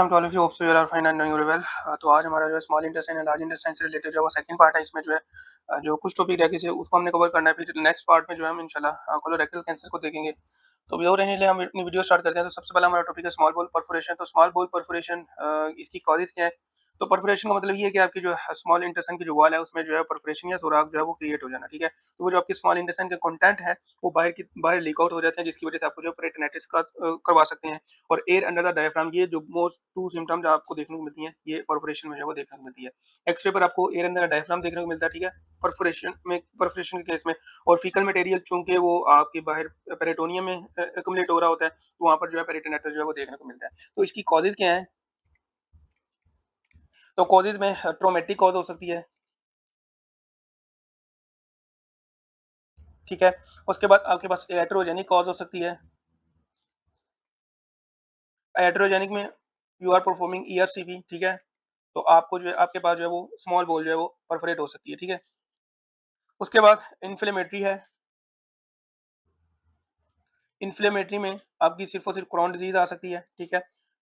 शाम to all of you, hope so you are fine and doing well. तो आज हमारा जो है small intestine and large intestine से रिलेटेड जो है वो सेकंड पार्ट है। इसमें जो है जो कुछ टॉपिक रह गए थे उसको हमने कवर करना है। फिर नेक्स्ट पार्ट में जो है हम इंशाल्लाह कोलोरेक्टल कैंसर को देखेंगे। तो विदाउट एनी डिले हम अपनी वीडियो स्टार्ट करते हैं। तो सबसे पहला हमारा टॉपिक है स्मॉल बोल परफोरेशन। तो स्मॉल बोल परफोरेशन इसकी कॉजेज क्या है? तो परफोरेशन का मतलब ये है कि आपकी जो स्मॉल इंटेस्टाइन की जो वॉल है उसमें जो है परफोरेशन या सुराख जो है वो क्रिएट हो जाना, ठीक है। तो वो जो आपकी स्मॉल इंटेस्टाइन के कंटेंट है वो बाहर लीक आउट हो जाते हैं, जिसकी वजह से आपको जो पेरिटोनाइटिस का करवा सकते हैं। और एयर अंडर द डायफ्राम, ये जो मोस्ट टू सिम्टम्स आपको देखने को मिलती हैं, ये परफोरेशन में जो है वो देखने को मिलती है। एक्सरे पर आपको एयर अंडर द डायफ्राम देखने को मिलता है, ठीक है, परफोरेशन के केस में। और फीकल मटेरियल चूंकि वो आपके बाहर पेरिटोनियम में एक्युमुलेट हो रहा होता है, तो वहां पर जो है पेरिटोनाइटिस जो है वो देखने को मिलता है। तो इसकी कॉजेज क्या है? तो कॉजेज में ट्रोमेटिक कॉज हो सकती है, ठीक है। उसके बाद आपके पास एट्रोजेनिक कॉज हो सकती है। एट्रोजेनिक में यू आर परफॉर्मिंग ईआरसीपी, ठीक है। तो आपको जो है आपके पास जो है वो स्मॉल बॉल जो है वो परफोरेट हो सकती है, ठीक है। उसके बाद इन्फ्लेमेटरी है। इन्फ्लेमेटरी में आपकी सिर्फ और सिर्फ क्रोन डिजीज आ सकती है, ठीक है।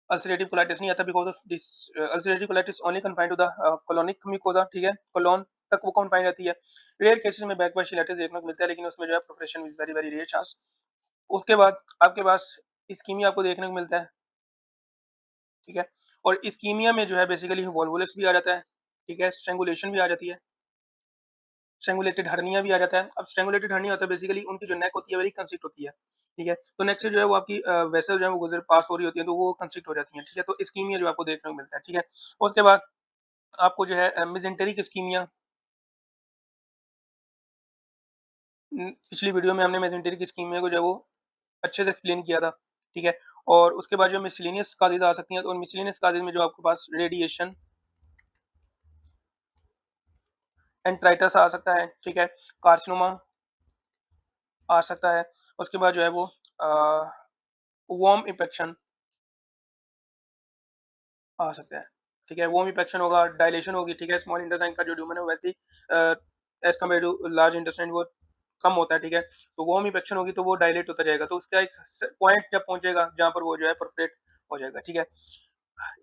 अल्सरेटिव कोलाइटिस नहीं आता, because of this ulcerative colitis only confined to the colonic mucosa, ठीक है, कोलोन तक वो कन्फाइंड रहती है। रेयर केसेस में बैक वाशिलाइटिस देखने को मिलता है, लेकिन उसमें जो है perforation is very very rare chance. उसके बाद आपके पास इस्कीमिया आपको देखने को मिलता है, ठीक है। और इस्कीमिया में जो है बेसिकली वॉल्वुलस भी आ जाता है, ठीक है, स्ट्रैंगुलेशन भी आ जाती है, स्ट्रैंगुलेटेड हर्निया भी आ जाता है। अब स्ट्रैंगुलेटेड हर्निया होता है बेसिकली उनकी जो नेक होती है वेरी कंस्ट्रिक्ट होती है, ठीक है। तो नेक से जो है वो आपकी वेसल जो है वो गुजर पास हो रही होती है, तो वो कंस्ट्रिक्ट हो जाती है, ठीक है। तो इस्कीमिया जो आपको देखने को मिलता है, ठीक है। उसके बाद आपको जो है मेसेंटेरिक इस्कीमिया, पिछली वीडियो में हमने मेसेंटेरिक इस्कीमिया को जो है वो अच्छे से एक्सप्लेन किया था, ठीक है। और उसके बाद जो मिसलेनियस काजेज आ सकती हैं, तो मिसलेनियस काजेज में जो आपके पास रेडिएशन एंट्राइटिस आ सकता है, ठीक है, कार्सिनोमा आ सकता है। उसके बाद जो है वो वर्म इन्फेक्शन आ सकता है, ठीक है। वर्म इन्फेक्शन होगा, डायलेशन होगी, ठीक है। स्मॉल इंटेस्टाइन का जो ल्यूमेन है वैसे ही as compare to large intestine वो कम होता है, ठीक है। तो वर्म इन्फेक्शन होगी तो वो डायलेट होता जाएगा, तो उसका एक पॉइंट जब पहुंचेगा जहां पर वो जो है परफोरेट हो जाएगा, ठीक है।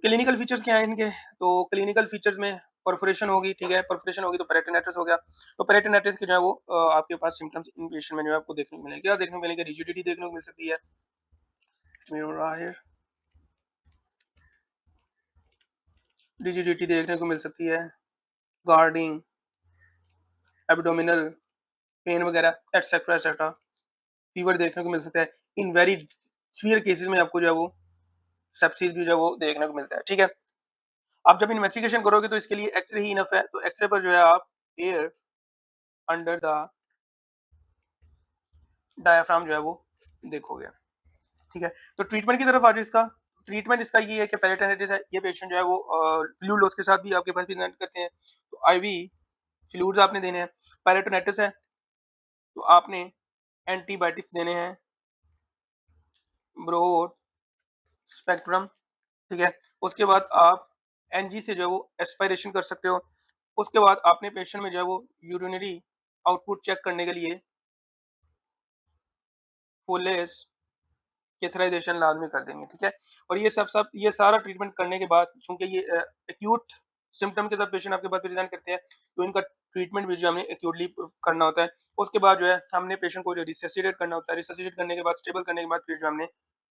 क्लिनिकल फीचर्स क्या है इनके? तो क्लिनिकल फीचर्स में परफोरेशन होगी, ठीक है, परफोरेशन होगी तो पेरिटोनाइटिस हो गया। तो पेरिटोनाइटिस के जो है वो आपके पास सिम्टम्स इन पेशेंट में जो है आपको देखने को मिलेंगे। क्या देखने को मिलेंगे? रिजिडिटी देखने को मिल सकती है, रिजिडिटी देखने को मिल सकती है, गार्डिंग, एब्डोमिनल पेन वगैरह एटसेट्रा एटसेट्रा, फीवर देखने को मिल सकता है। इन वेरी सीवियर केसेस में आपको जो है वो सेप्सिस भी जो है वो देखने को मिलता है, ठीक है। आप जब इन्वेस्टिगेशन करोगे तो इसके लिए एक्सरे ही इनफ है। तो एक्सरे पर जो है आप एयर अंडर द डायाफ्राम जो है वो देखोगे, ठीक है। तो ट्रीटमेंट की तरफ आ जाओ इसका। ट्रीटमेंट इसका ये है कि पेरिटोनाइटिस है, ये पेशेंट जो है वो फ्लूइड लॉस के साथ भी आपके पास प्रेजेंट करते हैं, तो आईवी फ्लूइड्स आपने देने हैं। पेरिटोनाइटिस है तो आपने एंटीबायोटिक्स देने हैं, ब्रोड स्पेक्ट्रम, ठीक है। उसके बाद आप एनजी से जो है वो एस्पिरेशन कर सकते हो। उसके बाद आपने पेशेंट में जो है वो यूरिनरी आउटपुट चेक करने के लिए फुलेस कैथराइजेशन लाजमी कर देंगे, ठीक है। और ये सारा ट्रीटमेंट करने के बाद चूंकि ये एक्यूट सिम्टम के साथ पेशेंट आपके पास प्रेजेंट करते हैं, तो इनका ट्रीटमेंट भी जो हमें एक्यूटली करना होता है। उसके बाद जो है हमने पेशेंट को जो रिससिटेट करना होता है, रिससिटेट करने के बाद स्टेबल करने के बाद फिर जो हमने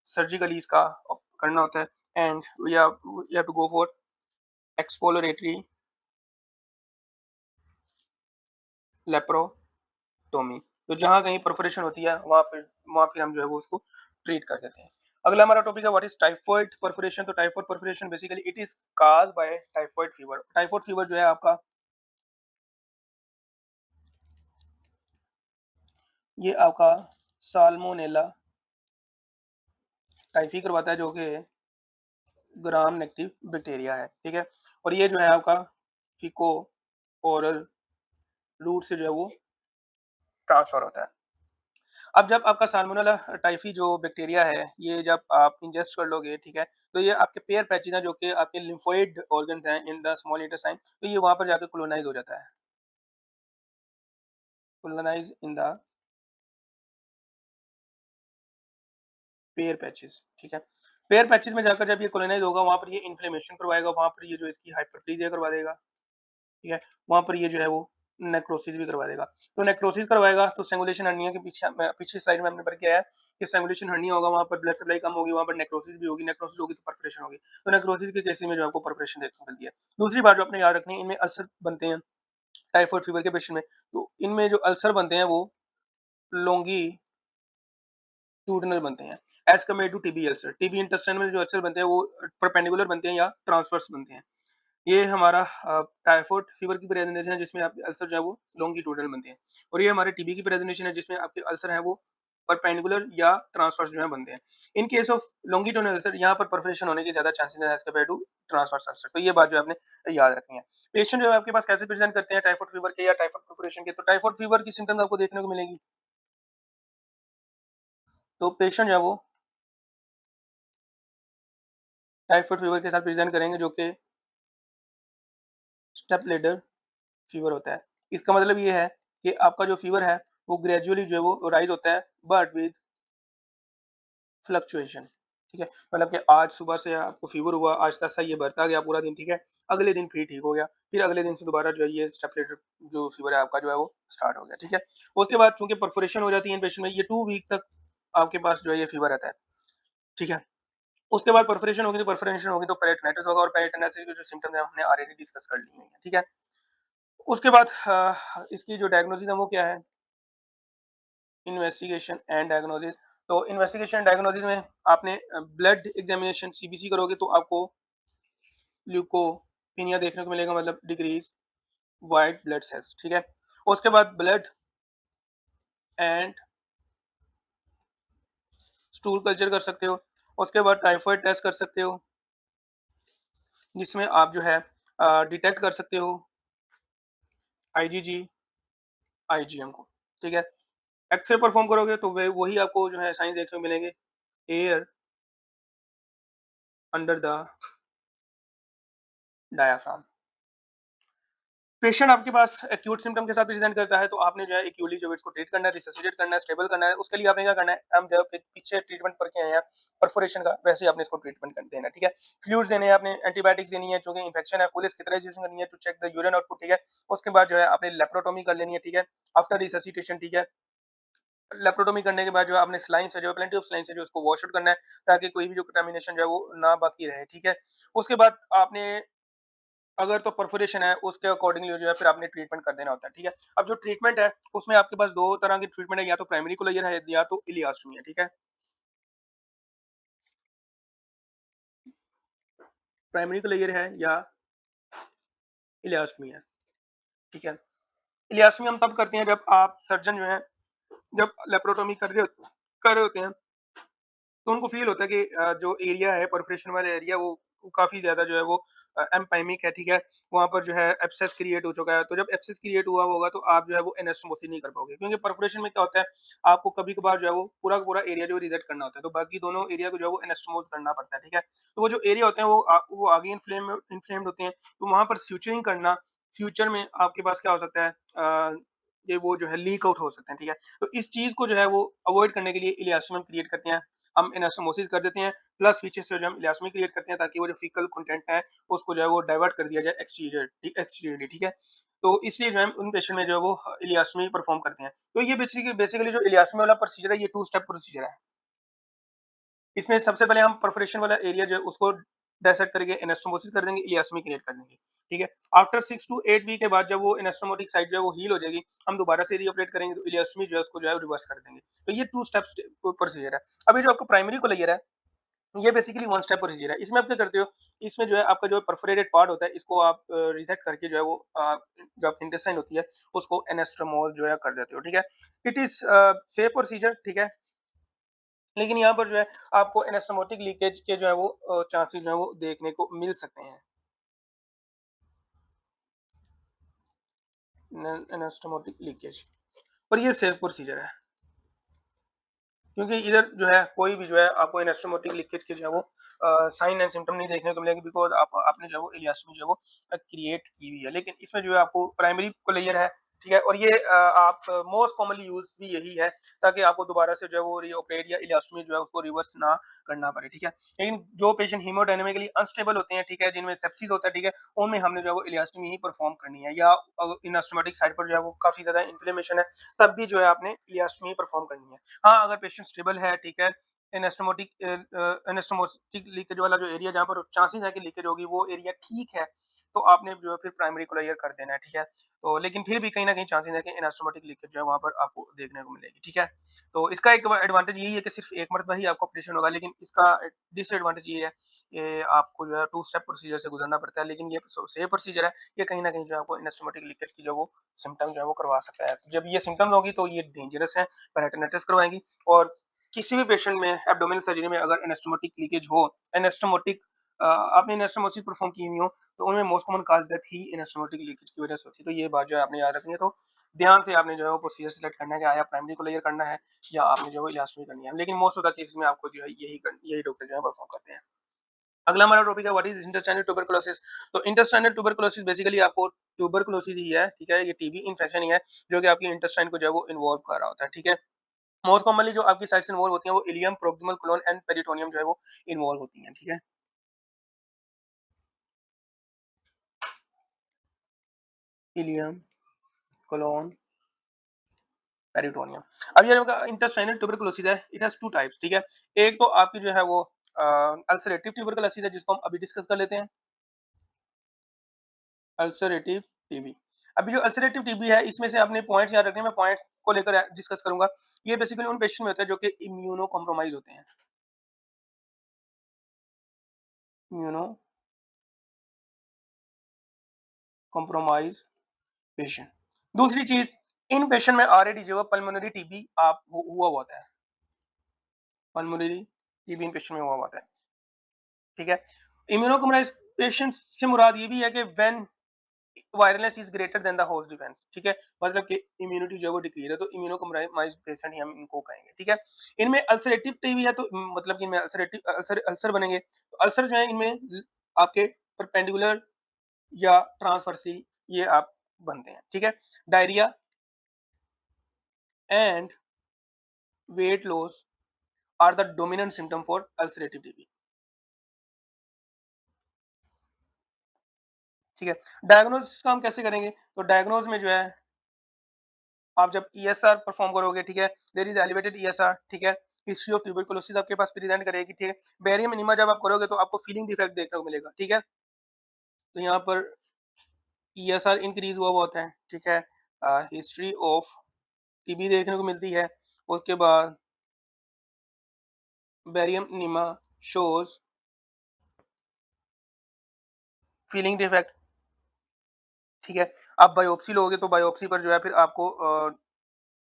सर्जिकली इसका करना होता है। And we have to go for exploratory laparotomy. तो जहाँ कहीं परफोरेशन होती है वहाँ पे हम जो है वो उसको ट्रीट कर देते हैं। अगला हमारा टॉपिक है व्हाट इज टाइफॉइड परफोरेशन। तो typhoid perforation basically it is caused by typhoid fever. Typhoid fever जो है आपका, ये आपका साल्मोनेला टाइफी करवाता है, जो कि ग्राम नेगेटिव बैक्टीरिया है, ठीक है। और ये जो है आपका फीको ओरल रूट से जो है वो ट्रांसफर होता है। अब जब आपका साल्मोनेला टाइफी जो बैक्टीरिया है, ये जब आप इंजेस्ट कर लोगे, ठीक है, तो ये आपके पेयर पैचेज हैं जो कि आपके लिम्फोइड ऑर्गन्स हैं इन द स्मॉल इंटेस्टाइन, तो ये वहां पर जाकर कोलोनाइज हो जाता है, colonise in the pair patches, ठीक है। पेयर पैचेज़ में जाकर जब ये कोलोनाइज़ होगा, वहाँ पर ये इन्फ्लेमेशन करवाएगा, वहाँ पर ये जो इसकी हाइपरप्लेजिया करवा देगा, ठीक है? वहाँ पर ये जो है वो नेक्रोसिस भी करवा देगा। तो नेक्रोसिस करवाएगा तो स्ट्रैंगुलेशन हर्निया के पीछे पिछली स्लाइड में हमने पढ़ के आया कि स्ट्रैंगुलेशन हर्निया होगा, वहाँ पर ब्लड सप्लाई कम होगी, वहाँ पर नेक्रोसिस होगी तो परफोरेशन होगी। तो नेक्रोसिस के केसेस में जो आपको परफोरेशन देखने को मिलती है। दूसरी बात जो आपने याद रखनी है, इनमें अल्सर बनते हैं टाइफाइड फीवर के पेशेंट में, तो इनमें जो अल्सर बनते हैं वो लॉन्गिट्यूडिनल बनते हैं as compared to TB ulcer. TB intestine में जो अल्सर बनते हैं वो परपेंडिकुलर बनते हैं या ट्रांसवर्स बनते हैं। ये हमारा टाइफाइड फीवर की प्रेजेंटेशन है जिसमें आपके अल्सर जो है वो लॉन्गिट्यूडिनल बनते हैं, और ये हमारे टीबी की प्रेजेंटेशन है जिसमें आपके अल्सर है वो परपेंडिकुलर या ट्रांसवर्स जो है बनते हैं। In case of longitudinal ulcer यहाँ पर परफोरेशन होने के ज्यादा चांसेस है as compare to transverse ulcer. तो ये बात जो आपने याद रखनी है। पेशेंट जो है आपके पास कैसे प्रेजेंट करते हैं टाइफाइड फीवर के या टाइफाइड परफोरेशन के, तो टाइफाइड फीवर की सिम्टम्स आपको देखने को मिलेगी। तो पेशेंट जो है वो टाइफाइड फीवर के साथ प्रेजेंट करेंगे जो कि स्टेप लेडर फीवर होता है। इसका मतलब ये है कि आपका जो फीवर है वो ग्रेजुअली जो है वो राइज होता है बट विद फ्लक्चुएशन, ठीक है? मतलब कि आज सुबह से आपको फीवर हुआ, आहिस्ता-आहिस्ता ये बढ़ता गया पूरा दिन, ठीक है? अगले दिन फिर ठीक हो गया, फिर अगले दिन से दोबारा जो है ये स्टेप जो फीवर है आपका जो है वो स्टार्ट हो गया, ठीक है? उसके बाद चूँकि परफोरेशन हो जाती है इन पेशेंट में, ये 2 वीक तक आपके पास जो है ये फीवर रहता है, ठीक है? उसके बाद परफोरेशन होगी तो पेरिटोनिटिस होगा, और पेरिटोनिटिस के जो सिम्पटम्स हैं हमने ऑलरेडी डिस्कस कर लिए हैं, ठीक है? उसके बाद इसकी जो डायग्नोसिस है वो क्या है? Investigation and diagnosis. तो इन्वेस्टिगेशन डायग्नोसिस में आपने ब्लड एग्जामिनेशन सीबीसी करोगे तो आपको ल्यूकोपिनिया देखने को मिलेगा, मतलब डिक्रीज व्हाइट ब्लड सेल्स, ठीक है? उसके बाद ब्लड एंड स्टूल कल्चर कर सकते हो। उसके बाद टाइफाइड टेस्ट कर सकते हो जिसमें आप जो है डिटेक्ट कर सकते हो आईजीजी, आईजीएम को, ठीक है? एक्सरे परफॉर्म करोगे तो वे वही आपको जो है साइंस देखने को मिलेंगे, air under the diaphragm. Patient आपके पास एक्यूट सिम्पटम के साथ प्रेजेंट करता है तो आपने जो है एक्यूटली जो है इसको ट्रीट करना है, रिससिटेट करना है, स्टेबल करना है। उसके लिए आपने क्या करना है, हम जब पीछे ट्रीटमेंट पढ़ के आए हैं परफोरेशन का, वैसे ही आपने इसको ट्रीटमेंट कर देना है, ठीक है? फ्लूइड्स देने हैं आपने, एंटीबायोटिक्स देनी है क्योंकि इन्फेक्शन है, फुल स्केलेराइजेशन करनी है to check the urine output, ठीक है? उसके बाद जो है आपने लेप्रोटोमी कर लेनी है, ठीक है? आफ्टर रिससिटेशन, ठीक है? लेप्रोटोमी करने के बाद जो है आपने स्लाइन से जो है प्लेंटी ऑफ स्लाइन से जो उसको वॉश आउट करना है ताकि कोई भी जो कंटामिनेशन जो है वो ना बाकी रहे, ठीक है? उसके बाद आपने अगर तो परफोरेशन है उसके अकॉर्डिंगली जो है फिर आपने ट्रीटमेंट कर देना होता है, ठीक है? अब जो ट्रीटमेंट है उसमें आपके पास 2 तरह की ट्रीटमेंट है, या तो प्राइमरी कोलोइड है या तो इलियास्टमी है, ठीक है? प्राइमरी कोलोइड है या इलियास्टमी है, ठीक है? इलियास्टमी हम तब करते हैं जब आप सर्जन जो है जब लेप्रोटोमी कर रहे होते हैं तो उनको फ़ील होता है कि जो एरिया है परफोरेशन वाला एरिया वो काफ़ी ज़्यादा जो है वो एम्पाइमिक है, ठीक है? वहाँ पर जो है एब्सेस क्रिएट हो चुका है, तो जब एब्सेस क्रिएट हुआ होगा तो आप जो है वो एनास्टोमोसिस नहीं कर पाओगे, क्योंकि परफोरेशन में क्या होता है, आपको कभी-कभार जो है वो पूरा का पूरा एरिया जो है रिजेक्ट करना होता है, तो बाकी दोनों एरिया को जो है वो एनास्टोमोस करना पड़ता है, ठीक है? तो वो जो एरिया होते हैं वो आगे इन्फ्लेम्ड होते हैं, तो वहाँ पर स्यूचरिंग करना फ्यूचर में आपके पास क्या हो सकता है, ये वो जो है लीक आउट हो सकते हैं, ठीक है? तो इस चीज़ को जो है वो अवॉइड करने के लिए इलियास्टोम क्रिएट करते हैं। हम एनास्टोमोसिस कर देते हैं, प्लस पीछे से जो हम इलास्टोमी क्रिएट करते हैं ताकि वो जो फीकल कंटेंट है उसको जो है वो डाइवर्ट कर दिया जाए एक्सटीरियरली, ठीक है? तो इसलिए जो है उन पेशेंट में जो है वो इलियास्टोमी परफॉर्म करते हैं। तो ये बेसिकली जो इलियास्टोमी वाला प्रोसीजर है ये 2 स्टेप प्रोसीजर है। इसमें सबसे पहले हम परफोरेशन वाला एरिया जो है उसको डायसेक्ट करके एनास्टोमोसिस कर देंगे, इलियास्टोमी क्रिएट कर देंगे, ठीक है? आफ्टर 6 टू 8 वीक के बाद जब वो एनास्टोमोटिक साइट जो है वो हील हो जाएगी, हम दोबारा से रीऑपरेट करेंगे तो इलियास्टोमी जो है उसको जो है रिवर्स कर देंगे। तो ये 2 स्टेप्स प्रोसीजर है। अब ये जो आपका प्राइमरी को लेयर है, ये बेसिकली वन स्टेप प्रोसीजर है। इसमें आप क्या करते हो, इसमें जो है आपका जो परफोरेटेड पार्ट होता है इसको आप रीसेट करके जो है वो जो आपकी इंटेस्टाइन होती है उसको एनास्टोमोस जो है कर देते हो, ठीक है? इट इज़ सेफ प्रोसीजर, ठीक है? लेकिन यहाँ पर जो है आपको एनास्टोमोटिक लीकेज के जो है वो चांसेस जो है वो देखने को मिल सकते हैं। एनास्टोमोटिक लीकेज, और ये सेफ प्रोसीजर है क्योंकि इधर जो है कोई भी जो है आपको एनास्टोमोटिक लीकेज के जो है वो साइन एंड सिम्टम नहीं देखने को मिलेंगे, बिकॉज़ आपने जो है वो इलियास्टोमी जो है वो क्रिएट की हुई है। लेकिन इसमें जो है आपको प्राइमरी को लेयर है, ठीक है? और ये आप मोस्ट कॉमनली यूज़ भी यही है, ताकि आपको दोबारा से जो है वो रीऑपरेट या इलास्टोमी जो है उसको रिवर्स ना करना पड़े, ठीक है? लेकिन जो पेशेंट हीमोडायनामिकली अनस्टेबल होते हैं, ठीक है? जिनमें सेप्सिस होता है, ठीक है? उनमें हमने जो है वो इलास्टोमी ही परफॉर्म करनी है, या इनास्टोमेटिक साइड पर जो है वो काफ़ी ज़्यादा इन्फ्लेमेशन है, तब भी जो है आपने इलास्टोमी परफॉर्म करनी है। हाँ, अगर पेशेंट स्टेबल है, ठीक है? एनास्टोमोटिक लीकेज वाला जो एरिया जहाँ पर चांसेस है कि लीकेज होगी, वो एरिया ठीक है, तो आपने जो है फिर प्राइमरी क्लोज़र कर देना है, ठीक है? तो लेकिन फिर भी कहीं न कहीं चांसेस है कि एनास्टोमेटिक लीकेज जो है वहाँ पर आपको देखने को मिलेगी, ठीक है? तो इसका एक एडवांटेज यही है कि सिर्फ़ एक मरतबा ही आपका ऑपरेशन होगा, लेकिन इसका डिसएडवांटेज ये है कि आपको जो है 2 स्टेप प्रोसीजर से गुज़रना पड़ता है, लेकिन ये सेफ प्रोसीजर है, ये कहीं न कहीं जो है आपको एनास्टोमेटिक लीकेज की जो वो सिम्पटम जो है वो करवा सकता है। तो जब ये सिम्पटम्स होगी तो ये डेंजरस है, पेरिटोनिटिस करवाएँगी, और किसी भी पेशेंट में एब्डोमिनल सर्जरी में अगर एनास्टोमेटिक लीकेज हो, एनास्टोमोटिक आपने एनास्टोमोसिस परफ़ॉर्म की हुई हो, तो उनमें मोस्ट कॉमन कॉज़ डेथ ही एनास्टोमेटिक लीकेज की वजह से होती है। तो ये बात जो है आपने याद रखनी है। तो ध्यान से आपने जो है वो प्रोसीजर सेलेक्ट करना है कि आया प्राइमरी को लेयर करना है या आपने जो है इलास्टोमी करनी है। लेकिन मोस्ट ऑफ द केसेस में आपको जो है यही डॉक्टर जो है परफ़ॉर्म करते हैं। अगला हमारा टॉपिक है व्हाट इज़ इंटेस्टाइनल ट्यूबरकुलोसिस। तो इंटेस्टाइनल ट्यूबरकुलोसिस बेसिकली आपको ट्यूबरकुलोसिस ही है, ठीक है? ये टीबी इन्फेक्शन ही है, जो कि आपकी इंटेस्टाइन को जो है वो इन्वॉल्व कर रहा होता है, ठीक है? मोस्ट कॉमनली जो आपकी साइट्स इन्वॉल्व होती हैं वो ileum, proximal colon and peritoneum जो है वो इन्वॉल्व होती हैं, ठीक है? Ileum, colon, peritoneum. अब ये आपका इंटेस्टाइनल ट्यूबरकुलोसिस है, इट हैज़ 2 टाइप्स, ठीक है? एक तो आपकी जो है वो अल्सरेटिव ट्यूबरकुलोसिस है, जिसको हम अभी डिस्कस कर लेते हैं, अल्सरेटिव टीबी। अभी जो अल्सरेटिव टीबी है, इसमें से आपने पॉइंट्स याद रखने हैं, मैं पॉइंट को लेकर डिस्कस करूँगा। ये बेसिकली उन पेशेंट में होता है जो कि इम्यूनो कॉम्प्रोमाइज़ होते हैं, इम्यूनो कॉम्प्रोमाइज़ पेशेंट। दूसरी चीज़, इन पेशेंट में ऑलरेडी जो है पल्मोनरी टीबी आप हुआ हुआ होता है, पल्मोनरी टीबी इन पेशेंट में हुआ हुआ होता है, ठीक है? इम्यूनो कॉम्प्रोमाइज़ पेशेंट से मुराद ये भी है कि when wireless is greater than the host defence, ठीक है? मतलब कि इम्यूनिटी जो है वो डिक्रीज है, तो इम्यूनो कॉम्प्रोमाइज्ड पेशेंट ही हम इनको कहेंगे, ठीक है? इनमें अल्सरेटिव टीबी है, तो मतलब कि इनमें अल्सरेटिव अल्सर अल्सर बनेंगे, तो अल्सर जो है इनमें आपके परपेंडिकुलर या ट्रांसवर्सली ये आप बनते हैं, ठीक है? Diarrhoea and weight loss are the dominant symptom for ulcerative TB, ठीक है? डायग्नोसिस का हम कैसे करेंगे? तो डायग्नोज में जो है आप जब ईएसआर परफॉर्म करोगे, ठीक है? देयर इज एलिवेटेड ईएसआर, ठीक है? हिस्ट्री ऑफ ट्यूबरकुलोसिस आपके पास प्रेजेंट करेगी, ठीक है? बेरियम एनीमा जब आप करोगे तो आपको फीलिंग डिफेक्ट देखने को मिलेगा, ठीक है? तो यहाँ पर ईएसआर इंक्रीज हुआ होता है, ठीक है? हिस्ट्री ऑफ टीबी देखने को मिलती है। उसके बाद barium enema shows feeling defect, ठीक है? आप बायोप्सी लोगे तो बायोप्सी पर जो है फिर आपको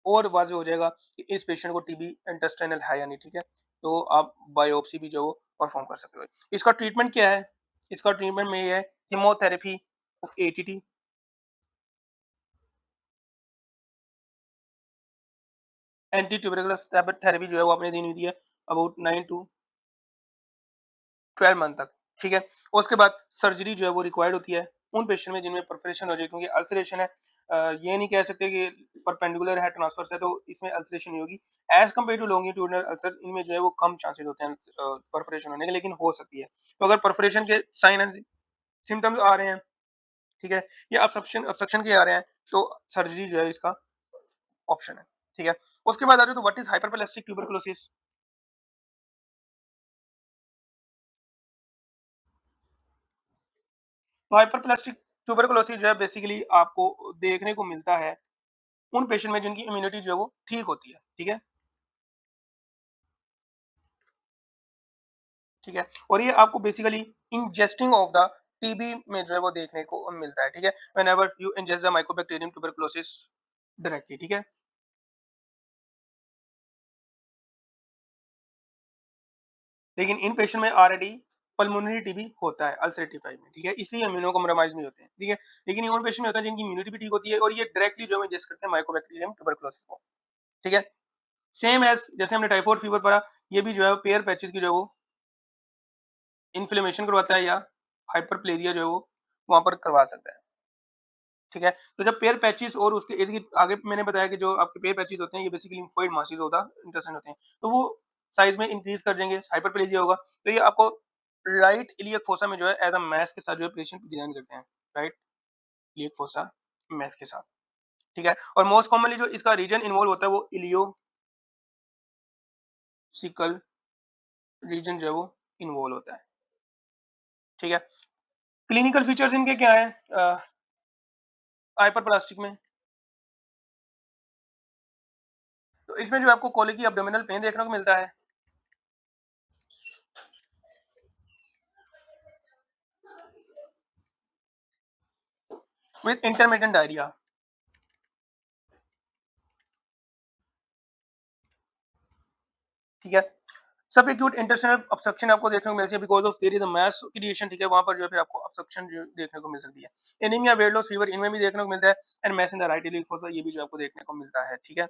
और वाज़ेह हो जाएगा कि इस पेशेंट को टीबी इंटेस्टाइनल है या नहीं, ठीक है? तो आप बायोप्सी भी जो है वो परफॉर्म कर सकते हो। इसका ट्रीटमेंट क्या है? इसका ट्रीटमेंट में ये है chemotherapy of ATT, anti tuberculous therapy जो है वो आपने देनी होती है अबाउट 9 टू 12 मंथ तक, ठीक है? और उसके बाद सर्जरी जो है वो रिक्वायर्ड होती है उन पेशेंट में जिनमें परफोरेशन हो जाए, क्योंकि अल्सरेशन है, ये नहीं कह सकते कि परपेंडिकुलर है, ट्रांसवर्स है, तो इसमें अल्सरेशन नहीं होगी। As compare to longitudinal ulcer, इनमें जो है वो कम चांसेस होते हैं परफोरेशन होने के, लेकिन हो सकती है। तो अगर परफोरेशन के साइन एंड सिम्पटम्स आ रहे हैं, ठीक है? या ऑब्स्ट्रक्शन के आ रहे हैं, तो सर्जरी जो है इसका ऑप्शन है, ठीक है? उसके बाद आ जाओ तो व्हाट इज़ हाइपरप्लास्टिक ट्यूबरकुलोसिस? तो हाइपरप्लास्टिक ट्यूबरकुलोसिस जो है बेसिकली आपको देखने को मिलता है उन पेशेंट में जिनकी इम्यूनिटी जो है वो ठीक होती है, ठीक है? ठीक है? और ये आपको basically ingesting of the TB में जो है वो देखने को मिलता है, ठीक है? Whenever you ingest the Mycobacterium tuberculosis directly, ठीक है? लेकिन इन पेशेंट में ऑलरेडी पल्मोनरी टीबी होता है अल्सरेटिव टाइप में, ठीक है? इसलिए इम्यूनो कॉम्प्रोमाइज़ नहीं होते हैं, ठीक है? लेकिन ये उन पेशेंट में होता है जिनकी इम्यूनिटी भी ठीक होती है और ये डायरेक्टली जो है इंजेस्ट करते हैं माइकोबैक्टीरियम ट्यूबरकुलोसिस को, ठीक है? सेम एज़ जैसे हमने टाइफाइड फीवर पढ़ा, ये भी जो है पेयर पैचेज़ की जो है वो इन्फ्लेमेशन करवाता है या हाइपरप्लेजिया जो है वो वहाँ पर करवा सकता है, ठीक है? तो जब पेयर पैचेज़ और उसके इर्द-गिर्द आगे मैंने बताया कि जो आपके पेयर पैचेज़ होते हैं, ये बेसिकली लिम्फोइड मासेस होता इंटेस्टाइन होते हैं। तो वो साइज़ में इंक्रीज़ कर देंगे, हाइपरप्लेजिया होगा। तो ये आपको राइट इलियक फोसा में जो है एज़ अ मैश के साथ जो है पेशेंट डिज़ाइन करते हैं, राइट इलियक फोसा मैश के साथ, ठीक है? और मोस्ट कॉमनली जो इसका रीजन इन्वॉल्व होता है वो इलियोसिकल रीजन जो है वो इन्वॉल्व होता है, ठीक है? क्लिनिकल फीचर्स इनके क्या हैं? हाइपरप्लास्टिक में, तो इसमें जो आपको कोलिकी एब्डोमिनल पेन देखने को मिलता है। विद इंटरमिटेंट डायरिया, ठीक है? सब एक्यूट इंटेस्टाइनल ऑब्स्ट्रक्शन आपको देखने को मिलती है because of there is a mass creation, ठीक है? वहाँ पर जो है फिर आपको ऑब्स्ट्रक्शन जो देखने को मिल सकती है। एनीमिया, वेट लॉस, फीवर इनमें भी देखने को मिलता है and mass in the right iliac fossa ये भी जो आपको देखने को मिलता है, ठीक है?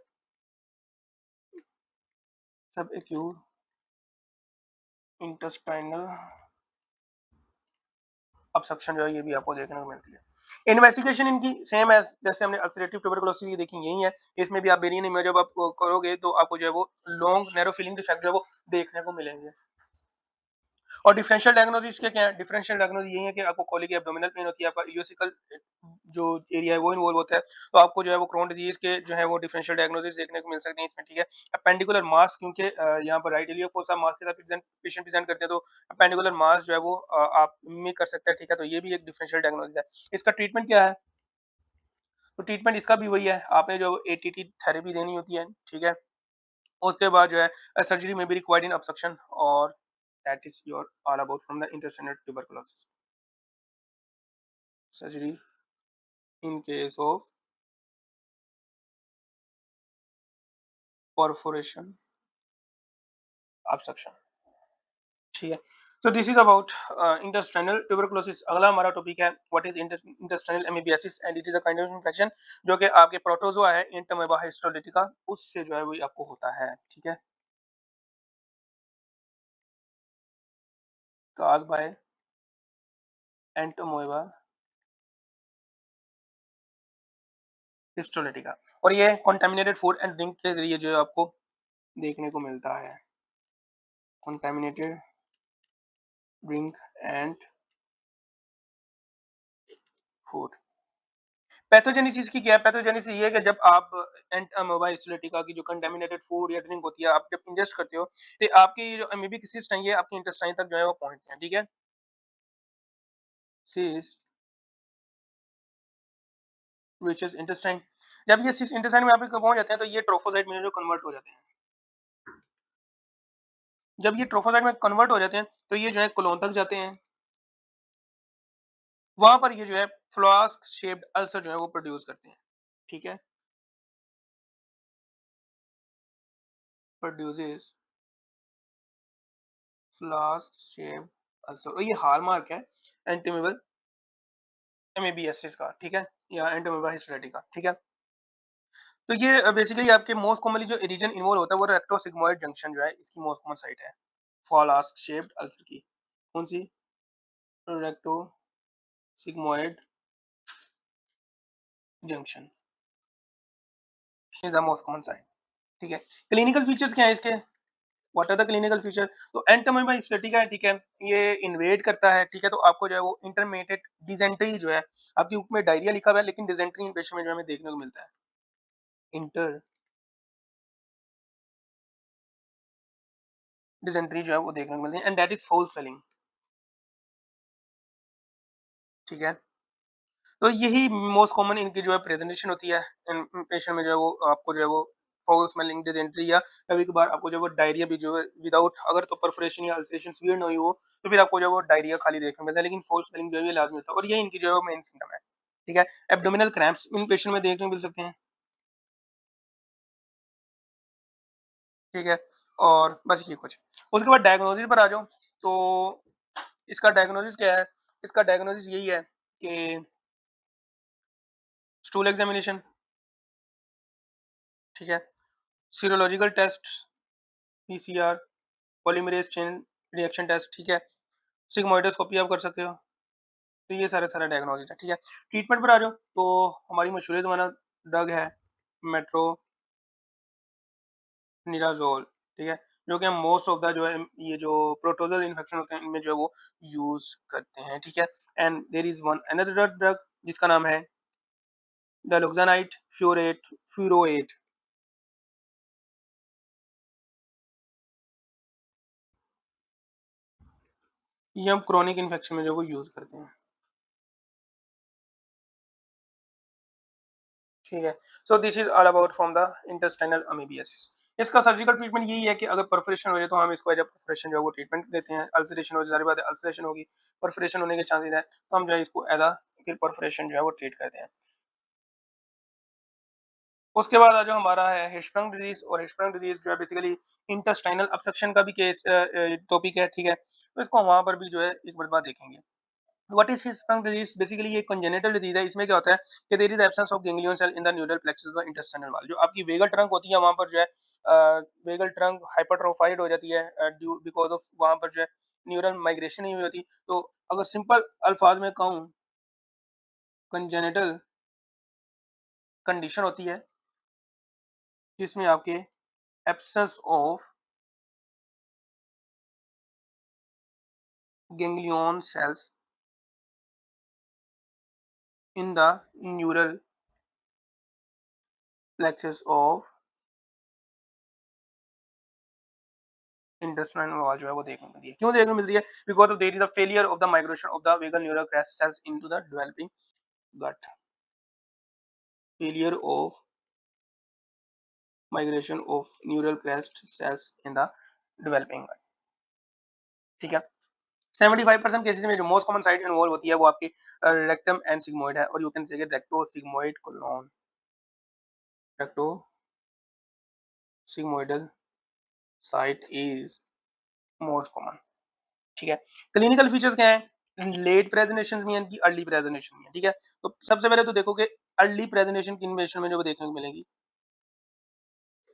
सब एक्यूट इंटेस्टाइनल ऑब्स्ट्रक्शन जो है ये भी आपको देखने को मिलती है। इन्वेस्टिगेशन इनकी सेम एज़ जैसे हमने अल्सरेटिव ट्यूबरकुलोसिस की देखी यही है। इसमें भी आप बेरियन इमेज जब आप करोगे तो आपको जो है वो लॉन्ग नैरो फिलिंग डिफेक्ट जो है वो देखने को मिलेंगे। और डिफरेंशियल डायग्नोसिस के क्या है? डिफरेंशियल डायग्नोसिस यही है कि आपको कोलिक एब्डोमिनल पेन होती है, आपका इलियोसिकल जो एरिया है वो इन्वॉल्व होता है। तो आपको जो है वो क्रोन डिजीज़ के जो है वो डिफरेंशियल डायग्नोसिस देखने को मिल सकते हैं इसमें, ठीक है? अपेंडिकुलर मास क्योंकि यहाँ पर राइट इलियो फोसा मास के साथ पेशेंट प्रेज़ेंट करते हैं तो अपेंडिकुलर मास जो है वो आप मिमिक कर सकते हैं, ठीक है? तो ये भी एक डिफरेंशियल डायग्नोसिस है। इसका ट्रीटमेंट क्या है? तो ट्रीटमेंट इसका भी वही है, आपने जो एटीटी थेरेपी देनी होती है, ठीक है? उसके बाद जो है सर्जरी में भी रिक्वायर्ड इन अब्डक्शन और that is your all about from the intestinal tuberculosis. Surgery in case of perforation obstruction, ठीक है? So this is about intestinal tuberculosis। अगला हमारा टॉपिक है what is intestinal amoebiasis and it is a kind of infection जो कि आपके protozoa है इंटरमेबा histolytica उससे जो है वो आपको होता है, ठीक है? caused by एंटोमोeba हिस्टोलिटिका और ये contaminated फूड एंड ड्रिंक के जरिए जो है आपको देखने को मिलता है। contaminated drink and food. Pathogenesis की क्या है? पैथोजेनेसिस ये है कि जब आप एंटामोeba हिस्टोलिटिका की जो कंटामिनेटेड फूड या ड्रिंक होती है, आप जब इंजेस्ट करते हो, तो आपकी जो अमीबिक सिस्ट है, ये आपके इंटेस्टाइन तक जो है वो पहुँचते हैं, ठीक है? Cyst reaches intestine. जब ये सिस्ट इंटेस्टाइन में आपके पहुँच जाते हैं, तो ये ट्रोफोसाइट में जो कन्वर्ट हो जाते हैं। जब ये ट्रोफोसाइट में कन्वर्ट हो जाते हैं, तो ये जो है कोलोन तक जाते हैं। वहाँ पर ये जो है फ्लास्क शेप्ड अल्सर जो है वो प्रोड्यूस करते हैं, ठीक है? प्रोड्यूसेस फ्लास्क शेप्ड अल्सर और ये हॉलमार्क है एंटीमेबल एमएबीएसएस का, ठीक है? या एंटीमेबा हिस्टोलिटिका, ठीक है? तो ये बेसिकली आपके मोस्ट कॉमनली जो रीजन इन्वॉल्व होता है वो रेक्टोसिग्मोइड जंक्शन जो है इसकी मोस्ट कॉमन साइट है फॉलास्क शेप्ड अल्सर की। कौन सी? Rectosigmoid junction is the most common site, ठीक है? क्लिनिकल फीचर्स क्या है इसके? What are the clinical feature? तो एंटोमेमा हिस्टोलिटिका है, ठीक है? ये इन्वेड करता है, ठीक है? तो आपको जो है वो इंटरमिटेंट डिसेंट्री जो है आपकी बुक में डायरिया लिखा हुआ है लेकिन डिसेंट्री इंप्रेशन में जो हमें देखने को मिलता है। इंटर डिसेंट्री जो है वो देखने को मिलती है and that is foul smelling, ठीक है? तो यही मोस्ट कॉमन इनकी जो है प्रेजेंटेशन होती है इन पेशेंट में जो है वो आपको जो है वो फाउल स्मेलिंग डिसेंट्री या कभी-कभार आपको जो है वो डायरिया भी जो है विदाउट अगर तो परफोरेशन या अल्सरेशन सीवियर ना हुई हो तो फिर आपको जो है वो डायरिया खाली देखने को मिलता है लेकिन फाउल स्मेलिंग जो है ये लाज़मी होता है और ये इनकी जो है वो मेन सिम्पटम है, ठीक है? एब्डोमिनल क्रैम्प्स इन पेशेंट में देखने को मिल सकते हैं, ठीक है? और बस ये कुछ। उसके बाद डायग्नोसिस पर आ जाओ, तो इसका डायग्नोसिस क्या है? इसका डायग्नोसिस यही है कि स्टूल एग्जामिनेशन, ठीक है? Serological test, PCR, polymerase chain reaction test, ठीक है? सिग्मोइडोस्कोपी आप कर सकते हो, तो ये सारा डायग्नोसिस है, ठीक है। ट्रीटमेंट पर आ जाओ, तो हमारी मशहूर ज़माना ड्रग है मेट्रोनिडाज़ोल, ठीक है, जो कि हम मोस्ट ऑफ द जो है ये जो प्रोटोज़ोल इन्फेक्शन होते हैं इनमें जो है वो यूज़ करते हैं, ठीक है। And there is one another drug जिसका नाम है डायलोक्सानाइट फ्यूरोएट। ये हम क्रोनिक इन्फेक्शन में जो है वो यूज़ करते हैं, ठीक है। So this is all about from the intestinal amoebiasis. इसका सर्जिकल ट्रीटमेंट यही है कि अगर परफोरेशन हो जाए तो हम इसको एज़ अ परफोरेशन जो है वो ट्रीटमेंट देते हैं। अल्सरेशन हो जाए, ज़ाहिर बात है अल्सरेशन होगी, परफोरेशन होने के चांसेस हैं, तो हम जो है इसको एज़ अ फिर परफोरेशन जो है वो ट्रीट करते हैं। उसके बाद आ जाओ हमारा है हिर्शस्प्रंग डिजीज़, और हिर्शस्प्रंग डिजीज़ जो है बेसिकली इंटेस्टाइनल ऑब्स्ट्रक्शन का भी केस टॉपिक है, ठीक है। तो इसको वहाँ पर भी जो है एक मरतबा देखेंगे। What is Hirschsprung disease? Basically ये कंजेनिटल डिजीज है। इसमें क्या होता है कि there is absence of ganglion cell in the neural plexus of intestinal wall. जो आपकी वेगल ट्रंक होती है वहां पर जो है वेगल ट्रंक हाइपरट्रोफाइड हो जाती है ड्यू बिकॉज ऑफ वहां पर जो है न्यूरल माइग्रेशन नहीं हुई होती। तो अगर सिंपल अल्फाज में कहूँ, कंजेनिटल कंडीशन होती है जिसमें आपके absence of ganglion cells in the neural plexus of intestinal wall जो है वो देखने को मिलती है। क्यों देखने को मिलती है? Because of there is a failure of the migration of the vagal neural crest cells into the developing gut. Failure of migration of neural crest cells in the developing gut, ठीक है। 75% केसेस में जो most common site involve होती है वो आपकी rectum and sigmoid है, और you can say recto sigmoid colon, recto sigmoidal site is most common, ठीक है। क्लिनिकल फीचर्स क्या है? लेट प्रेजेंटेशन में यानी कि अर्ली प्रेजेंटेशन में, ठीक है। तो सबसे पहले तो देखो कि अर्ली प्रेजेंटेशन किन पेशेंट में जो देखने को मिलेगी।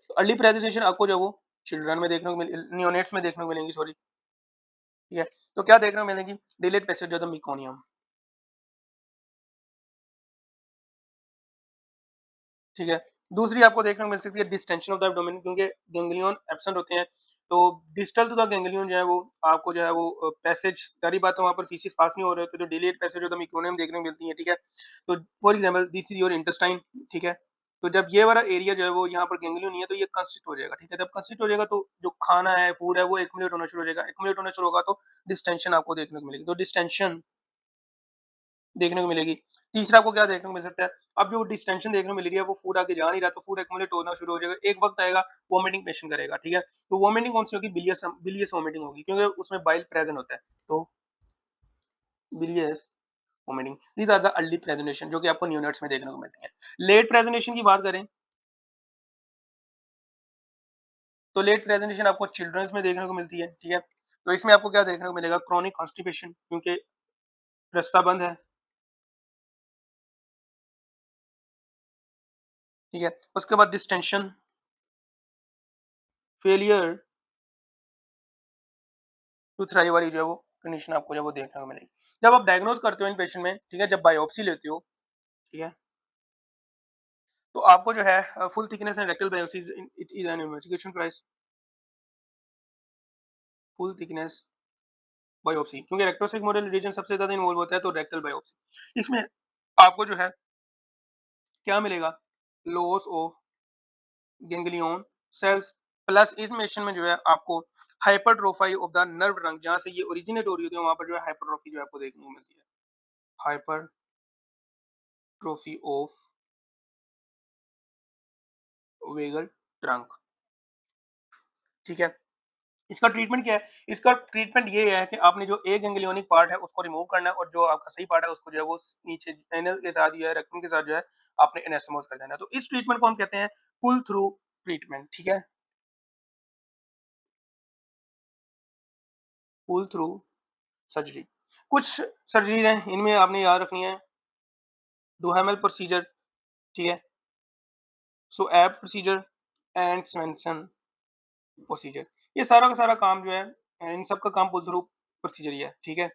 तो अर्ली प्रेजेंटेशन आपको जो वो चिल्ड्रन में देखने को मिले, नियोनेट्स में देखने को मिलेंगी, सॉरी, ठीक है। तो क्या देखने को मिलेगी? Delayed passage of the meconium, ठीक है। दूसरी आपको देखने को मिल सकती है डिस्टेंशन ऑफ द एब्डोमेन, क्योंकि गैंग्लियन एब्सेंट होते हैं। तो डिस्टल टू द गैंग्लियन जो है वो आपको जो है वो पैसेज, सारी बात है वहाँ पर फीसिस पास नहीं हो रहे, तो जो delayed passage of the meconium देखने को मिलती है, ठीक है। तो for example this is your intestine, ठीक है। तो जब ये वाला एरिया जो है वो यहाँ पर गैंग्लियन नहीं है तो ये कंस्ट्रिक्ट हो जाएगा, ठीक है। जब कंस्ट्रिक्ट हो जाएगा तो जो खाना है, फूड है, वो एक्युमुलेट होना शुरू हो जाएगा। एक्युमुलेट होना शुरू होगा तो डिस्टेंशन आपको देखने को मिलेगी। तो डिस्टेंशन देखने को मिलेगी। तीसरा आपको क्या देखने को मिल सकता है? अब जो डिस्टेंशन देखने को मिल रही है वो फूड आगे जा नहीं रहा, तो फूड एक्युमुलेट होना शुरू हो जाएगा। एक वक़्त आएगा वोमिटिंग पेशेंट करेगा, ठीक है? तो वोमिटिंग कौन-सी होगी? बिलियस वोमिटिंग होगी, क्योंकि उसमें बाइल प्रेज़ेंट होता है। तो bilious vomiting, these are the early presentation जो कि आपको न्यूनट्स में देखने को मिलती है। लेट प्रेज़ेंटेशन की बात करें, तो लेट प्रेज़ेंटेशन आपको चिल्ड्रंस में देखने को मिलती है, ठीक है? तो इसमें आपको क्या देखने को मिलेगा? क्रोनिक कॉन्स्टिपेशन, क्योंकि रास्ता बंद है, ठीक है? उसके बाद डिस्टेंशन, फेलियर टू थ्राइव वाली जो है वो कंडीशन आपको जो है वो देखने को मिलेगी। जब आप डायग्नोज़ करते हो इन पेशेंट में, ठीक है, जब बायोप्सी लेते हो, ठीक है, तो आपको जो है full thickness and rectal biopsies it is an investigation choice, full thickness biopsy, क्योंकि रेक्टोसिग्मोइडल रीजन सबसे ज़्यादा इन्वॉल्व होता है, तो रेक्टल बायोप्सी। इसमें आपको जो है क्या मिलेगा? Loss of ganglion cells, plus इस मिशन में जो है आपको hypertrophy of the nerve trunk, जहाँ से ये ओरिजिनेट हो रही होती है वहाँ पर जो है हाइपरट्रोफी जो है आपको देखने को मिलती है। हाइपरट्रोफी ऑफ वेगल ट्रंक, ठीक है। इसका ट्रीटमेंट क्या है? इसका ट्रीटमेंट ये है कि आपने जो एक गैंग्लियोनिक पार्ट है उसको रिमूव करना है, और जो आपका सही पार्ट है उसको जो है वो नीचे एनल के साथ या रेक्टम के साथ जो है आपने एनास्टोमोस कर देना है। तो इस ट्रीटमेंट को हम कहते हैं पुल थ्रू ट्रीटमेंट, ठीक है। पुल थ्रू सर्जरी, कुछ सर्जरी है इनमें आपने याद रखनी है। डुहामेल प्रोसीजर, ठीक है, सो एब प्रोसीजर एंड स्वेंसन प्रोसीजर, ये सारा का सारा काम जो है इन सब का काम पुल थ्रू प्रोसीजर ही है, ठीक है।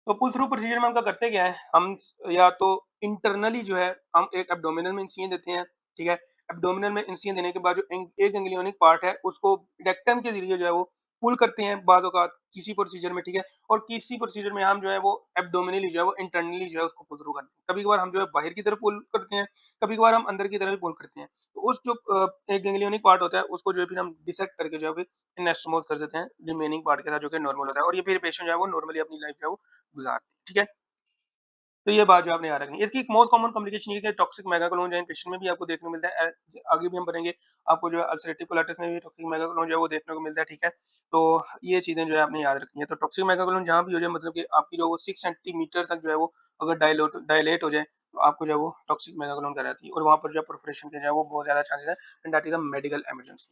तो पुल थ्रू प्रोसीजर में हम क्या करते क्या है, हम या तो इंटरनली जो है हम एक एब्डोमिनल में इंसिजन देते हैं, ठीक है? एब्डोमिनल में इंसिजन देने के बाद जो एक एंग्लियोनिक पार्ट है उसको रेक्टम के ज़रिए जो है वो पुल करते हैं बाज़ औक़ात किसी प्रोसीजर में, ठीक है? और किसी प्रोसीजर में हम जो है वो एब्डोमिनली जो है वो इंटरनली जो है उसको पुल थ्रू करते हैं। कभी-कभार हम जो है बाहर की तरफ पुल करते हैं, कभी-कभार हम अंदर की तरफ भी पुल करते हैं। तो उस जो एक गैंग्लियोनिक पार्ट होता है उसको जो है फिर हम डिसेक्ट करके जो है फिर एनास्टोमोस कर देते हैं रिमेनिंग पार्ट के साथ जो कि नॉर्मल होता है, और ये फिर पेशेंट जो है वो नॉर्मली अपनी लाइफ जो है वो गुज़ारते हैं, ठीक है? तो ये बात जो आपने याद रखनी है। इसकी एक मोस्ट कॉमन कॉम्प्लिकेशन ये है कि टॉक्सिक मेगाकोलोन पेशेंट में भी आपको देखने को मिलता है। आगे भी हम पढ़ेंगे, आपको जो है अल्सरेटिव कोलाइटिस में भी टॉक्सिक मेगाकोलोन जो है वो देखने को मिलता है, ठीक है? तो ये चीज़ें जो है आपने याद रखनी है। तो टॉक्सिक मेगाकोलोन जहाँ भी हो जाए, मतलब कि आपकी जो वो 6 सेंटीमीटर तक जो है वो अगर डायलेट हो जाए, तो आपको जो है वो टॉक्सिक मेगाकोलोन कहलाती है, और वहाँ पर जो है परफोरेशन के जो है वो बहुत ज़्यादा चांसेस है, and that is a medical emergency.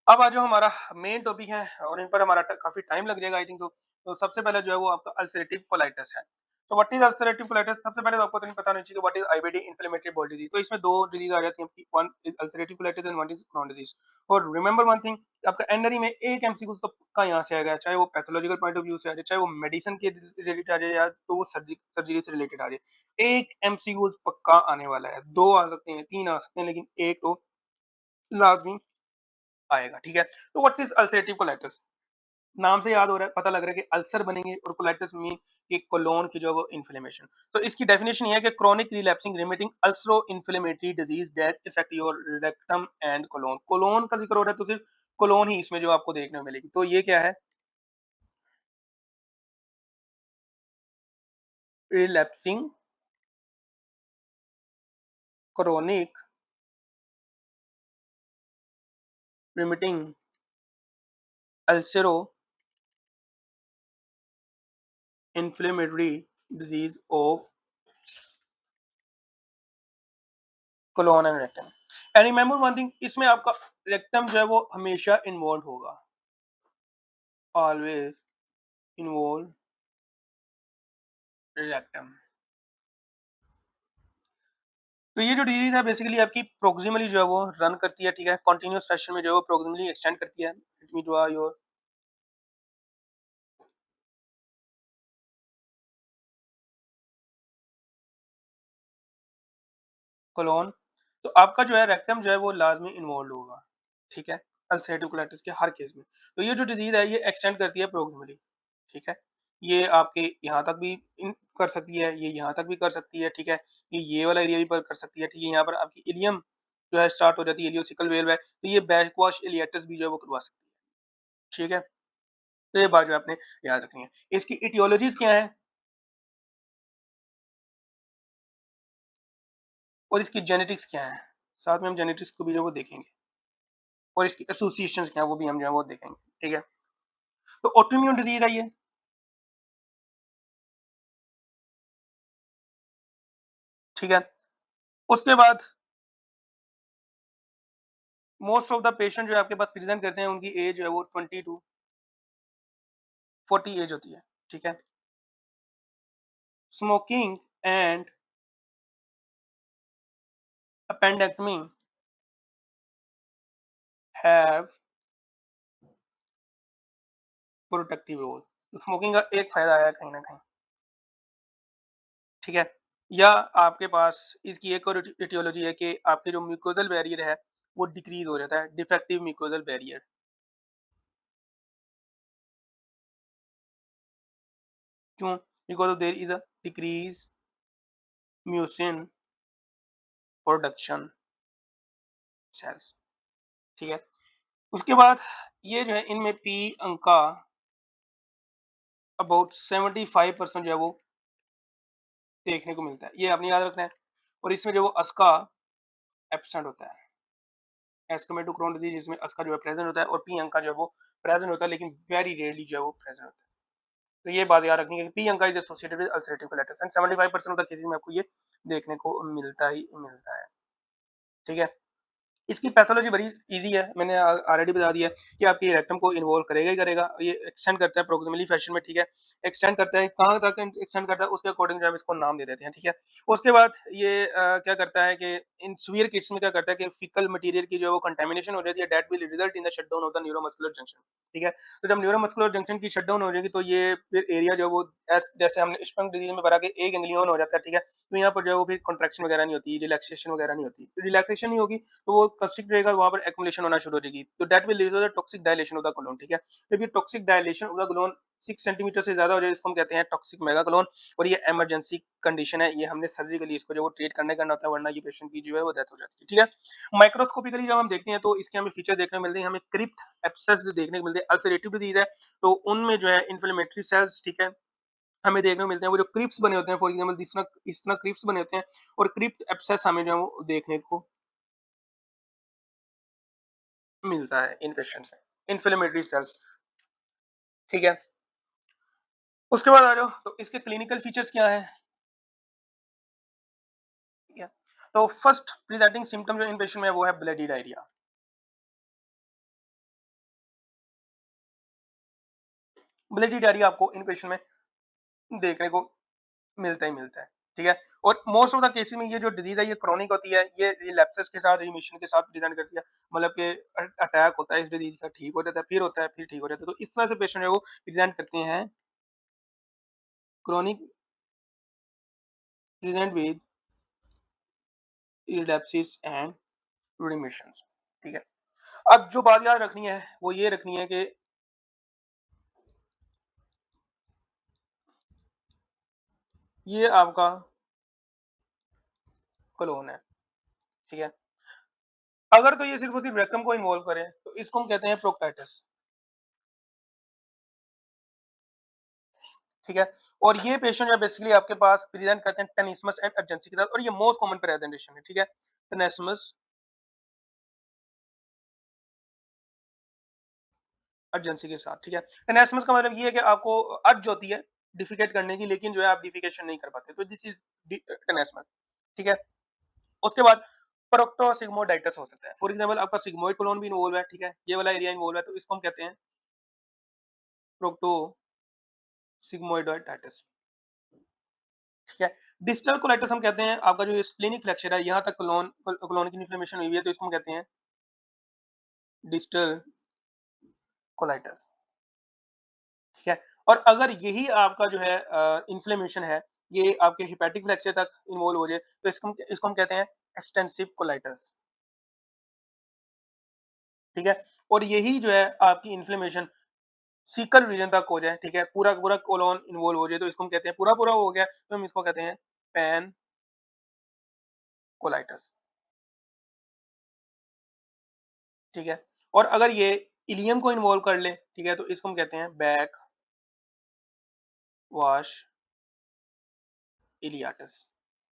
अब आ जाओ हमारा मेन टॉपिक है, और इन पर हमारा काफी टाइम लग जाएगा आई थिंक। तो सबसे पहले जो है वो आपका अल्सरेटिव कोलाइटिस है। तो व्हाट इज अल्सरेटिव कोलाइटिस? सबसे पहले तो आपको इतना पता होना चाहिए what is IBD inflammatory body disease. तो इसमें दो डिजीज आ जाती हैं आपकी, one is ulcerative colitis and one is Crohn disease. और रिमेंबर वन थिंग, आपका एनरी में एक एमसीक्यू तो पक्का यहाँ से आएगा, चाहे वो पैथोलॉजिकल पॉइंट ऑफ व्यू से आ जाए, चाहे वो मेडिसिन के रिलेटेड आ जाए, या तो वो सर्जरी से रिलेटेड आ जाए। एक एमसीक्यू पक्का आने वाला है, दो आ सकते हैं, तीन आ सकते हैं, लेकिन एक तो लाजमी आएगा, ठीक है? तो व्हाट इज अल्सरेटिव कोलाइटिस? नाम से याद हो रहा है, पता लग रहा है कि अल्सर बनेंगे, और कोलाइटिस मीन कि कोलोन की जो है वो इन्फ्लेमेशन। तो इसकी डेफिनेशन ये है कि chronic relapsing remitting ulcero inflammatory disease that affect your rectum and colon. Colon का जिक्र हो रहा है तो सिर्फ कोलोन ही इसमें जो आपको देखने को मिलेगी। तो ये क्या है? Relapsing chronic remitting ulcero inflammatory disease of colon and rectum. And remember one thing, इसमें आपका रेक्टम जो है वो हमेशा इन्वॉल्व होगा, ऑलवेज इन्वॉल्व रेक्टम। तो ये जो डिजीज है बेसिकली आपकी प्रोक्सिमली जो है वो रन करती है, ठीक है? कंटीन्यूअस फैशन में जो है वो प्रोक्सिमली एक्सटेंड करती है। Let me draw your colon. तो आपका जो है रेक्टम जो है वो लाजमी इन्वॉल्व होगा, ठीक है? अल्सरेटिव कोलाइटिस के हर केस में। तो ये जो डिजीज है ये एक्सटेंड करती है प्रोक्सिमली, ठीक है? ये आपके यहाँ तक भी कर सकती है, ये यहाँ तक भी कर सकती है, ठीक है? ये वाला एरिया भी पर कर सकती है, ठीक है? यहाँ पर आपकी इलियम जो है स्टार्ट हो जाती है, इलियोसिकल वेल्व है, तो ये बैकवॉश इलियटस भी जो है वो करवा सकती है, ठीक है? तो ये बात जो आपने याद रखनी है। इसकी इटियोलॉजीज़ क्या है, और इसकी जेनेटिक्स क्या है? साथ में हम जेनेटिक्स को भी जो है वो देखेंगे, और इसकी एसोसिएशंस क्या है वो भी हम जो है वो देखेंगे, ठीक है? तो ऑटोइम्यून डिजीज़ है ये, ठीक है? उसके बाद मोस्ट ऑफ द पेशेंट जो है आपके पास प्रेज़ेंट करते हैं, उनकी एज जो है वो 20 टू 40 एज होती है, ठीक है? Smoking and appendectomy have protective role. तो स्मोकिंग का एक फ़ायदा है कहीं न कहीं, ठीक है? या आपके पास इसकी एक और एटियोलॉजी है कि आपके जो म्यूकोज़ल बैरियर है, वो डिक्रीज़ हो जाता है, डिफेक्टिव म्यूकोज़ल बैरियर। क्यों? Because there is a decrease mucin production cells, ठीक है? उसके बाद ये जो है इनमें पी अंक का अबाउट 75% जो है वो देखने को मिलता है। ये आपने याद रखना है, और इसमें जो वो अस्का एब्सेंट होता है, as compare to crown disease जिसमें अस्का जो है प्रेज़ेंट होता है, और पी अंक का जो है वो प्रेज़ेंट होता है, लेकिन वेरी रेयरली जो है वो प्रेज़ेंट होता है। तो ये बात याद रखनी है कि पी अंक is associated with ulcerative colitis, and 75% of the cases में आपको ये देखने को मिलता ही मिलता है, ठीक है? इसकी पैथोलॉजी बड़ी ईज़ी है, मैंने ऑलरेडी बता दिया है कि आपके रेक्टम को इन्वॉल्व करेगा ही करेगा। ये एक्सटेंड करता है प्रोक्सिमली फैशन में, ठीक है? एक्सटेंड करता है, कहाँ तक एक्सटेंड करता है उसके अकॉर्डिंग जो है हम इसको नाम दे देते हैं, ठीक है? उसके बाद ये क्या करता है कि इन सीवियर केसेस में क्या करता है कि फीकल मटीरियल की जो है वो कंटामिनेशन हो जाती है, that will result in the shutdown of the neuromuscular junction, ठीक है? तो जब न्यूरोमस्कुलर जंक्शन की शटडाउन हो जाएगी तो ये फिर एरिया जो है वो जैसे हमने स्पंज डिजीज़ में पढ़ा कि एक गैंग्लियन हो जाता है, ठीक है? तो यहाँ पर जो है वो फिर कॉन्ट्रैक्शन वगैरह नहीं होती, रिलैक्सेशन वगैरह नहीं होती। रिलैक्सेशन नहीं होगी तो वो कंस्ट्रिक्ट रहेगा, वहाँ पर एक्युमुलेशन होना शुरू हो जाएगी। तो that will lead to the toxic dilation of the colon, ठीक है? जब ये toxic dilation of the colon 6 centimetre से ज़्यादा हो जाए, इसको हम कहते हैं टॉक्सिक मेगा कोलोन, और ये इमरजेंसी कंडीशन है। ये हमने सर्जिकली इसको जो वो ट्रीट करना होता है, वरना ये पेशेंट की जो है वो डेथ हो जाती है, ठीक है? माइक्रोस्कोपिकली जब हम देखते हैं तो इसके हमें फीचर देखने को मिलते हैं, हमें क्रिप्ट एब्सेस जो देखने को मिलते हैं, अल्सरेटिव डिजीज़ है, तो उनमें जो है इन्फ्लेमेटरी सेल्स, ठीक है? हमें देखने को मिलते हैं, वो जो क्रिप्स बने होते हैं, फॉर एग्जांपल इस तरह क्रिप्स बने होते हैं, और क्रिप्ट एब्सेस हमें जो है वो देखने को मिलता है इन पेशेंट्स में, इन्फ्लेमेटरी सेल्स, ठीक है? उसके बाद आ जाओ तो इसके क्लिनिकल फीचर्स क्या हैं, ठीक है? तो फर्स्ट प्रेजेंटिंग सिम्पटम जो इन पेशेंट में है वो है ब्लडी डायरिया। ब्लडी डायरिया आपको इन पेशेंट में देखने को मिलता ही मिलता है, ठीक है? और मोस्ट ऑफ द केसेस में ये जो डिजीज़ है ये क्रॉनिक होती है, ये रिलैप्सेस के साथ, रिमिशन के साथ प्रेजेंट करती है। मतलब कि अटैक होता है इस डिजीज़ का, ठीक हो जाता है, फिर होता है, फिर ठीक हो जाता है। तो इस तरह से पेशेंट जो है वो प्रेजेंट करते हैं, chronic present with relapses and remissions, ठीक है? अब जो बात याद रखनी है वो ये रखनी है कि ये आपका कोलोन है, ठीक है? अगर तो ये सिर्फ़ और सिर्फ़ रेक्टम को इन्वॉल्व करे तो इसको हम कहते हैं प्रोक्टाइटिस, ठीक है? और ये पेशेंट जो है बेसिकली आपके पास प्रेज़ेंट करते हैं टेनिस्मस एंड अर्जेंसी के साथ, और ये मोस्ट कॉमन प्रेज़ेंटेशन है, ठीक है? टेनिस्मस, अर्जेंसी के साथ, ठीक है? टेनिस्मस का मतलब ये है कि आपको अर्ज होती है डिफेकेट करने की, लेकिन जो है आप डिफेकेशन नहीं कर पाते, तो दिस इज़ टेनिस्मस, ठीक है? उसके बाद प्रोक्टोसिग्मोइडाइटिस हो सकता है। फॉर एग्ज़ाम्पल आपका सिग्मोइड कोलोन भी इन्वॉल्व है, ठीक है? ये वाला एरिया इन्वॉल्व है, तो इसको हम कहते हैं प्रोक्टोसिग्मोइडाइटिस, ठीक है? डिस्टल कोलाइटिस हम कहते हैं आपका जो स्प्लेनिक फ्रैक्चर है, यहाँ तक कोलोन की इन्फ्लेमेशन हुई है, तो इसको हम कहते हैं डिस्टल कोलाइटिस, ठीक है? और अगर यही आपका जो है इन्फ्लेमेशन है, ये आपके हेपेटिक फ्रैक्चर तक इन्वॉल्व हो जाए, तो इसको हम कहते हैं एक्सटेंसिव कोलाइटिस, ठीक है? और यही जो है आपकी इन्फ्लेमेशन सीकल रीजन तक हो जाए, ठीक है? पूरा का पूरा कोलोन इन्वॉल्व हो जाए, तो इसको हम कहते हैं पूरा-पूरा हो गया, तो हम इसको कहते हैं पैन कोलाइटिस, ठीक है? और अगर ये इलियम को इन्वॉल्व कर ले, ठीक है? तो इसको हम कहते हैं बैक वॉश इलियाटिस,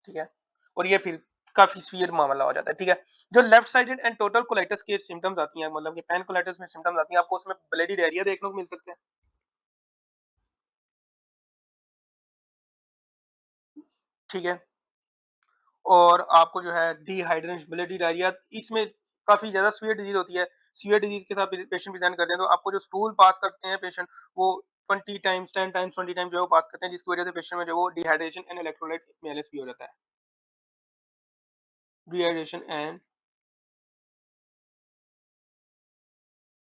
ठीक है? और ये फिर काफ़ी सीवियर मामला हो जाता है, ठीक है? जो left sided and total colitis के सिम्पटम्स आती हैं, मतलब कि पैन कोलाइटिस में सिम्पटम्स आती हैं, आपको उसमें ब्लडी डायरिया देखने को मिल सकते हैं, ठीक है? और आपको जो है डिहाइड्रेशन, ब्लडी डायरिया, इसमें काफ़ी ज़्यादा सीवियर डिज़ीज़ होती है। सीवियर डिज़ीज़ के साथ पेशेंट प्रेज़ेंट करते हैं, तो आपको जो स्टूल पास करते हैं पेशेंट, वो 20 टाइम्स, 10 टाइम्स, 20 टाइम्स जो है वो पास करते हैं, जिसकी वज़ह से पेशेंट में जो है वो डिहाइड्रेशन एंड इलेक्ट्रोलाइट इम्बैलेंस भी हो जाता है। डिहाइड्रेशन एंड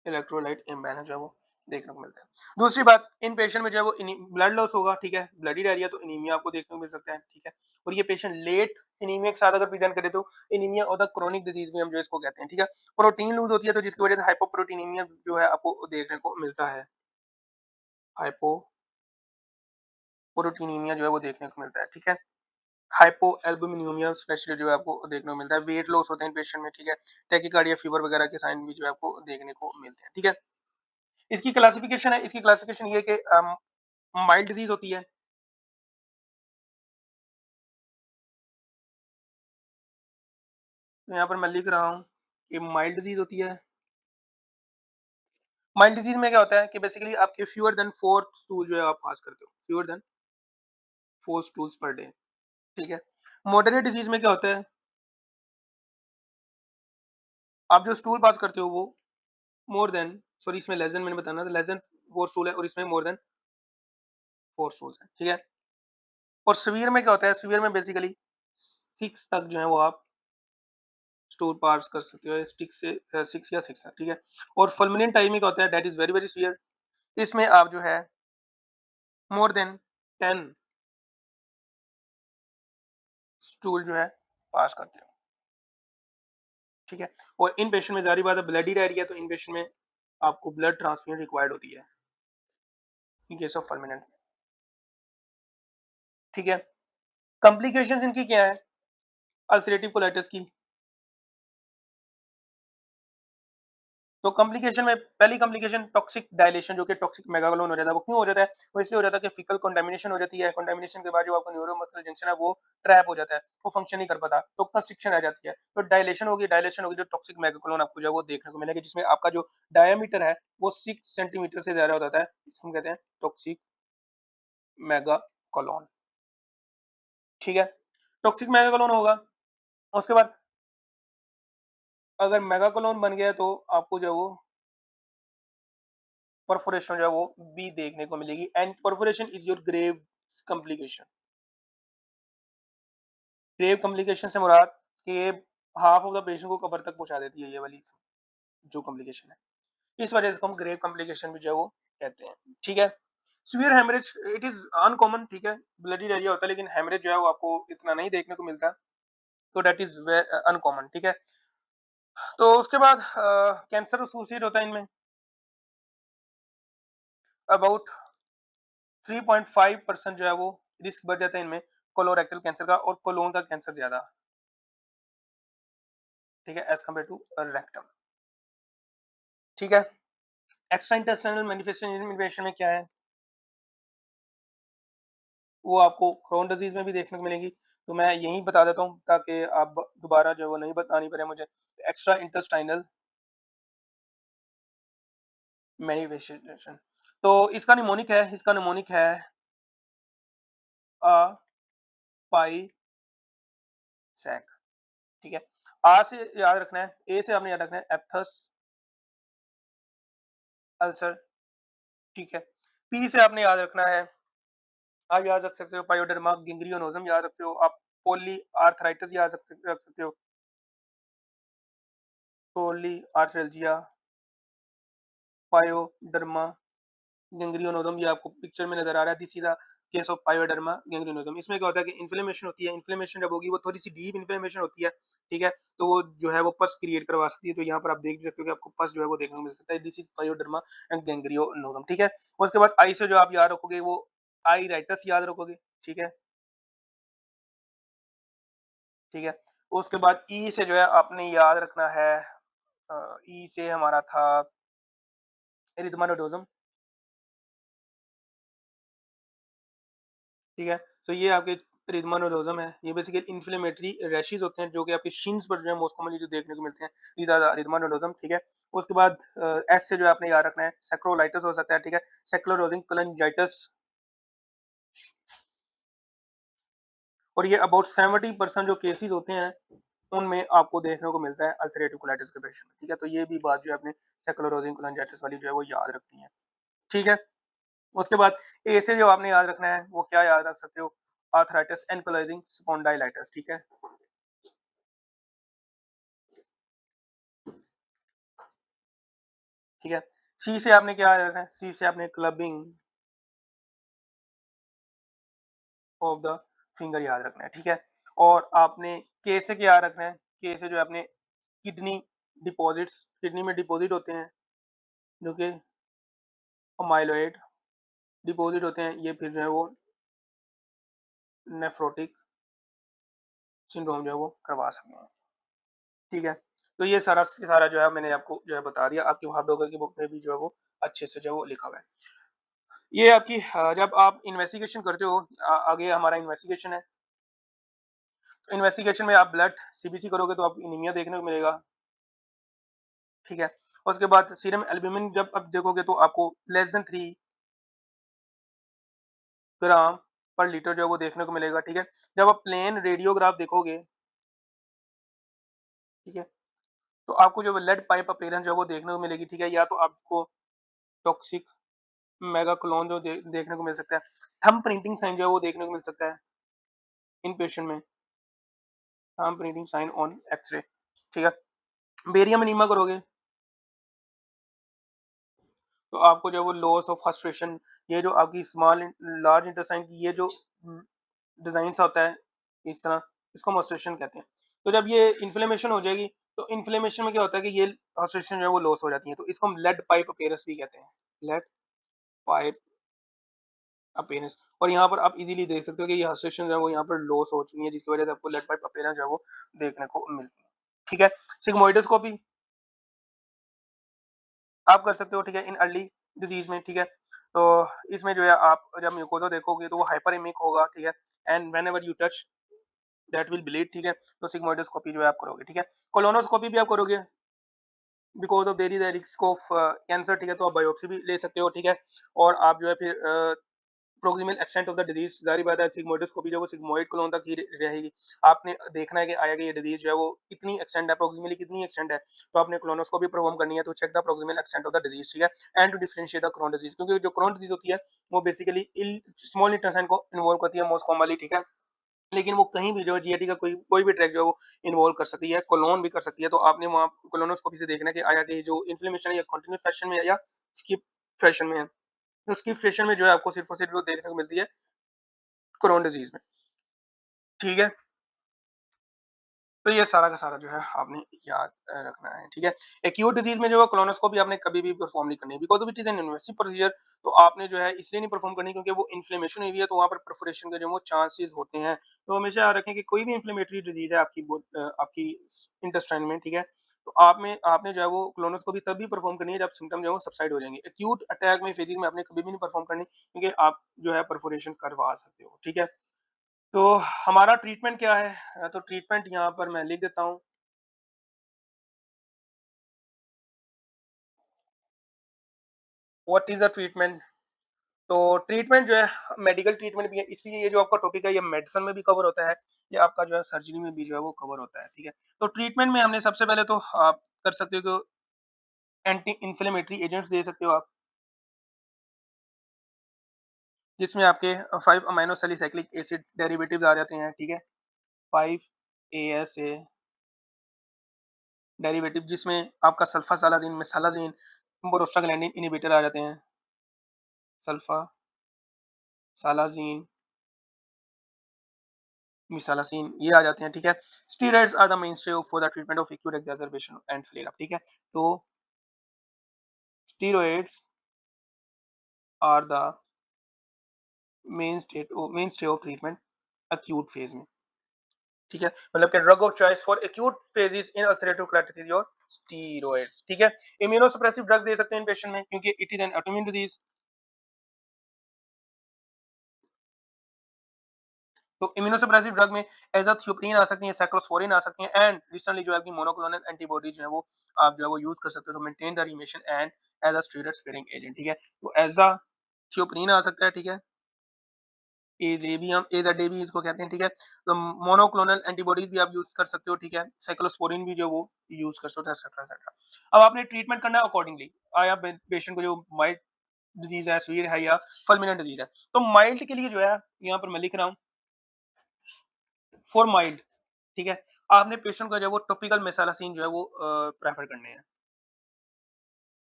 इलेक्ट्रोलाइट इम्बैलेंस जो है वो देखने को मिलता है। दूसरी बात, इन पेशेंट में जो है वो ब्लड लॉस होगा, ठीक है? ब्लडी डायरिया, तो एनीमिया आपको देखने को मिल सकता है, ठीक है? और ये पेशेंट लेट एनीमिया के साथ अगर प्रेज़ेंट करे तो एनीमिया और द क्रोनिक डिज़ीज़ भी हम जो इसको कहते हैं, ठीक है? प्रोटीन लूज़ होती है, तो जिसकी वज़ह से हाइपोप्रोटीनेमिया जो है आपको देखने को मिलता है। हाइपोप्रोटीनेमिया जो है वो देखने को मिलता है, ठीक है? हाइपोएल्बुमिनुरिया स्पेशली जो है आपको देखने को मिलता है। वेट लॉस होते हैं इन पेशेंट में, ठीक है? टैकीकार्डिया, फीवर वगैरह के साइन भी जो है आपको देखने को मिलते हैं, ठीक है? इसकी क्लासिफिकेशन है, इसकी क्लासिफिकेशन ये है कि माइल्ड डिज़ीज़ होती है। तो यहाँ पर मैं लिख रहा हूँ कि माइल्ड डिज़ीज़ होती है। माइल्ड डिज़ीज़ में क्या होता है कि बेसिकली आपके फ्यूअर देन 4 स्टूल जो है आप पास करते हो। Fewer than 4 stools per day, ठीक है? मॉडरेट डिज़ीज़ में क्या होता है, आप जो स्टूल पास करते हो वो मोर देन, सॉरी इसमें लेस देन मैंने बताना था, लेस देन 4 स्टूल है और इसमें मोर देन 4 स्टूल्स हैं, ठीक है? और सीवियर में क्या होता है, सीवियर में बेसिकली 6 तक जो है वो आप स्टूल पास कर सकते हो, स्टिक से 6 या 6 है, ठीक है? और फुलमिनेंट टाइप में क्या होता है, that is very, very severe. इसमें आप जो है मोर देन 10 स्टूल जो है पास करते हो, ठीक है? और इन पेशेंट में ज़ाहिर बात है ब्लडी डायरिया, तो इन पेशेंट में आपको ब्लड ट्रांसफ्यूजन रिक्वायर्ड होती है इन केस ऑफ फुलमिनेंट, ठीक है? कॉम्प्लिकेशंस इनकी क्या है? अल्सरेटिव कोलाइटिस की। तो कॉम्प्लिकेशन में पहली कॉम्प्लिकेशन टॉक्सिक डायलेशन, जो कि टॉक्सिक मेगाकोलोन हो जाता है। वो क्यों हो जाता है? वो इसलिए हो जाता है कि फीकल कंटामिनेशन हो जाती है। कंटामिनेशन के बाद जो आपका न्यूरोमस्कुलर जंक्शन है वो ट्रैप हो जाता है, वो फंक्शन नहीं कर पाता, तो कंस्ट्रिक्शन रह जाती है। तो डायलेशन होगी जो टॉक्सिक मेगाकोलोन आपको जो है वो देखने को मिलेगा, जिसमें आपका जो डायामीटर है वो 6 सेंटीमीटर से ज़्यादा हो जाता है। इसको हम कहते हैं टॉक्सिक मेगाकोलोन, ठीक है? टॉक्सिक मेगाकोलोन होगा, उसके बाद अगर मेगाकोलोन बन गया तो आपको जो है वो परफोरेशन जो है वो भी देखने को मिलेगी, and perforation is your grave complication. Grave complication से मुराद कि ये हाफ ऑफ द पेशेंट को कब्र तक पहुंचा देती है, ये वाली जो कॉम्प्लिकेशन है, इस वजह से हम ग्रेव कॉम्प्लिकेशन भी जो है वो कहते हैं, ठीक है? Severe haemorrhage it is uncommon, ठीक है? ब्लडी डायरिया होता है लेकिन हेमरेज जो है वो आपको इतना नहीं देखने को मिलता, तो दैट इज अनकॉमन, ठीक है? तो उसके बाद कैंसर एसोसिएट होता है इनमें, अबाउट 3.5% जो है वो रिस्क बढ़ जाता है इनमें कोलोरेक्टल कैंसर का, और कोलोन का कैंसर ज्यादा, ठीक है, एज कम्पेयर टू रेक्टम, ठीक है? एक्स्ट्रा इंटेस्टाइनल मैनिफेस्टेशन में क्या है, वो आपको क्रोन डिजीज में भी देखने को मिलेंगी, तो मैं यही बता देता हूँ ताकि आप दोबारा जो है वो नहीं बतानी पड़े मुझे। एक्स्ट्रा इंटेस्टाइनल मैनिफेस्टेशन, तो इसका निमोनिक है अ पाई सैक, ठीक है? आ से याद रखना है, ए से आपने याद रखना है एप्थस अल्सर, ठीक है? पी से आपने याद रखना है, आप याद रख सकते हो पायोडर्मा गैंग्रियोनोजम, याद रख सकते हो आप, पॉली आर्थराइटिस याद रख सकते हो, पॉली आर्थरेल्जिया, पायोडर्मा गैंग्रियोनोदम, ये आपको पिक्चर में नजर आ रहा है, this is a case of pyoderma gangrenosum. इसमें क्या होता है कि इन्फ्लेमेशन होती है, इन्फ्लेमेशन जब होगी वो थोड़ी सी डीप इन्फ्लेमेशन होती है, ठीक है? तो वो जो है वो पस क्रिएट करवा सकती है, तो यहाँ पर आप देख सकते हो कि आपको पस जो है वो देखने को मिल सकता है, दिस इज पायोडर्मा एंड गैंग्रियोनोदम, ठीक है? उसके बाद आई से जो आप याद रखोगे वो आई राइटस याद रखोगे, ठीक है? ठीक है? उसके बाद ई से जो है आपने याद रखना है, ई से हमारा था एरिथमाटोडोजम, ठीक है? तो ये आपके रिदमानोडोज़म है। ये बेसिकली इन्फ्लेमेटरी रैशेज़ होते हैं जो कि आपके शिन्स पर जो है मोस्ट कॉमनली जो देखने को मिलते हैं। these are the रिदमानोडोज़म, ठीक है? उसके बाद एस से जो है आपने याद रखना है सैक्रोलाइटिस हो सकता है, ठीक है? सैक्रोलोजिंग कोलांजाइटिस, और ये अबाउट 70% जो केसेज़ होते हैं, उनमें आपको देखने को मिलता है अल्सरेटिव कोलाइटिस के पेशेंट में, ठीक है? तो ये भी बात जो है आपने सैक्रोलोजिंग कोलांजाइटिस वाली जो है वो याद रखनी है, ठीक है? उसके बाद ए से जो आपने याद रखना है वो क्या याद रख सकते हो? आर्थराइटिस एनकाइलोजिंग स्पॉन्डिलाइटिस, ठीक है? ठीक है? सी से आपने क्या याद रखना है? सी से आपने क्लबिंग ऑफ द फिंगर याद रखना है, ठीक है? और आपने के से क्या याद रखना है? के से जो है आपने किडनी डिपॉज़िट्स, किडनी में डिपॉज़िट होते हैं जो कि अमाइलॉइड डिपॉज़िट होते हैं, ये फिर जो है वो नेफ्रोटिक सिंड्रोम जो है वो करवा सकते हैं, ठीक है? तो ये सारा का सारा जो है मैंने आपको जो है बता दिया, आपकी वहाब डॉगर की बुक में भी जो है वो अच्छे से जो है वो लिखा हुआ है। ये आपकी जब आप इन्वेस्टिगेशन करते हो, आगे हमारा इन्वेस्टिगेशन है। इन्वेस्टिगेशन में आप ब्लड सीबीसी करोगे तो आपको एनीमिया देखने को मिलेगा, ठीक है? उसके बाद सीरम एल्ब्यूमिन जब आप देखोगे तो आपको लेस देन 3 ग्राम पर लीटर जो है वो देखने को मिलेगा, ठीक है? जब आप प्लेन रेडियोग्राफ देखोगे, ठीक है? तो आपको जो लेड पाइप अपीयरेंस जो है वो देखने को मिलेगी, ठीक है? या तो आपको टॉक्सिक मेगा क्लोन जो देखने को मिल सकता है। थंब प्रिंटिंग साइन जो है वो देखने को मिल सकता है इन पेशेंट में, thumb printing sign on X-ray, ठीक है? बेरियम एनीमा करोगे तो आपको जो है वो लॉस ऑफ फ्रस्ट्रेशन, ये जो आपकी स्मॉल लार्ज इंटेस्टाइन की ये जो डिज़ाइन सा होता है इस तरह, इसको मास्टरेशन कहते हैं। तो जब ये इन्फ्लेमेशन हो जाएगी, तो इन्फ्लेमेशन में क्या होता है कि ये फ्रस्ट्रेशन जो है वो लॉस हो जाती है, तो इसको हम लेड पाइप अपीयरेंस भी कहते हैं। लेड पाइप अपीयरेंस, और यहाँ पर आप इज़िली देख सकते हो कि ये फ्रस्ट्रेशन जो है वो यहाँ पर लॉस हो चुकी है, जिसकी वजह से आपको लेड पाइप अपीयरेंस जो है वो देखने को मिलती है। ठीक है? सिग्मोइडोस्कोपी आप कर सकते हो, ठीक है, इन अर्ली डिजीज़ में, ठीक है? तो इसमें जो है आप जब म्यूकोज़ा देखोगे तो वो हाइपरेमिक होगा, ठीक है? And whenever you touch that will bleed, ठीक है? तो सिग्मोइडोस्कोपी जो है आप करोगे, ठीक है? कोलोनोस्कोपी भी आप करोगे because of there is a risk of cancer, ठीक है? तो आप बायोप्सी भी ले सकते हो, ठीक है? और आप जो है फिर proximal extent of the disease, ज़ाहिर-सी बात है सिग्मोइडोस्कोपी जो है वो सिग्मोइड क्लोन तक ही रहेगी। आपने देखना है कि आया कि ये डिजीज़ जो है वो कितनी एक्सटेंड है, प्रोक्सिमली कितनी एक्सटेंड है, तो आपने कोलोनोस्कोपी परफॉर्म करनी है to check the proximal extent of the disease, ठीक है? And to differentiate the Crohn disease, क्योंकि जो क्रोन डिजीज़ होती है, वो बेसिकली इल स्मॉल इंटेस्टाइन को इन्वॉल्व करती है मोस्ट कॉमनली, ठीक है? लेकिन वो कहीं भी जो है जीआईटी का कोई कोई भी ट्रैक जो है वो इन्वॉल्व कर सकती है, कोलोन भी कर सकती है, तो आपने वहाँ कोलोनोस्कोपी से देखना है कि आया कि जो इन्फ्लेमेशन है ये कंटीन्यूअस फैशन में है या स्किप फैशन में है। तो स्किप फैशन में जो है आपको सिर्फ़ और सिर्फ़ वो देखने को मिलती है क्रोन डिजीज़ में, ठीक है? तो ये सारा का सारा जो है आपने याद रखना है, ठीक है? एक्यूट डिज़ीज़ में जो है कोलोनोस्कोपी आपने कभी भी परफ़ॉर्म नहीं करनी है because of it is N invasive procedure, तो आपने जो है इसलिए नहीं परफ़ॉर्म करनी क्योंकि वो इन्फ्लेमेशन हुई हुई है, तो वहाँ पर परफ़ोरेशन के जो वो चांसेज़ होते हैं। तो हमेशा याद रखें कि कोई भी इन्फ्लेमेटरी डिज़ीज़ है आपकी इंटेस्टाइन में, ठीक है? तो आपने जो है वो कोलोनोस्कोपी तभी परफ़ॉर्म करनी है जब सिम्पटम जो है वो सबसाइड हो जाएँगे। एक्यूट अटैक में, फेज़िंग में आपने कभी भी नहीं परफ़ॉर्म करनी क्योंकि आप जो है परफ़ोरेशन करवा सकते हो, ठीक है? तो हमारा ट्रीटमेंट क्या है? तो ट्रीटमेंट यहाँ पर मैं लिख देता हूँ। What is the treatment? तो ट्रीटमेंट जो है मेडिकल ट्रीटमेंट भी है, इसलिए ये जो आपका टॉपिक है ये मेडिसिन में भी कवर होता है, ये आपका जो है सर्जरी में भी जो है वो कवर होता है, ठीक है? तो ट्रीटमेंट में हमने सबसे पहले तो आप कर सकते हो कि एंटी इन्फ्लेमेटरी एजेंट्स दे सकते हो आप, जिसमें आपके 5 अमीनो सैलिसाइक्लिक एसिड डेरिवेटिव्स आ जाते हैं, ठीक है? 5 एएसए डेरिवेटिव जिसमें आपका सल्फासालाज़िन, मेसालाज़िन, प्रोस्टाग्लैंडिन इन्हिबिटर आ जाते हैं, सल्फासालाज़िन, मिसालासिन ये आ जाते हैं, ठीक है? Steroids are the mainstay for the treatment of acute exacerbation and flare up, ठीक है? तो steroids are the mainstay of treatment acute phase में, ठीक है? मतलब कि drug of choice for acute phases in ulcerative colitis is your steroids, ठीक है? इम्यूनोसप्रेसिव ड्रग्स दे सकते हैं इन पेशेंट में क्योंकि it is an autoimmune disease. तो इम्यूनोसप्रेसिव ड्रग में एज़ाथियोप्रिन आ सकती है, साइक्लोस्पोरिन आ सकती है एंड रिसेंटली जो है आपकी मोनोक्लोनल एंटीबॉडीज जो है वो आप जो है वो यूज़ कर सकते हो to maintain the remission and as a steroid sparing agent, ठीक है? तो एज़ाथियोप्रिन आ सकता है, ठीक है? एज़ेबियम एज़ाडेबी इसको कहते हैं, ठीक है? तो मोनोक्लोनल एंटीबॉडीज भी आप यूज़ कर सकते हो, ठीक है? साइक्लोस्पोरिन भी जो वो यूज़ कर सकते हो एटसेट्रा एटसेट्रा। अब आपने ट्रीटमेंट करना है अकॉर्डिंगली। आया पेशेंट को जो माइल्ड डिजीज़ है, सीवियर है या फुलमिनेंट डिजीज़ है। तो माइल्ड के लिए जो है यहाँ पर मैं लिख रहा हूँ फॉर माइल्ड, ठीक है? आपने पेशेंट को जो है वो टॉपिकल मेसालासिन जो है वो प्रेफ़र करने हैं।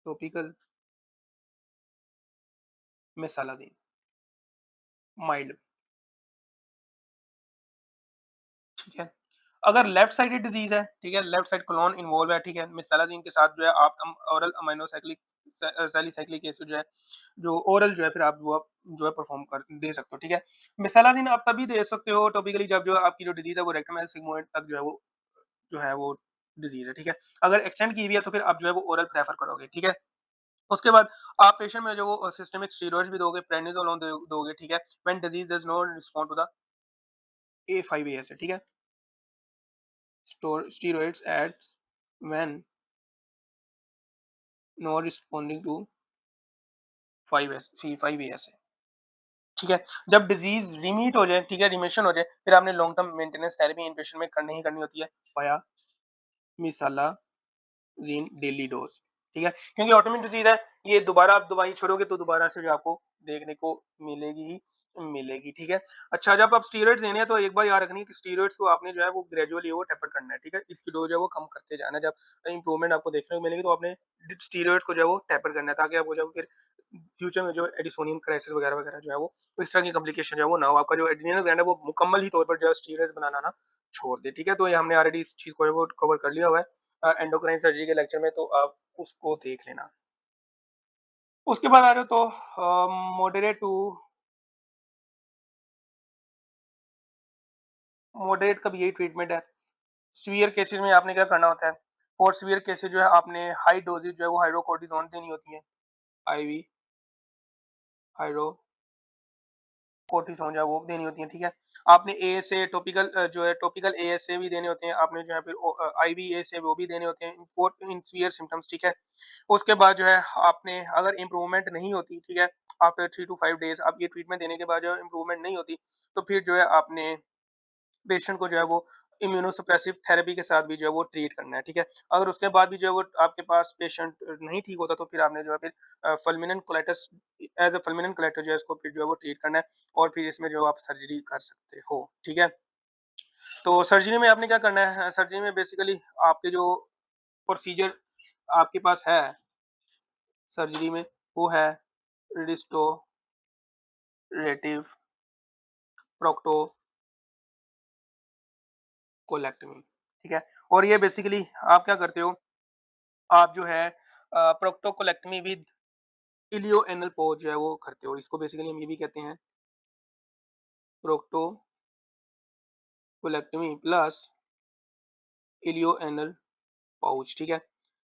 टॉपिकल मेसालासिन माइल्ड, ठीक है? अगर लेफ्ट साइडेड डिज़ीज़ है, ठीक है? लेफ्ट साइड कोलन इन्वॉल्व है, ठीक है? मेसालासिन के साथ जो है आप ओरल अमाइनो सैलिसाइक्लिक एसिड जो है, जो ओरल जो है फिर आप वो आप जो है परफ़ॉर्म कर दे सकते हो, ठीक है? मेसालासिन आप तभी दे सकते हो टॉपिकली जब जो आपकी जो डिज़ीज़ है वो रेक्टम सिग्मोइड तक जो है वो डिज़ीज़ है, ठीक है? अगर एक्सटेंड की हुई है तो फिर आप जो है वो ओरल प्रेफ़र करोगे, ठीक है? उसके बाद आप पेशेंट में जो वो सिस्टेमिक स्टेरॉइड्स भी दोगे, प्रेडनिसोलोन दोगे, ठीक है? When disease does not respond to the A5 ASA, ठीक है? Steroids adds when not responding to 5 ASA, ठीक है? जब डिजीज़ रिमीट हो जाए, ठीक है? रिमिशन हो जाए, फिर आपने लॉन्ग टर्म मेंटेनेंस थेरेपी इन पेशेंट में करनी ही करनी होती है वाया मिसालाजिन, जीन डेली डोज, ठीक है? क्योंकि ऑटोइम्यून डिजीज़ है, ये दोबारा आप दवाई छोड़ोगे तो दोबारा से जो आपको देखने को मिलेगी ही मिलेगी, ठीक है? अच्छा, जब आप स्टेरॉइड्स देने हैं तो एक बात याद रखनी है कि स्टेरॉइड्स को आपने जो है वो ग्रेजुअली वो टेपर करना है, ठीक है? इसकी डोज़ है वो कम करते जाना है, जब इम्प्रूवमेंट आपको देखने को मिलेगी तो आपने स्टेरॉइड्स को जो है वो टेपर करना है, ताकि आपको जो है फिर फ्यूचर में जो एडिसोनियम क्राइसिस वगैरह-वगैरह जो है वो इस तरह की कॉम्प्लिकेशन जो है वो ना हो, आपका जो एड्रेनल ग्लैंड है वो मुकम्मल ही तौर पर जो है स्टेरॉइड्स बनाना ना छोड़ दे, ठीक है? तो ये हमने ऑलरेडी इस चीज़ को है वो कवर कर लिया हुआ है एंडोक्राइन सर्जरी के लेक्चर में, तो आप उसको देख लेना। उसके बाद आ रहे हो तो मॉडरेट टू मॉडरेट का भी यही ट्रीटमेंट है। सीवियर केसेज़ में आपने क्या करना होता है, फॉर सीवियर केसेज़ जो है आपने हाई डोज़ेज़ जो है वो हाइड्रोकोर्टिज़ोन देनी होती है, आईवी हाइड्रोकोर्टिज़ोन जो है वो देनी होती है, ठीक है? आपने एएसए टॉपिकल जो है टॉपिकल एएसए भी देने होते हैं, आपने जो है फिर आईवी एएसए वो भी देने होते हैं फॉर इन सीवियर सिम्पटम्स, ठीक है? उसके बाद जो है आपने अगर इम्प्रूवमेंट नहीं होती, ठीक है? आफ्टर 3 टू 5 डेज़ आप ये ट्रीटमेंट देने के बाद जो है इम्प्रूवमेंट नहीं होती, तो फिर जो है आपने पेशेंट को जो है वो इम्यूनोसप्रेसिव थेरेपी के साथ भी जो है वो ट्रीट करना है, ठीक है? अगर उसके बाद भी जो है वो आपके पास पेशेंट नहीं ठीक होता, तो फिर आपने जो है फिर fulminant colitis as a fulminant colitis जो है इसको फिर जो है वो ट्रीट करना है और फिर इसमें जो आप सर्जरी कर सकते हो, ठीक है? तो सर्जरी में आपने क्या करना है, सर्जरी में बेसिकली आपके जो प्रोसीजर आपके पास है सर्जरी में, वो है रिस्टोरेटिव प्रोक्टोकोलेक्टमी, ठीक है? और ये बेसिकली आप क्या करते हो, आप जो है प्रोक्टोकोलेक्टमी विद इलियो एनल पोज जो है वो करते हो। इसको बेसिकली हम ये भी कहते हैं प्रोक्टोकोलेक्टमी प्लस इलियो एनल पाउच, ठीक है?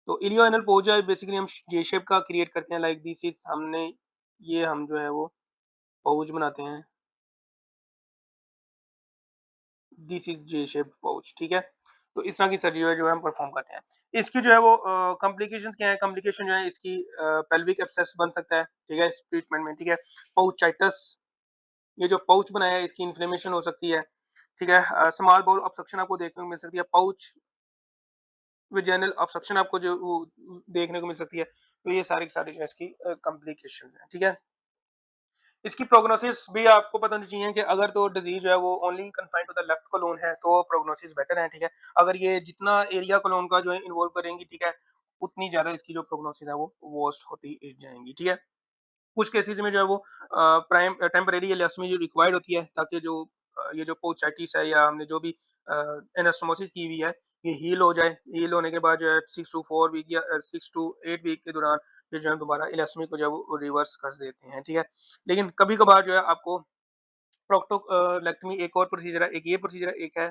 तो इलियो एनल पाउच जो है बेसिकली हम जे शेप का क्रिएट करते हैं, लाइक दिस इज़ हमने ये हम जो है वो पाउच बनाते हैं, this is J shape pouch, ठीक है? तो इस तरह की सर्जरी जो है हम परफॉर्म करते हैं। इसकी जो है वो कॉम्प्लिकेशंस क्या है? कॉम्प्लिकेशन जो है इसकी पेल्विक एब्सेस बन सकता है, ठीक है? इस ट्रीटमेंट में, ठीक है? पाउचाइटिस, ये जो पाउच बनाया है इसकी इन्फ्लेमेशन हो सकती है, ठीक है? स्मॉल बाउल ऑब्स्ट्रक्शन आपको देखने को मिल सकती है, पाउच वेजाइनल ऑब्स्ट्रक्शन आपको जो वो देखने को मिल सकती है। तो ये सारी की सारी जो है इसकी कॉम्प्लिकेशंस हैं, ठीक है? इसकी प्रोग्नोसिस भी आपको पता होनी चाहिए कि अगर तो डिज़ीज़ जो है वो only confined to the left colon है, तो प्रोग्नोसिस बेटर है, ठीक है? अगर ये जितना एरिया कोलोन का जो है इन्वॉल्व करेंगी, ठीक है? उतनी ज़्यादा इसकी जो प्रोग्नोसिस है वो वर्स्ट होती जाएँगी, ठीक है? कुछ केसेज़ में जो है वो टेम्परेरी इलेक्टोमी जो रिक्वायर्ड होती है, ताकि जो ये जो पोचाइटिस है या हमने जो भी एनास्टोमोसिस की हुई है, ये हील हो जाए। हील होने के बाद जो है 6 टू 4 वीक या 6 टू 8 वीक के दौरान फिर जो है दोबारा इलेक्टोमी को जो है वो रिवर्स कर देते हैं, ठीक है? लेकिन कभी-कभार जो है आपको एक और प्रोसीजर है, एक ये प्रोसीजर है, एक है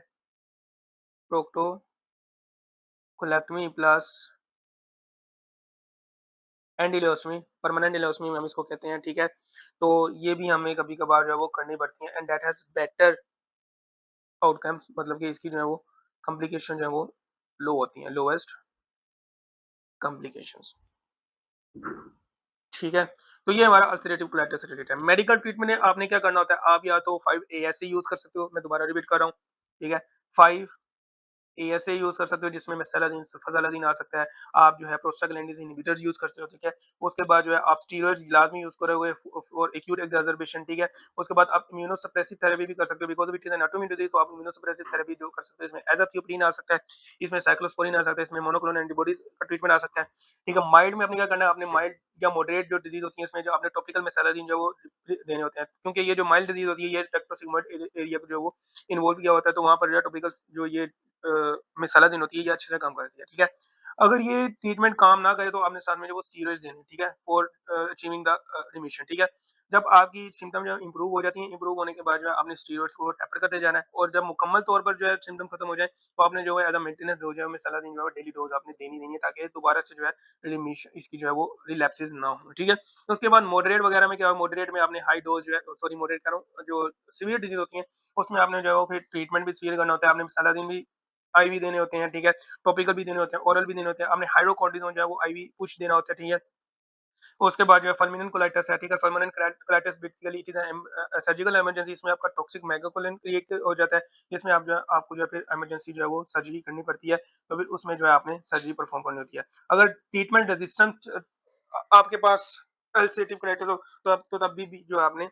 प्रोक्टोकोलेक्टमी प्लस एंड परमानेंट इलेक्टोमी हम इसको कहते हैं, ठीक है? तो ये भी हमें कभी-कभार जो है वो करनी पड़ती है and that has better outcomes, मतलब कि इसकी जो है वो कॉम्प्लिकेशन जो है वो लो होती हैं, लोएस्ट कॉम्प्लिकेशंस, ठीक है? तो ये हमारा अल्सरेटिव कोलाइटिस से रिलेटेड है। मेडिकल ट्रीटमेंट में आपने क्या करना होता है, आप या तो 5 एएसए यूज़ कर सकते हो, मैं दोबारा रिपीट कर रहा हूँ, ठीक है? 5 एएसए यूज़ कर सकते हो, जिसमें मेसालाजिन, सल्फाज़ालाज़िन आ सकता है। आप जो है प्रोस्टाग्लैंडिन्स इन्हिबिटर्स यूज़ करते हो, ठीक है? उसके बाद जो है आप स्टेरॉइड्स लाज़मी यूज़ करोगे फॉर एक्यूट एक्ज़र्बेशन, ठीक है? उसके बाद आप इम्यूनोसप्रेसिव थेरेपी भी कर सकते हो, because it is N autoimmune disease, तो आप इम्यूनोसप्रेसिव थेरेपी जो कर सकते हो, इसमें एज़ाथियोप्रिन आ सकता है, इसमें साइक्लोस्पोरिन आ सकता है, इसमें मोनोक्लोनल एंटीबॉडीज़ का ट्रीटमेंट आ सकता है, ठीक है? माइल्ड में आपने क्या करना है, आपने माइल्ड या मॉडरेट जो डिज़ीज़ होती है, इसमें जो आपने टॉपिकल मेसालाजिन जो है वो देने होते हैं, क्योंकि ये जो माइल्ड डिज़ीज़ होती है, ये रेक्टोसिग्मोइड एरिया को जो है वो इन्वॉल्व किया होता है, तो वहाँ पर जो है टॉपिकल जो ये मिसालाजिन होती है, ये अच्छे से काम करती है, ठीक है? अगर ये ट्रीटमेंट काम ना करे, तो आपने साथ में जो वो स्टेरॉइड्स देने हैं, ठीक है? फॉर अचीविंग द रिमिशन, ठीक है? जब आपकी सिम्पटम जो है इम्प्रूव हो जाती हैं, इम्प्रूव होने के बाद जो है आपने स्टेरॉइड्स को टेपर करते जाना है, और जब मुकम्मल तौर पर जो है सिम्पटम खत्म हो जाए, तो आपने जो है एज़ अ मेंटेनेंस डोज़ है मिसालाजिन जो है डेली डोज़ आपने देनी है, ताकि दोबारा से जो है रिमिशन इसकी जो है वो रिलैप्सेस ना हो, ठीक है? तो उसके बाद मॉडरेट वगैरह में क्या है, मॉडरेट में आपने हाई डोज़ जो है सॉरी मॉडरेट कह रहा हूँ, जो सीवियर डिज़ीज़ होती है, उसमें आपने जो है वो फिर ट्रीटमेंट भी सीवियर करना होता है, आपने मिसालाजिन भी आईवी देने होते हैं, ठीक है? टॉपिकल भी देने होते हैं, ओरल भी देने होते हैं, आपने हाइड्रोकोर्टिज़ोन जो है वो आईवी पुश देना होता है, ठीक है? उसके बाद जो है फुलमिनेंट कोलाइटिस है, ठीक है? Fulminant colitis basically it is surgical emergency, इसमें आपका टॉक्सिक मेगाकोलिन क्रिएट हो जाता है, जिसमें आप जो है आपको जो है फिर इमरजेंसी जो है वो सर्जरी करनी पड़ती है, तो फिर उसमें जो है आपने सर्जरी परफॉर्म करनी होती है। अगर ट्रीटमेंट रेजिस्टेंट आपके पास अल्सरेटिव कोलाइटिस हो, तो तब भी जो है आपने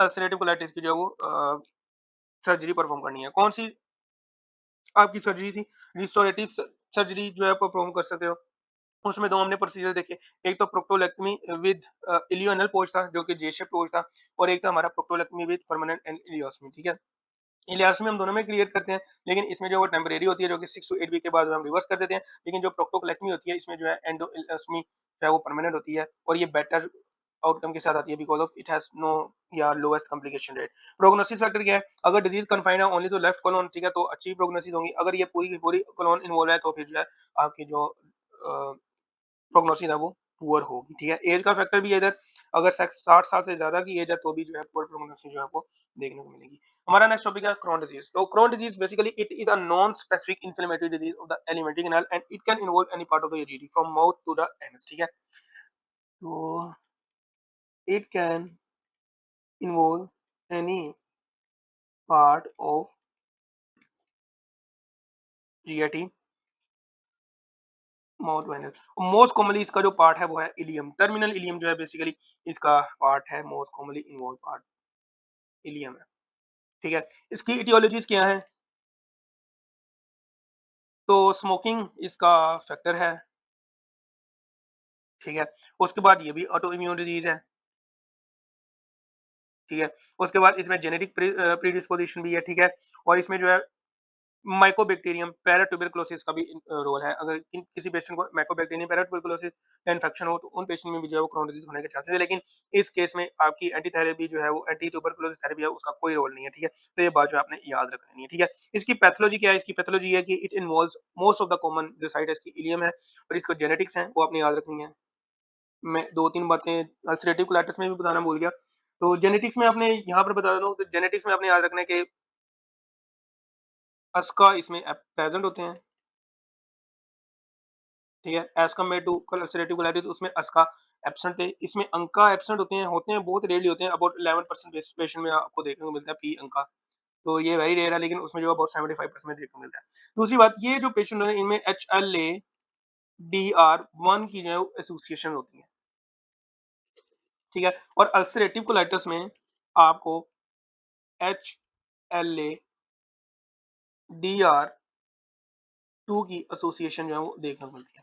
अल्सरेटिव कोलाइटिस की जो है वो सर्जरी परफॉर्म करनी है। कौन-सी आपकी सर्जरी थी? रिस्टोरेटिव सर्जरी जो है परफॉर्म कर सकते हो। उसमें 2 हमने प्रोसीजर देखे, एक तो प्रोक्टोलेक्टमी विद इलियोनल पोज था, जो कि जे शेप पोज था, और एक था हमारा प्रोक्टोलेक्टमी विद परमानेंट एंड इलियोटोमी, ठीक है? इलियोटोमी हम दोनों में क्लियर करते हैं, लेकिन इसमें जो वो टेम्परेरी होती है, जो कि 6 टू 8 वीक के बाद हम रिवर्स कर देते हैं, लेकिन जो प्रोक्टोलेक्टमी होती है, इसमें जो है एंडो इलियोटोमी जो है वो परमानेंट होती है, और ये बेटर आउटकम के साथ आती है because of it has no या lowest complication rate. Prognosis factor क्या है? अगर डिजीज़ कन्फाइंड है ओनली टू लेफ्ट कोलन, ठीक है, तो अच्छी प्रोग्नोसिस होंगी। अगर ये पूरी की पूरी कोलन इन्वॉल्व है, तो फिर जो है आपकी जो प्रोग्नोसिस है वो पुअर होगी, ठीक है? एज का फैक्टर भी है इधर, अगर सेक्स 60 साल से ज़्यादा की एज है, तो भी जो है पुअर प्रोग्नोसिस जो है आपको देखने को मिलेगी। हमारा नेक्स्ट टॉपिक है क्रोन डिजीज़। तो Crohn disease basically it is a non specific inflammatory disease of the alimentary canal and it can involve any part of the EGD from mouth to the anus, ठीक है? तो it can involve any part of GIT, mouth to anus. Most commonly इसका जो part है वो है ilium. Terminal ileum जो है बेसिकली इसका पार्ट है, most commonly involve part ileum है। ठीक है, इसकी इटियोलॉजीज क्या है? तो स्मोकिंग इसका फैक्टर है, ठीक है। उसके बाद ये भी ऑटो इम्यून डिजीज है, ठीक है। उसके बाद इसमें जेनेटिक प्रीडिस्पोजिशन भी है, ठीक है। और इसमें जो है माइकोबैक्टीरियम पैराट्यूबरकुलोसिस का भी रोल है। अगर किसी पेशेंट को माइकोबैक्टीरियम पैराट्यूबरकुलोसिस का इन्फेक्शन हो, तो उन पेशेंट में भी जो है वो क्रोन डिजीज होने के चांसेस है, लेकिन इस केस में आपकी एंटी थेरेपी जो है वो एंटी ट्यूबरकुलोसिस थेरेपी है, उसका कोई रोल नहीं है, ठीक है। तो ये बात जो आपने याद रखनी है, ठीक है। इसकी पैथोलॉजी क्या है? इसकी पैथोलॉजी है कि it involves most of the common जो साइट है इसकी इलियम है, और इसको जेनेटिक्स है वो आपने याद रखनी है। मैं 2-3 बातें अल्सरेटिव कोलाइटिस में भी बताना भूल गया। तो जेनेटिक्स में आपने यहाँ पर बता देता हूँ, तो जेनेटिक्स में आपने याद रखना है कि अस्का इसमें प्रेजेंट होते हैं, ठीक है, as compare to ulcerative colitis उसमें अस्का एब्सेंट थे, इसमें अंका एब्सेंट होते हैं, बहुत रेयरली होते हैं, अबाउट 11% पेशेंट में आपको देखने को मिलता है पी अंका। तो ये वेरी रेयर है, लेकिन उसमें जो है अबाउट 75% में देखने को मिलता है। दूसरी बात, ये जो पेशेंट है इनमें एचएलए डीआर1 की जो है एसोसिएशन होती है, ठीक है। और अल्सरेटिव कोलाइटिस में आपको एचएलए डीआर2 की एसोसिएशन जो है वो देखने को मिलती है।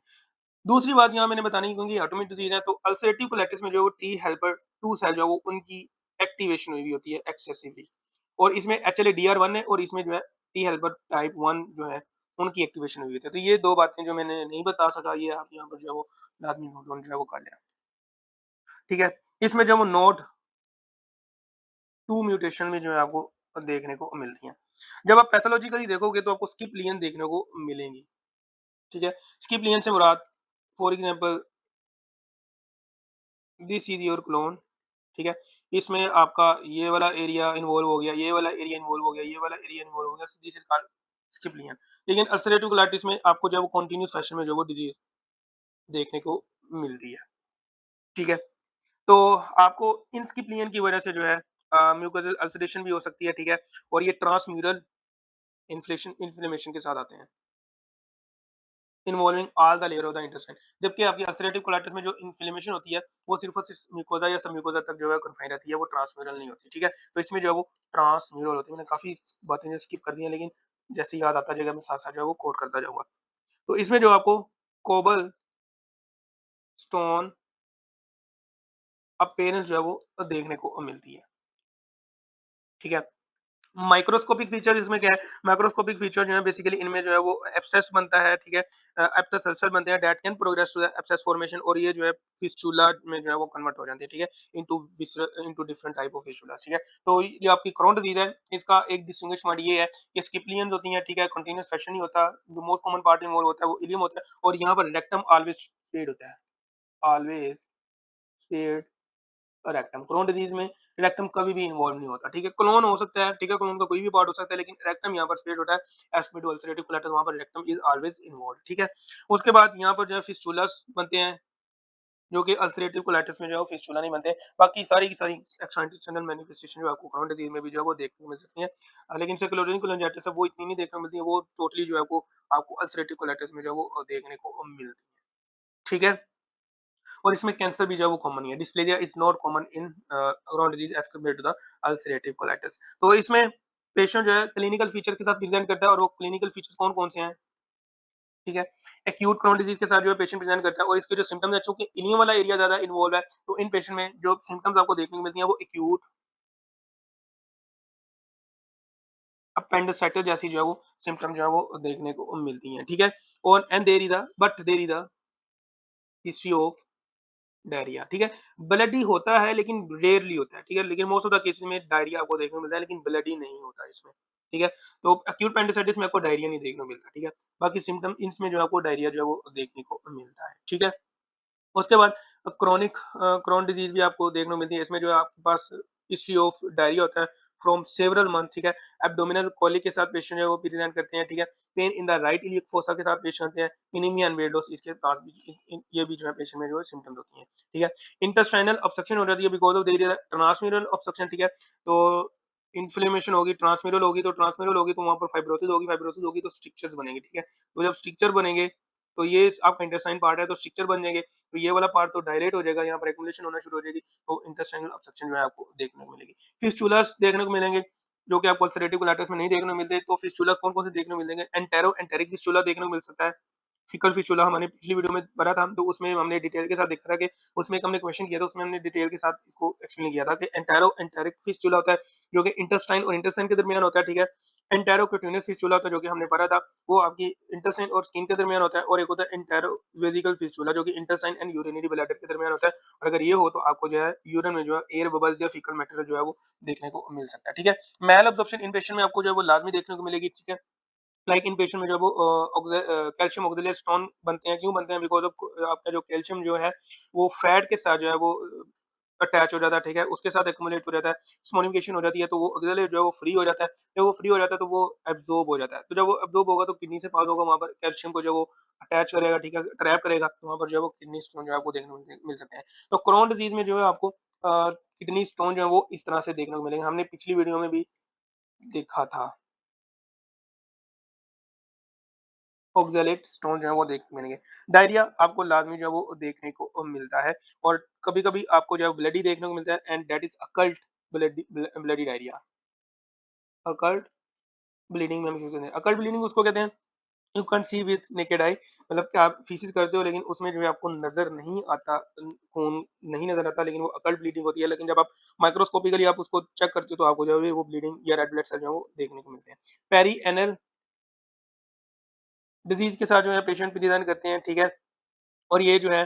दूसरी बात यहाँ मैंने बतानी है, क्योंकि ऑटोमिक डिजीज है, तो अल्सरेटिव कोलाइटिस में जो है वो टी हेल्पर 2 सेल जो है वो उनकी एक्टिवेशन हुई हुई होती है एक्सेसिवली, और इसमें एक्चुअली डीआर1 है, और इसमें जो है टी हेल्पर टाइप 1 जो है उनकी एक्टिवेशन हुई होती है। तो ये 2 बातें जो मैंने नहीं बता सका, ये आप यहाँ पर जो है वो लाज़मी नोट डाउन जो है वो कर लेना, ठीक है। इसमें जो है वो नोड 2 म्यूटेशन में जो है आपको देखने को मिलती हैं। जब आप पैथोलॉजिकली देखोगे तो आपको स्किप लियन देखने को मिलेंगी, ठीक है। स्किप लियन से मुराद for example this is your colon, ठीक है। इसमें आपका ये वाला एरिया इन्वॉल्व हो गया, ये वाला एरिया इन्वॉल्व हो गया, ये वाला एरिया इन्वॉल्व हो गया, दिस इज़ कॉल्ड स्किप लियन। लेकिन अल्सरेटिव कोलाइटिस में आपको जो है वो कंटीन्यूअस फैशन में जो है वो डिजीज़ देखने को मिलती है, ठीक है। तो आपको इन स्किप लियन की वजह से जो है म्यूकोसल अल्सरेशन भी हो सकती है, ठीक है। और ये ट्रांसम्यूरल इन्फ्लेमेशन के साथ आते हैं, involving all the layer of the intestine. जबकि आपकी अल्सरेटिव कोलाइटिस में जो इन्फ्लेमेशन होती है वो सिर्फ और सिर्फ म्यूकोसा या सब म्यूकोसा तक जो है कन्फाइंड रहती है, वो ट्रांसम्यूरल नहीं होती, ठीक है। तो इसमें जो है वो ट्रांसम्यूरल होती है। मैंने काफी बातें जो स्किप कर दी हैं, लेकिन जैसे याद आता जाएगा मैं साथ साथ जो है वो कोट करता जाऊंगा। तो इसमें जो आपको कोबल स्टोन अपीयरेंस जो है वो देखने को मिलती है, ठीक है। माइक्रोस्कोपिक फीचर इसमें क्या है? माइक्रोस्कोपिक फीचर जो है बेसिकली इनमें जो है वो एब्सेस बनता है, ठीक है। एब्सेस अल्सर बनते हैं that can progress to the abscess formation, और ये जो है फिस्टुला में जो है वो कन्वर्ट हो जाते हैं, ठीक है, into different type of fistula, ठीक है। तो ये आपकी क्रोन डिजीज है, इसका एक डिस्टिंग्विश पॉइंट ये है कि स्किपलियंस होती हैं, ठीक है, कंटीन्यूअस फैशन नहीं होता, जो मोस्ट कॉमन पार्ट इन्वॉल्व होता है वो इलियम होता है, और यहाँ पर रेक्टम ऑलवेज स्पेड होता है, always spared rectum. Crohn disease में रेक्टम कभी भी इन्वॉल्व नहीं होता, ठीक है। क्लोन हो सकता है, ठीक है, क्लोन का कोई भी पार्ट हो सकता है, लेकिन रेक्टम यहाँ पर स्प्रेड होता है एज टू अल्सरेटिव कोलाइटिस, वहां पर रेक्टम इज ऑलवेज इन्वॉल्व, ठीक है। उसके बाद यहाँ पर जो है फिस्टुलास बनते हैं, जो कि अल्सरेटिव कोलाइटिस में जो है वो फिस्टुला नहीं बनते। बाकी सारी की सारी एक्सटेंशनल मैनिफेस्टेशन जो है आपको क्रोनिक डिजीज में भी जो है वो देखने को मिल सकती है। लेकिन स्क्लेरोटिक कोलांजाइटिस है वो इतनी नहीं देखने को मिलती है, वो टोटली जो है आपको आपको अल्सरेटिव कोलाइटिस में जो है वो देखने को मिलती है। ठीक है? और इसमें कैंसर भी जो है वो कॉमन ही है। Dysplasia is not common in chronic disease as compared to the ulcerative colitis. तो इसमें पेशेंट जो है क्लिनिकल फीचर्स के साथ प्रेज़ेंट करता है और वो क्लिनिकल फीचर्स कौन-कौन से हैं? ठीक है? एक्यूट क्रोनिक डिजीज़ के साथ जो है पेशेंट प्रेज़ेंट करता है और इसके जो सिम्पटम्स है चूँकि इनियम वाला एरिया ज़्यादा इन्वॉल्व है, तो इन पेशेंट में जो सिम्पटम्स आपको देखने को मिलती हैं वो एक्यूट अपेंडिसाइटिस जैसी जो है वो सिम्पटम जो है वो देखने को मिलती हैं। ठीक है? और and there is a history of diarrhoea. ठीक है? ब्लडी होता है लेकिन रेयरली होता है। ठीक है? लेकिन मोस्ट ऑफ द केसेज़ में डायरिया आपको देखने को मिलता है लेकिन ब्लडी नहीं होता है इसमें। ठीक है? तो एक्यूट अपेंडिसाइटिस में आपको डायरिया नहीं देखने को मिलता। ठीक है? बाकी सिम्पटम इसमें जो है आपको डायरिया जो है वो देखने को मिलता है। ठीक है? उसके बाद क्रोन डिजीज़ भी आपको देखने को मिलती है। इसमें जो है आपके पास हिस्ट्री ऑफ डायरिया होता है फ्रॉम सेवरल मंथ। ठीक है? एब्डोमिनल कॉलिक के साथ पेशेंट जो है वो प्रेज़ेंट करते हैं। ठीक है? Pain in the right iliac fossa के साथ पेशेंट आते हैं। एनीमिया एंड वेट लॉस इसके पास भी ये भी जो है पेशेंट में जो है सिम्पटम्स होती हैं। ठीक है? इंटेस्टाइनल ऑब्स्ट्रक्शन हो जाती है because of there is a transmural obstruction. ठीक है? तो इन्फ्लेमेशन होगी, ट्रांसम्यूरल होगी तो वहाँ पर फाइब्रोसिस होगी तो स्ट्रिक्चर्स बनेंगे। ठीक है? तो जब स्ट्रिक्चर बनेंगे तो ये आपका इंटेस्टाइन पार्ट है तो स्ट्रक्चर बन जाएँगे। तो ये वाला पार्ट तो डायलेट हो जाएगा, यहाँ पर एक्युमुलेशन होना शुरू हो जाएगी, तो इंटेस्टाइनल ऑब्स्ट्रक्शन जो है आपको देखने को मिलेगी। फिस्टुलास देखने को मिलेंगे, जो कि आपको अल्सरेटिव कोलाइटिस में नहीं देखने को मिलते, तो फिस्टुला कौन-कौन से देखने को मिलेंगे? एंटेरिक फिस्टुला देखने को मिल सकता है। फीकल फिस्टुला हमने पिछली वीडियो में पढ़ा था, तो उसमें हमने डिटेल के साथ देखा था कि उसमें एक हमने क्वेश्चन किया था, उसमें हमने डिटेल के साथ इसको एक्सप्लेन किया था कि एंटेरिक फिस्टुला होता है, जो कि इंटेस्टाइन और इंटेस्टाइन के दरमियान होता है। ठीक है? एंटेरोक्यूटेनियस फिस्टुला होता है, जो कि हमने पढ़ा था, वो आपकी इंटेस्टाइन और स्किन के दरमियान होता है, और एक होता है एंटेरोवेसिकल फिस्टुला, जो कि इंटेस्टाइन एंड यूरिनरी ब्लैडर के दरमियान होता है। और अगर ये हो तो आपको जो है यूरिन में जो है एयर बबल्स या फीकल मैटर जो है वो देखने को मिल सकता है। ठीक है? मैल एब्जॉर्प्शन इन पेशेंट में आपको जो है वो लाज़मी देखने को मिलेगी। ठीक है? लाइक इन पेशेंट में जब वो कैल्शियम ऑक्सैलेट स्टोन बनते हैं, क्यों बनते हैं? बिकॉज़ ऑफ आपका जो कैल्शियम जो है, वो फैट के साथ जो है वो अटैच हो जाता है। ठीक है? उसके साथ एक्युमुलेट हो जाता है, स्मोनिफिकेशन हो जाती है, तो वो ऑक्सैलेट जो है वो फ्री हो जाता है। जब वो फ्री हो जाता है तो वो एब्ज़ॉर्ब हो जाता है। तो जब वो एब्ज़ॉर्ब होगा तो किडनी से पास होगा, वहाँ पर कैल्शियम को जो वो अटैच करेगा। ठीक है? ट्रैप करेगा, तो वहाँ पर जो है वो किडनी स्टोन जो है आपको देखने को मिल सकते हैं। तो क्रोन डिज़ीज़ में जो है आपको किडनी स्टोन जो है वो इस तरह से देखने को मिलेंगे। हमने पिछली वीडियो में भी देखा था। ऑक्सैलेट स्टोन जो है वो देखने को मिलेंगे। डायरिया आपको लाज़मी जो है वो देखने को मिलता है, और कभी-कभी आपको जो है ब्लडी देखने को मिलता है, and that is occult bloody diarrhoea. Occult bleeding में हम इसको कहते हैं। अकल्ट ब्लीडिंग उसको कहते हैं, you can't see with naked eye, मतलब कि आप फीसिस करते हो लेकिन उसमें जो है आपको नज़र नहीं आता, खून नहीं नज़र आता, लेकिन वो अकल्ट ब्लीडिंग होती है। लेकिन जब आप माइक्रोस्कोपिकली आप उसको चेक करते हो तो आपको जो है वो ब्लीडिंग या रेड ब्लड सेल जो है वो देखने को मिलते हैं। पेरिएनल डिज़ीज़ के साथ जो है पेशेंट प्रेज़ेंट करते हैं। ठीक है? और ये जो है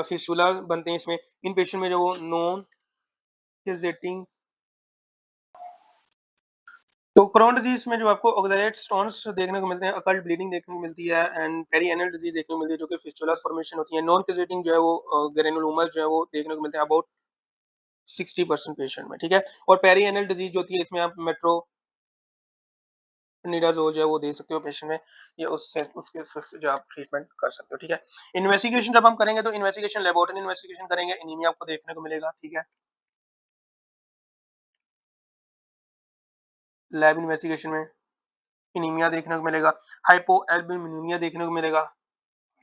फिस्टुला बनते हैं इसमें। इन पेशेंट में जो वो नॉन केजेटिंग, तो क्रोन डिजीज़ में जो आपको ऑक्सैलेट स्टोन्स देखने को मिलते हैं, अकल्ट ब्लीडिंग देखने को मिलती है, एंड पेरिएनल डिजीज़ देखने को मिलती है, जो कि फिस्टुलास फॉर्मेशन होती है। नॉन केजेटिंग जो है वो ग्रैनुलोमास जो है वो देखने को मिलते हैं अबाउट 60% पेशेंट में। ठीक है? और पेरिएनल डिजीज़ जो होती है इसमें आप मेट्रोनिडाज़ोल जो है वो दे सकते हो पेशेंट में, या उससे उसके उससे जो आप ट्रीटमेंट कर सकते हो। ठीक है? इन्वेस्टिगेशन जब हम करेंगे तो इन्वेस्टिगेशन लेबोरेटरी इन्वेस्टिगेशन करेंगे, एनीमिया आपको देखने को मिलेगा। ठीक है? लैब इन्वेस्टिगेशन में एनीमिया देखने को मिलेगा, हाइपोएल्बुमिनुरिया देखने को मिलेगा,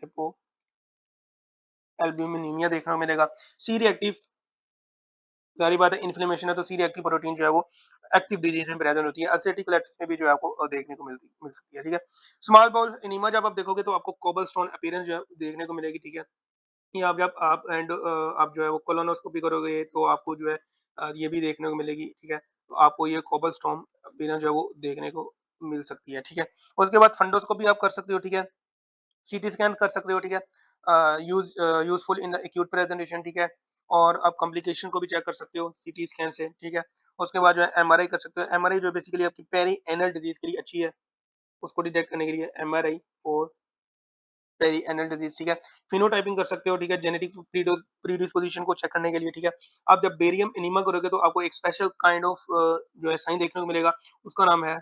हाइपोएल्बुमिनुरिया देखने को मिलेगा। सी रिएक्टिव, ज़ाहिर बात है इन्फ्लेमेशन है तो सी रिएक्टिव प्रोटीन जो है वो एक्टिव डिज़ीज़ में प्रेज़ेंट होती है। अल्सरेटिव कोलाइटिस में भी जो है आपको देखने को मिल सकती है। ठीक है? स्मॉल बाउल एनीमिया जब आप देखोगे तो आपको कोबलस्टोन अपीयरेंस जो है देखने को मिलेगी। ठीक है? या जब आप जो है वो कोलोनोस्कोपी करोगे तो आपको जो है ये भी देखने को मिलेगी। ठीक है? तो आपको ये कोबलस्टोन अपीयरेंस जो है वो देखने को मिल सकती है। ठीक है? उसके बाद फंडोस्कोपी आप कर सकते हो। ठीक है? सीटी स्कैन कर सकते हो। ठीक है? Useful in the acute presentation. ठीक है? और आप कॉम्प्लिकेशन को भी चेक कर सकते हो सीटी स्कैन से। ठीक है? उसके बाद जो है एमआरआई कर सकते हो। एमआरआई जो बेसिकली आपकी पेरिएनल डिजीज़ के लिए अच्छी है, उसको डिटेक्ट करने के लिए एमआरआई फॉर पेरिएनल डिजीज़। ठीक है? फिनोटाइपिंग कर सकते हो। ठीक है? जेनेटिक प्रीडिस्पोज़िशन को चेक करने के लिए। ठीक है? आप जब बेरियम एनीमिया करोगे तो आपको एक स्पेशल काइंड ऑफ जो है साइन देखने को मिलेगा, उसका नाम है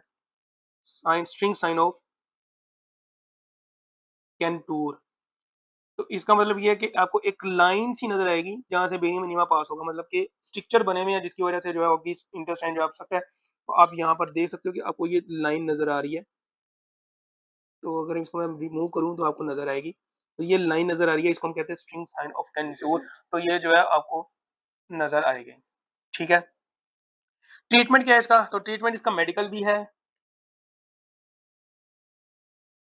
स्ट्रिंग साइन ऑफ कैंटूर। तो इसका मतलब ये है कि आपको एक लाइन सी नज़र आएगी, जहाँ से बेनी मिनीमा पास होगा, मतलब कि स्ट्रक्चर बने हुए हैं जिसकी वज़ह से जो है आपकी इंटेस्टाइन जो आप सकता है, तो आप यहाँ पर देख सकते हो कि आपको ये लाइन नज़र आ रही है। तो अगर इसको मैं रिमूव करूँ तो आपको नज़र आएगी। तो ये लाइन नज़र आ रही है, इसको हम कहते हैं स्ट्रिंग साइन ऑफ कंटूर, तो ये जो है आपको नज़र आएगी। ठीक है? ट्रीटमेंट क्या है इसका? तो ट्रीटमेंट इसका मेडिकल भी है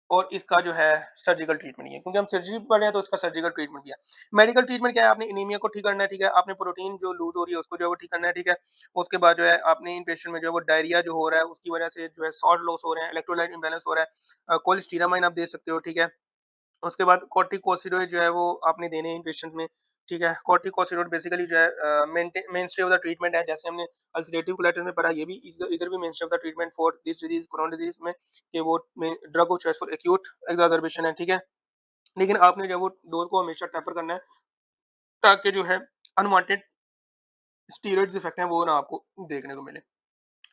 और इसका जो है सर्जिकल ट्रीटमेंट ही है, क्योंकि हम सर्जरी पढ़ रहे हैं तो इसका सर्जिकल ट्रीटमेंट भी है। मेडिकल ट्रीटमेंट क्या है? आपने एनीमिया को ठीक करना है, ठीक है? आपने प्रोटीन जो लूज़ हो रही है उसको जो है वो ठीक करना है, ठीक है? उसके बाद जो है आपने इन पेशेंट में जो है वो डायरिया जो हो रहा है उसकी वजह से जो है सॉल्ट लॉस हो रहे हैं, इलेक्ट्रोलाइट इम्बैलेंस हो रहा है, कोलेस्टीरामाइन आप दे सकते हो, ठीक है? उसके बाद कॉर्टिकोस्टेरॉइड जो है वो आपने देने हैं इन पेशेंट में, ठीक है? कॉर्टिकोस्टेरॉइड बेसिकली जो है मेनस्टे ऑफ द ट्रीटमेंट है, जैसे हमने अल्सरेटिव कोलाइटिस में पढ़ा, ये भी इधर भी mainstay of the treatment for this disease, Crohn disease में, कि वो में drug of choice for acute exacerbation है, ठीक है? लेकिन आपने जो है वो डोज़ को हमेशा टेपर करना है, ताकि जो है अनवांटेड स्टेरॉइड्स इफ़ेक्ट हैं वो ना आपको देखने को मिले,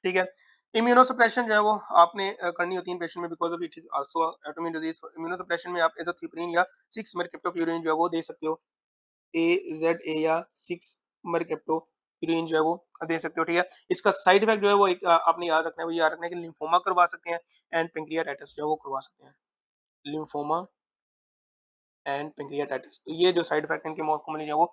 ठीक है? इम्यूनोसप्रेशन जो है वो आपने करनी होती है इन पेशेंट में, because of it is also autoimmune disease. Immunosuppression में आप एज़ाथियोप्रिन या 6 मेरकैप्टोप्यूरिन जो है वो दे सकते हो। AZA या 6 मेरकैप्टोप्यूरिन जो है वो दे सकते हो, ठीक है? इसका साइड इफ़ेक्ट जो है वो एक आपने याद रखना है, वो याद रखना है कि लिम्फोमा करवा सकते हैं एंड पैंक्रियाटाइटिस जो है वो करवा सकते हैं। लिम्फोमा एंड पैंक्रियाटाइटिस, तो ये जो साइड इफेक्ट इनके मोस्ट कॉमनली जो है वो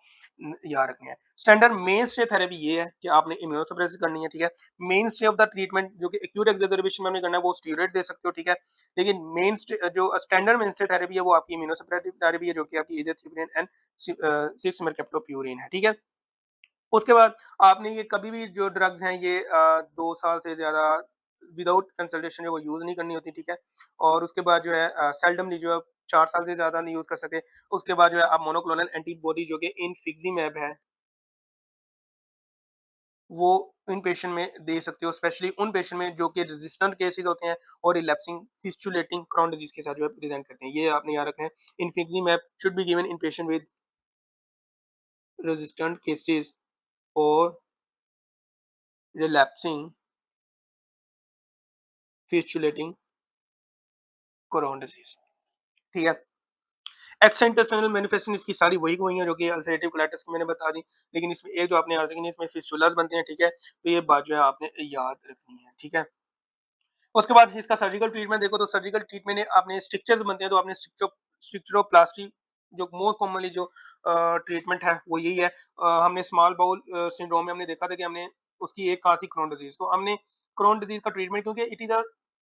याद रखने हैं। स्टैंडर्ड मेन स्टे थेरेपी ये है कि आपने इम्यूनोसप्रेसिव करनी है, ठीक है? Main stay of the treatment जो कि एक्यूट एक्ज़र्बेशन में हमने करना है वो स्टेरॉइड दे सकते हो, ठीक है? लेकिन मेन स्टे जो स्टैंडर्ड मेन स्टे थेरेपी है वो आपकी इम्यूनोसप्रेसिव थेरेपी है, जो कि आपकी इज़ाथियोप्रिन एंड 6 मेरकैप्टोप्यूरिन है, ठीक है? उसके बाद आपने ये कभी भी जो ड्रग्स हैं ये 2 साल से ज़्यादा विदाउट कंसल्टेशन जो वो यूज़ नहीं करनी होती, ठीक है? और उसके बाद जो है सेल्डमली जो है 4 साल से ज़्यादा नहीं यूज़ कर सकते। उसके बाद जो है आप मोनोक्लोनल एंटीबॉडी जो कि इनफिक्ज़िमैब है, वो इन पेशेंट में दे सकते हो, स्पेशली उन पेशेंट में जो कि रेज़िस्टेंट केसेज़ होते हैं और रिलैप्सिंग फिस्टुलेटिंग क्रोन डिज़ीज़ के साथ जो है प्रेज़ेंट करते हैं। ये आपने याद रखना है। Infliximab should be given in patient with resistant cases और रिलैप्सिंग फिस्टुलेटिंग क्रोन डिज़ीज़, ठीक है? एक्सटेंटेशनल मैनिफेस्टेशन इसकी सारी वही की वही है जो कि अल्सरेटिव कोलाइटिस की मैंने बता दी। लेकिन इसमें एक जो आपने याद रखनी है, इसमें फिस्टुलास बनते हैं, ठीक है? तो ये बात जो है आपने याद रखनी है, ठीक है? उसके बाद इसका सर्जिकल ट्रीटमेंट देखो, तो सर्जिकल ट्रीटमेंट में आपने स्ट्रिक्चर्स बनते हैं, तो आपने स्टिचरोप्लास्टी जो मोस्ट कॉमनली जो ट्रीटमेंट है वो यही है। हमने स्मॉल बाउल सिंड्रोम में हमने देखा था कि हमने उसकी एक कहा थी क्रोन डिजीज़, तो हमने क्रोन डिजीज़ का ट्रीटमेंट, क्योंकि it is a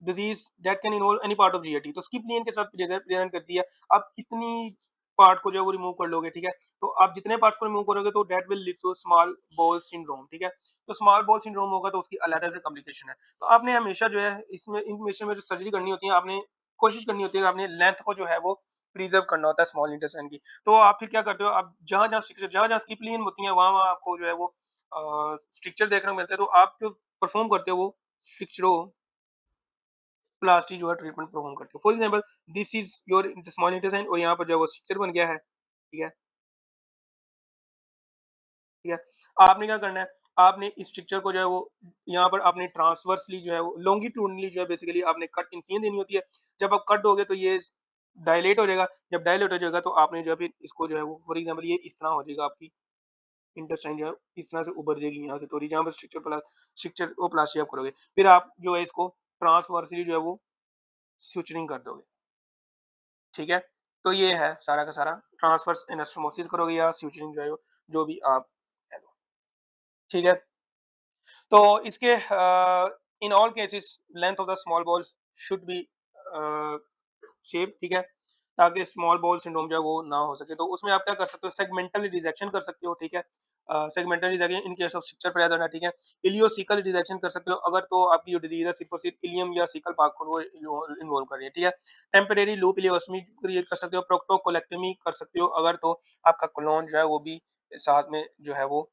disease that can involve any part of GIT, तो स्किप लियन के साथ प्रेज़ेंट करती है। आप कितनी पार्ट को जो है वो रिमूव कर लोगे, ठीक है? तो आप जितने पार्ट्स को रिमूव करोगे तो that will lead to small bowel syndrome, ठीक है? तो स्मॉल बाउल सिंड्रोम होगा तो उसकी अलग से कॉम्प्लिकेशन है। तो आपने हमेशा जो है इसमें इन पेशेंट में जो सर्जरी करनी होती है, आपने कोशिश करनी होती है कि आपने लेंथ को जो है वो प्रिज़र्व करना होता है स्मॉल इंटेस्टाइन की। तो आप फिर क्या करते हो, आप जहाँ-जहाँ स्किप लियन होती हैं, वहाँ-वहाँ आपको जो है वो स्ट्रक्चर देखने को मिलता है, तो आप जो परफ़ॉर्म करते हो वो स्ट्रक्चरोप्लास्टी जो है ट्रीटमेंट परफ़ॉर्म करते हो। For example, this is your small intestine और यहाँ पर जो है वो स्ट्रक्चर बन गया है, ठीक है? ठीक है? आपने क्या करना है, आपने इस स्ट्रक्चर को जो है वो यहाँ पर आपने ट्रांसवर्सली जो है वो लॉन्गिट्यूडिनली जो है बेसिकली आपने कट इंसिजन देनी होती है। जब आप कट दोगे तो ये डायलेट हो जाएगा, जब डायलेट हो जाएगा तो आपने जो है फिर इसको जो है वो फॉर एग्ज़ाम्पल ये इस तरह हो जाएगा, आपकी इंटेस्टाइन जो है इस तरह से उभर जाएगी यहाँ से थोड़ी, जहाँ पर स्ट्रक्चरोप्लास्टी आप करोगे। फिर आप जो है इसको ट्रांसवर्सली जो है वो स्यूचरिंग कर दोगे, ठीक है? तो ये है सारा का सारा, ट्रांसवर्स एनास्टोमोसिस करोगे या स्यूचरिंग जो है वो, जो भी आप कह लो, ठीक है? तो इसके in all cases length of the small ball should be shape, ठीक है? ताकि स्मॉल बॉल सिंड्रोम जो है वो ना हो सके। तो उसमें आप क्या कर सकते हो, सेगमेंटल डिसेक्शन कर सकते हो, ठीक है? Segmental dissection in case of structure present है, ठीक है? इलियोसिकल डिसेक्शन कर सकते हो अगर तो आपकी जो डिजीज़ है सिर्फ़ और सिर्फ़ इलियम या सिकल पार्ट को वो इन्वॉल्व कर रही है, ठीक है? टेम्परेरी लूप इलियोटोमी क्रिएट कर सकते हो, प्रोक्टोकोलेक्टोमी कर सकते हो अगर तो आपका कोलोन जो है वो भी साथ में जो है वो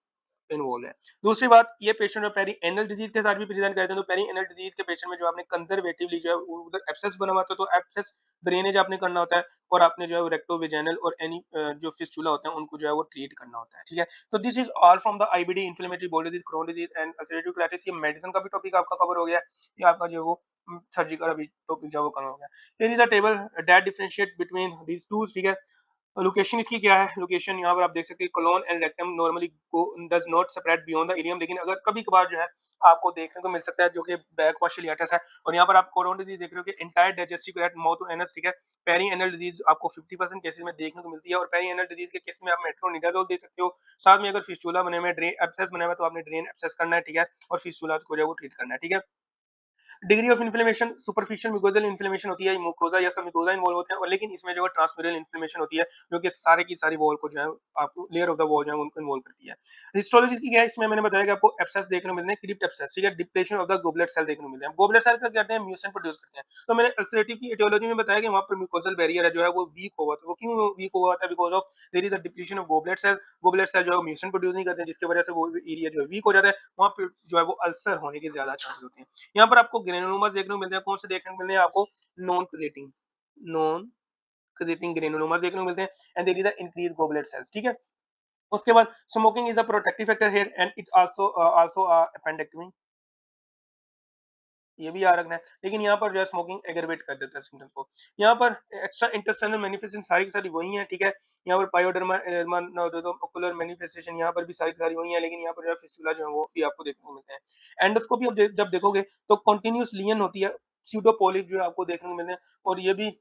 इन्वॉल्व है। दूसरी बात, ये पेशेंट जो पेरी एनल डिजीज़ के साथ भी प्रेज़ेंट करते हैं, तो पेरी एनल डिजीज़ के पेशेंट में जो आपने कंज़र्वेटिवली जो है उधर एब्सेस बना हुआ था, तो एब्सेस ड्रेनेज आपने करना होता है और आपने जो है वो रेक्टोवेजाइनल और एनी जो फिस्टुला होते हैं उनको जो है वो ट्रीट करना होता है, ठीक है? तो this is all from the IBD, inflammatory body disease, Crohn disease and ulcerative colitis. ये मेडिसिन का भी टॉपिक आपका कवर हो गया है। ये आपका जो है वो सर्जिकल अभी टॉपिक जो है वो कवर हो गया। Here is a table that differentiate between these tools, ठीक है? लोकेशन इसकी क्या है? लोकेशन यहाँ पर आप देख सकते हैं colon and rectum normally go does not spread beyond the ileum, लेकिन अगर कभी-कभार जो है आपको देखने को मिल सकता है जो कि बैक पार्शियलिटीस है। और यहाँ पर आप कोरोन डिज़ीज़ देख रहे हो कि एंटायर डाइजेस्टिव ट्रैक्ट माउथ और एनस, ठीक है। पेरी एनल डिज़ीज़ आपको 50% केसेज़ में देखने को मिलती है और पेरी एनल डिज़ीज़ के केस में आप मेट्रोनिडाज़ोल दे सकते हो। साथ में अगर फिस्टुला बने हुए हैं, ड्रेन एब्सेस बना हुआ है तो आपने ड्रेन एब्सेस करना है, ठीक है। और फिस्टुलास को जो है वो ट्रीट करना है, ठीक है। Degree of inflammation superficial mucosal inflammation होती है, मुकोसा या सब म्यूकोसा इन्वॉल्व होते हैं, और लेकिन इसमें जो है ट्रांसम्यूरल इन्फ्लेमेशन होती है जो कि सारे की सारी वॉल को जो है आपको लेयर ऑफ द वॉल जो है उनको इन्वॉल्व करती है। हिस्टोलॉजी की क्या है, इसमें मैंने बताया कि आपको एब्सेस देखने को मिलते हैं, क्रिप्ट एब्सेस, ठीक है। Depletion of the goblet cell देखने को मिलते हैं। गोबलेट सेल क्या करते हैं, म्यूसिन प्रोड्यूस करते हैं। तो मैंने अल्सरेटिव की एटियोलॉजी में बताया कि वहां पर म्यूकोजल बैरियर है जो है वो वीक हुआ था। वो क्यों वीक हुआ था? Because of there is a depletion of goblet cell. Goblet cell जो है म्यूसिन प्रोड्यूस नहीं करते, जिसकी वजह से वो एरिया जो है वीक हो जाता है, वहां पर जो है वो अल्सर होने के ज्यादा चांसेस होते हैं। यहाँ पर आपको ग्रेनुलोमास देखने को मिलते हैं। कौन से देखने को मिलते हैं आपको? Non creating, non creating granulomas देखने को मिलते हैं। And there is a increase goblet cells, ठीक है। उसके बाद smoking is a protective factor here and it's also appendectomy, ये भी याद रखना है। लेकिन यहाँ पर जो है स्मोकिंग एग्रवेट कर देता है सिम्पटम्स को। यहाँ पर एक्स्ट्रा इंटेस्टाइनल मैनिफेस्टेशन सारी की सारी वही है, ठीक है। यहाँ पर पायोडर्मा ओकुलर मैनिफेस्टेशन यहाँ पर भी सारी की सारी वही है, लेकिन यहाँ पर जो है फिस्टुला जो है वो भी आपको देखने को मिलते हैं। एंडोस्कोपी जब देखोगे तो कंटिन्यूस लीजन होती है, स्यूडोपोलिप जो है आपको देखने को मिलते हैं। और ये भी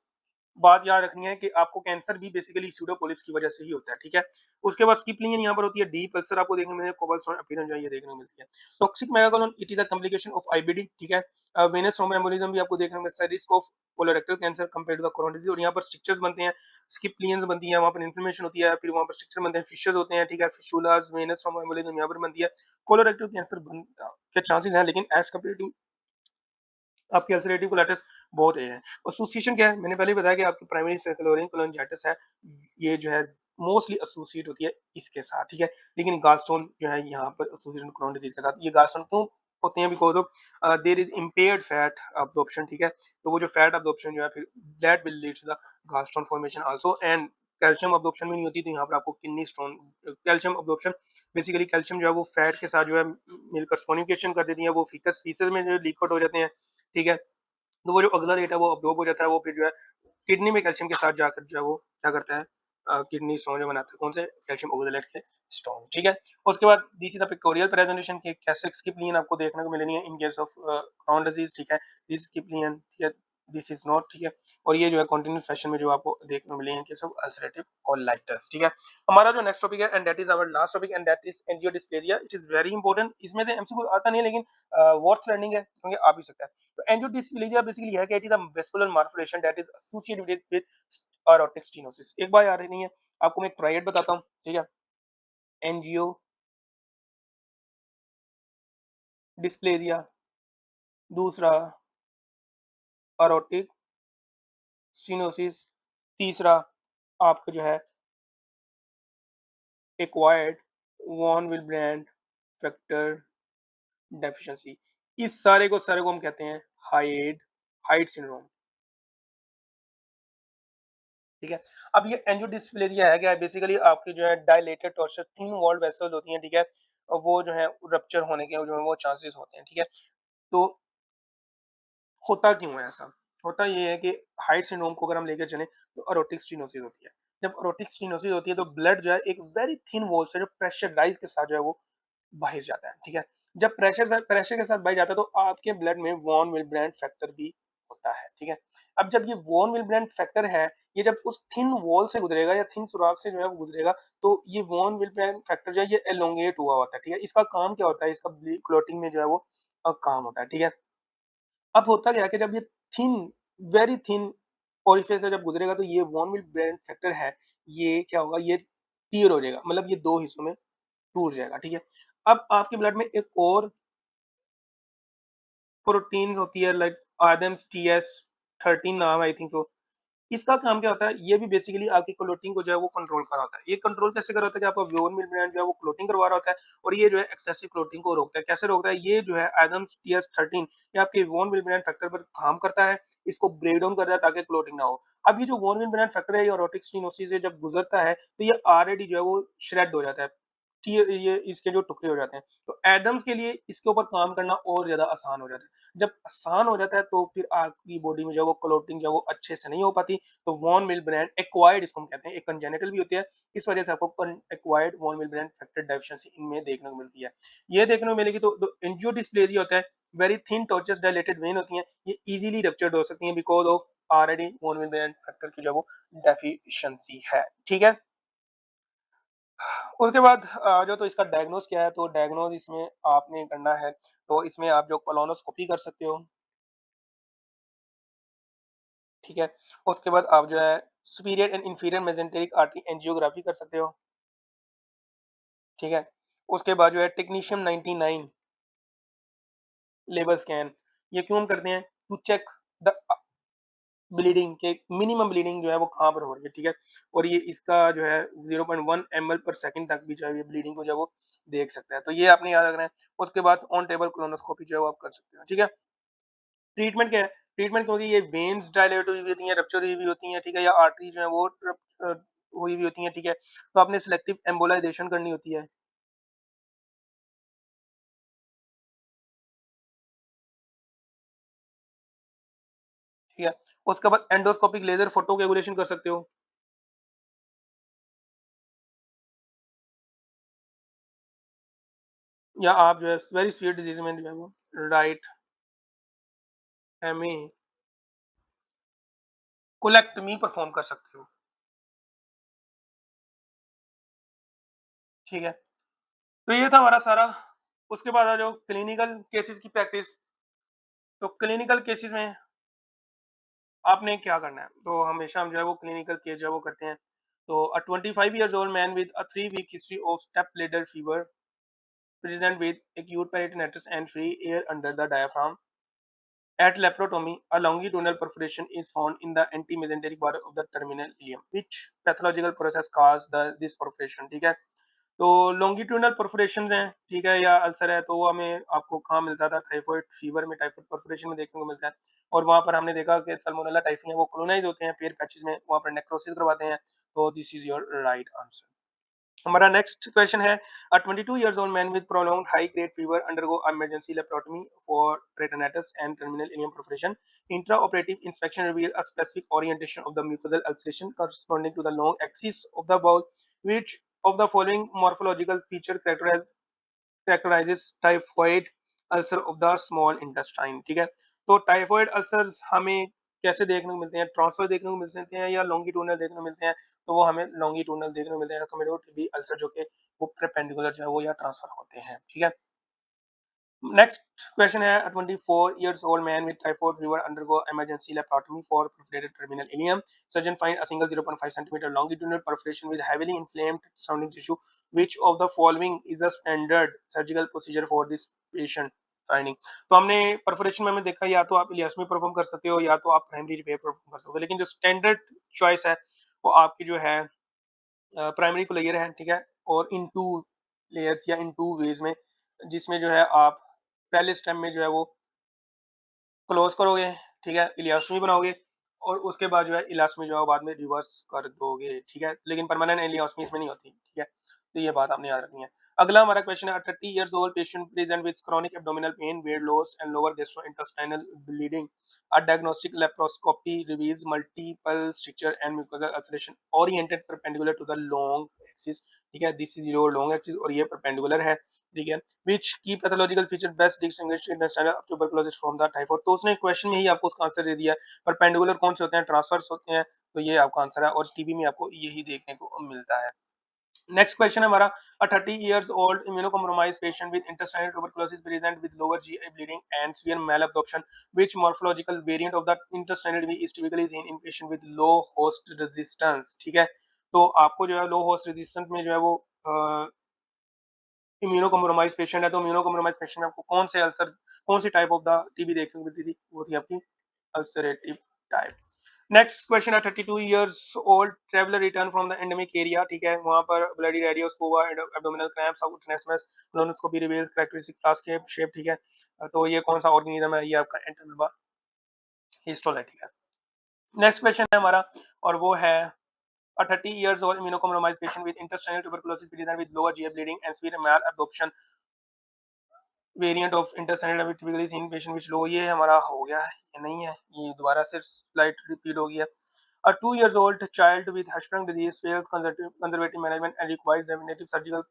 बात याद रखनी है कि आपको कैंसर भी बेसिकली स्यूडोपोलिप्स की वजह से ही होता है, ठीक है। उसके बाद स्किप लीजन यहाँ पर होती है, डीप अल्सर आपको देखने को मिलता है, कोबलस्टोन अपीयरेंस जो है ये देखने को मिलती है। Toxic megacolon it is a complication of IBD, ठीक है। वेनस थ्रोम्बोएम्बोलिज्म भी आपको देखने को मिलता है, risk of colorectal cancer compared to the coronary disease. और यहाँ पर स्ट्रक्चर्स बनते हैं, स्किप लीजन्स बनती है, वहाँ पर इन्फ्लेमेशन होती है, फिर वहाँ पर स्ट्रक्चर बनते हैं, फिशर्स होते हैं, ठीक है। फिशुलास, वेनस थ्रोम्बोएम्बोलिज्म यहाँ पर बनती है। कोलोरेक्टल कैंसर के चांसेस हैं, लेकिन एज कम्पेयर टू आपकी अल्सरेटिव कोलाइटिस बहुत रेयर है। एसोसिएशन क्या है? मैंने पहले ही बताया कि आपकी प्राइमरी सर्कुलर कोलोंजाइटिस है, ये जो है मोस्टली एसोसिएट होती है इसके साथ, ठीक है। लेकिन गॉलस्टोन जो है यहाँ पर एसोसिएशन क्रोन डिजीज के साथ, ये गॉलस्टोन क्यों होते हैं? Because of there is impaired fat absorption, ठीक है। तो वो जो फैट अब्जॉर्प्शन जो है फिर that will lead to the gallstone formation also. And calcium absorption भी नहीं होती, तो यहाँ पर आपको kidney stone, calcium absorption basically calcium जो है वो फैट के साथ जो है मिलकर सॉनिफिकेशन कर देती है, वो फीकस फीसेस में जो लीक आउट हो जाते हैं, ठीक है। तो वो जो अगला रेट है वो अब्ज़ॉर्ब हो जाता है, वो फिर जो है किडनी में कैल्शियम के साथ जाकर जो है वो क्या करता है, किडनी स्टोन जो बनाता है, कौन से? कैल्शियम ऑक्सैलेट के स्टोन, ठीक है। उसके बाद this is the pictorial presentation के कैसे स्किप लियन आपको देखने को मिलेनी है in case of crown disease, ठीक है। दिस स्किप लियन, ठीक है, दिस इज नॉट, ठीक है। और ये जो है कंटीन्यूअस फैशन में जो आपको देखने को मिलेंगे in case of ulcerative colitis, ठीक है। हमारा जो नेक्स्ट टॉपिक है and that is our last topic and that is angiodysplasia. It is very important, इसमें से एमसीक्यू आता नहीं है, लेकिन वर्थ लर्निंग है क्योंकि आ भी सकता है। तो एंजियोडिस्प्लेजिया बेसिकली है कि it is a vascular malformation that is associated with aortic stenosis. एक बार याद नहीं है, आपको मैं एक ट्रायड बताता हूँ, ठीक है। एंजियो डिस्प्लेजिया, दूसरा एरोटिक स्टेनोसिस, तीसरा आपका जो है एक्वायर्ड वॉन विलब्रेंड फैक्टर डेफिशिएंसी। इस सारे को हम कहते हैं हाइड सिंड्रोम, ठीक है। अब ये एंजियोडिस्प्लेजिया है क्या? बेसिकली आपकी जो है डायलेटेड टॉर्सस थिन वॉल्ड वेसल्स होती हैं, ठीक है। और वो जो है रप्चर होने के जो है वो चांसेस होते हैं, ठीक है। तो होता क्यों है ऐसा? होता ये है कि हाइड सिंड्रोम को अगर हम लेकर चलें तो एरोटिक स्टेनोसिस होती है। जब एरोटिक स्टेनोसिस होती है तो ब्लड जो है एक वेरी थिन वॉल से जो प्रेशराइज़ के साथ जो है वो बाहर जाता है, ठीक है। जब प्रेशर के साथ बाहर जाता है तो आपके ब्लड में वॉन विलब्रेंड फैक्टर भी होता है, ठीक है। अब जब ये वॉन विलब्रेंड फैक्टर है, ये जब उस थिन वॉल से गुजरेगा या थिन सुराख से जो है वो गुजरेगा, तो ये वॉन विलब्रेंड फैक्टर जो है ये एलोंगेट हुआ होता है, ठीक है। इसका काम क्या होता है? इसका क्लॉटिंग में जो है वो काम होता है, ठीक है। अब होता क्या है कि जब ये थिन वेरी थिन ओरिफिस से जब गुजरेगा तो ये वॉन विलब्रेंड फैक्टर है, ये क्या होगा? ये टियर हो जाएगा, मतलब ये 2 हिस्सों में टूट जाएगा, ठीक है। अब आपके ब्लड में एक और प्रोटीन होती है लाइक आदम्स टीएस 13 नाम आई थिंक सो। इसका काम क्या होता है? ये भी बेसिकली आपकी क्लोटिंग को जो है वो कंट्रोल कर रहा होता है। ये कंट्रोल कैसे कर रहा होता है कि आपका बोन मिल ब्रांड जो है वो क्लोटिंग करवा रहा होता है, और ये जो है एक्सेसिव क्लोटिंग को रोकता है। कैसे रोकता है? ये जो है एडम्स टीएस 13 ये आपके वोन विल ब्रांड फैक्टर पर काम करता है, इसको ब्रेक डाउन करता है ताकि क्लोटिंग ना हो। अब ये जो वोन विल ब्रांड फैक्टर है, ये ऑरोटिक स्टेनोसिस से जब गुजरता है तो ये ऑलरेडी जो है वो श्रेड हो जाता है, ये इसके जो टुकड़े हो जाते हैं। तो एडम्स के लिए इसके ऊपर काम करना और ज़्यादा आसान हो जाता है। जब आसान हो जाता है तो फिर आपकी बॉडी में जो है वो क्लॉटिंग जो है वो अच्छे से नहीं हो पाती। तो वॉन मिल्ग्रेन एक्वायर्ड इसको हम कहते हैं, एक कंजेनिटल भी होती है। इस वजह से आपको एक्वायर्ड वॉन मिल्ग्रेन फैक्टर डेफिशिएंसी इनमें देखने को मिलती है। ये देखने को मिलेगी तो एंजियोडिस्प्लेजिया होता है, very thin tortuous dilated vein होती हैं, ये इजीली रप्चर्ड हो सकती हैं बिकॉज़ ऑफ ऑलरेडी वॉन मिल्ग्रेन फैक्टर की जो है वो डेफिशिएंसी है। ठीक है? उसके बाद जो तो इसका डायग्नोज क्या है, तो डायग्नोज इसमें आपने करना है, तो इसमें आप जो कोलोनोस्कोपी कर सकते हो, ठीक है? उसके बाद आप जो है superior and inferior mesenteric artery angiography कर सकते हो, ठीक है? उसके बाद जो है टेक्नीशियम 99 लेबर स्कैन, ये क्यों हम करते हैं? टू चेक द ब्लीडिंग के मिनिमम ब्लीडिंग जो है वो कहाँ पर हो रही है, ठीक है? और ये इसका जो है 0.1 ml पर सेकंड तक भी जो है ये ब्लीडिंग को जो है वो देख सकता है। तो ये आपने याद रखना है। उसके बाद ऑन टेबल कोलोनोस्कोपी जो है वो आप कर सकते हो, ठीक है? ट्रीटमेंट क्या है? ट्रीटमेंट क्योंकि ये वेन्स डायलेट हुई हुई होती हैं, रप्चर हुई हुई होती हैं, ठीक है? या आर्टरी जो है वो हुई हुई होती हैं, ठीक है? तो आपने सिलेक्टिव एम्बोलाइजेशन करनी होती है, ठीक है? उसके बाद एंडोस्कोपिक लेजर फोटो कोएगुलेशन कर सकते हो, या आप जो है वेरी सीवियर डिजीज़ में जो है वो राइट हेमी कोलेक्टमी परफॉर्म कर सकते हो, ठीक है? तो ये था हमारा सारा। उसके बाद आ जाओ क्लिनिकल केसेस की प्रैक्टिस। तो क्लिनिकल केसेस में आपने क्या करना है? तो हमेशा हम जो है वो क्लिनिकल केस जो है वो करते हैं। तो 25 years old man with a 3 week history of step ladder fever present with acute peritonitis and free air under the diaphragm at laparotomy a longitudinal perforation is found in the antemesenteric border of the terminal ileum which pathological process caused this perforation, ठीक है? तो longitudinal परफोरेशंस हैं, ठीक है, या ulcer है, तो वो हमें आपको कहाँ मिलता था? टाइफाइड फीवर में टाइफाइड परफोरेशन में देखने को मिलता है। और वहाँ पर हमने देखा कि सल्मोनेला टाइफी है वो कोलोनाइज होते हैं पेयर पैचेस में, वहाँ पर नेक्रोसिस करवाते हैं। तो this is your right answer. हमारा नेक्स्ट क्वेश्चन है, अ 22 years old man with prolonged high grade fever undergo emergency laparotomy for peritonitis and terminal ileum perforation. Intraoperative inspection reveals a specific orientation of the mucosal ulceration corresponding to the long axis of the bowel. Which of the following morphological feature characterizes typhoid ulcer of the small intestine, ठीक है? तो typhoid ulcers हमें कैसे देखने को मिलते हैं? Transfer देखने को मिलते हैं या लॉन्गिट्यूडनल देखने को मिलते हैं? तो वो हमें लॉन्गिट्यूडनल देखने को मिलते हैं कमेडो टीबी अल्सर जो कि वो परपेंडिकुलर जो है वो या ट्रांसफर होते हैं, ठीक है? Next question है, a 24 years old man with typhoid fever undergo emergency laparotomy for perforated terminal ileum. Surgeon find a single 0.5 centimeter longitudinal perforation with heavily inflamed surrounding tissue. Which of the following is a standard surgical procedure for this patient? Finding. तो हमने perforation में हमें देखा या तो आप इलियासमी perform कर सकते हो या तो आप प्राइमरी रिपेयर परफॉर्म कर सकते हो, लेकिन जो स्टैंडर्ड चॉइस है वो आपकी जो है प्राइमरी को लेयर है, ठीक है? और इन टू लेयर्स या इन टू वेज में, जिसमें जो है आप पहले स्टेप में जो है वो क्लोज करोगे, ठीक है? इलियासमी बनाओगे और उसके बाद जो है इलास्मी जो है वो बाद में रिवर्स कर दोगे, ठीक है? लेकिन परमानेंट इलियासमी इसमें नहीं होती, ठीक है? तो ये बात आपने याद रखनी है। अगला हमारा क्वेश्चन है, 30 years old patient present with chronic abdominal pain, weight loss and lower gastrointestinal bleeding. A diagnostic laparoscopy reveals multiple stricture and mucosal ulceration oriented perpendicular to the long axis, ठीक है? This is your long axis और ये perpendicular है, ठीक है? which key pathological feature best distinguish intestinal tuberculosis from the typhoid. तो उसने question में ही आपको उसका आंसर दे दिया है। परपेंडिकुलर कौन से होते हैं? ट्रांसवर्स होते हैं। तो ये आपका आंसर है और टीबी में आपको यही देखने को मिलता है। नेक्स्ट क्वेश्चन है हमारा, a 30 years old immunocompromised patient with intestinal tuberculosis present with lower GI bleeding and severe malabsorption. Which morphological variant of the intestinal TB is typically seen in patient with low host resistance, ठीक है? तो आपको जो है लो host resistance में जो है वो इम्यूनो कम्प्रोमाइज पेशेंट है, तो इम्यूनो कम्प्रोमाइज पेशेंट में आपको कौन सी टाइप ऑफ द टीबी देखने को मिलती थी? वो थी आपकी अल्सरेटिव टाइप। नेक्स्ट क्वेश्चन है, 32 years old traveller return from the endemic area, ठीक है? वहां पर ब्लडी डायरिया उसको हुआ, एब्डोमिनल क्रैम्प्स और tenesmus, colonoscopy reveals characteristic class shape, ठीक है? तो ये कौन सा ऑर्गेनिज्म है? ये आपका एंटेमिबा हिस्टोलाइटिका है। नेक्स्ट क्वेश्चन है हमारा और वो है A 30 years old immunocompromised patient with intestinal tuberculosis present with lower GI bleeding and severe malabsorption variant of Interstellar typically seen patient which low, ये हमारा हो गया है, ये नहीं है, ये दोबारा से स्लाइड रिपीट हो गया. A 2 years old child with Hirschsprung disease fails conservative management and requires definitive surgical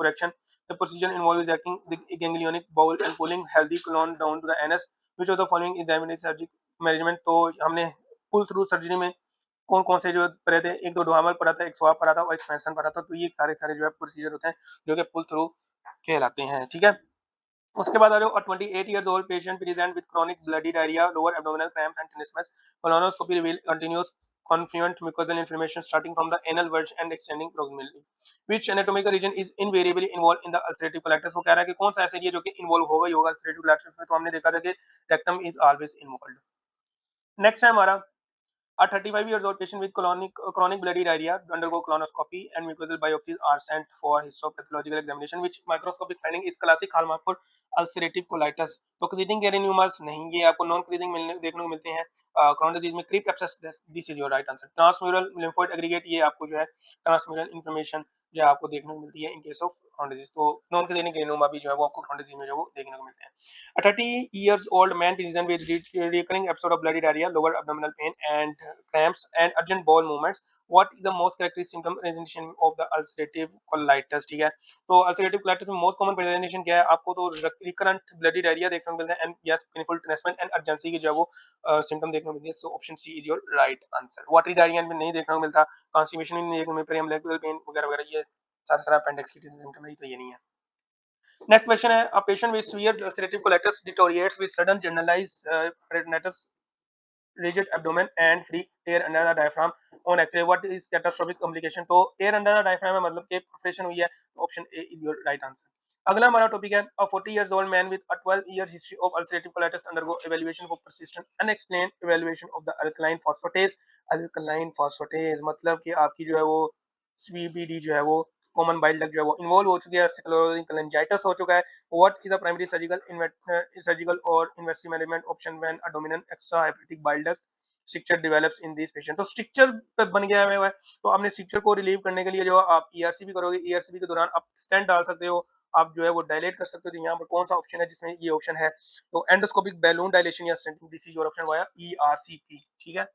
correction. The procedure involves ejecting the ganglionic bowel and pulling healthy colon down to the anus. Which of the following is definitive surgical management? तो हमने pull through surgery में कौन कौन से जो पढ़े थे, एक तो डोहामल पढ़ा था, एक स्वाब पढ़ा था और एक एक्सपेंशन पढ़ा था. तो ये सारे सारे जो है प्रोसीजर होते हैं जो कि पुल थ्रू कहलाते हैं. ठीक है. उसके बाद आ जाओ. 28 years old patient present with chronic bloody diarrhea, lower abdominal cramps and tenesmus. Colonoscopy reveal continuous confluent mucosal inflammation starting from the anal verge and extending proximally. Which anatomical region is invariably involved in the ulcerative colitis? वो कह रहा है कि कौन सा ऐसा area जो कि इन्वॉल्व होगा ही होगा ulcerative colitis में. तो हमने देखा था कि rectum is always involved. Next है हमारा. A 35 years old patient with chronic bloody diarrhea undergo colonoscopy and mucosal biopsies are sent for histopathological examination. Which microscopic finding is classic hallmark for ulcerative colitis? तो kriging गैरेन्यूमास नहीं, ये आपको non kriging मिलने देखने को मिलते हैं. क्रोन डिजीज में crypt abscess, this is your right answer. Transmural lymphoid aggregate, ये आपको जो है ट्रांसम्यूरल इन्फ्लेमेशन जो आपको देखने को मिलती है in case of Crohn disease. तो नॉन क्रीजिंग गैरेन्यूमा भी जो है वो आपको क्रोन डिजीज में जो वो देखने को मिलते हैं. A 30 years old man present with recurring episode of bloody diarrhea, lower abdominal pain and cramps and urgent bowel movements. What is the most characteristic symptom presentation of the ulcerative colitis? ठीक है. तो ulcerative colitis में most common presentation क्या है? आपको तो recurrent bloody diarrhea देखने को मिलता है and yes painful tenesmus and urgency की जो है वो symptom देखने को मिलती है. So option C is your right answer. Watery diarrhea में नहीं देखने को मिलता, constipation में नहीं देखने को मिलता, periapical pain वगैरह वगैरह, ये सारा सारा appendix की symptom है, तो ये नहीं है. Next question है. A patient with severe ulcerative colitis deteriorates with sudden generalized peritonitis, rigid abdomen and free air under the diaphragm on X-ray. What is catastrophic complication? तो air under the diaphragm है, मतलब कि perforation हुई है. Option A is your right answer. अगला हमारा topic है. A 40 years old man with a 12 year history of ulcerative colitis undergo evaluation for persistent unexplained evaluation of the alkaline phosphatase. Alkaline phosphatase मतलब कि आपकी जो है वो CBD जो है वो कॉमन बाइल डक्ट जो है वो इन्वॉल्व हो चुकी है, स्क्लेरोटिक कलेंजाइटिस हो चुका है. What is the primary surgical और invasive management option when a dominant extra hepatic bile duct stricture develops in this patient. तो स्ट्रक्चर बन गया है, तो आपने स्ट्रक्चर को रिलीव करने के लिए जो आप ईआरसीबी करोगे, ईआरसीबी के दौरान आप स्टेंट डाल सकते हो, आप जो है वो डायलेट कर सकते हो. तो यहाँ पर कौन सा ऑप्शन है जिसमें ये ऑप्शन है? तो एंडोस्कोपिक बैलून डायलेशन या stenting, this is your option via ERCP. ठीक है.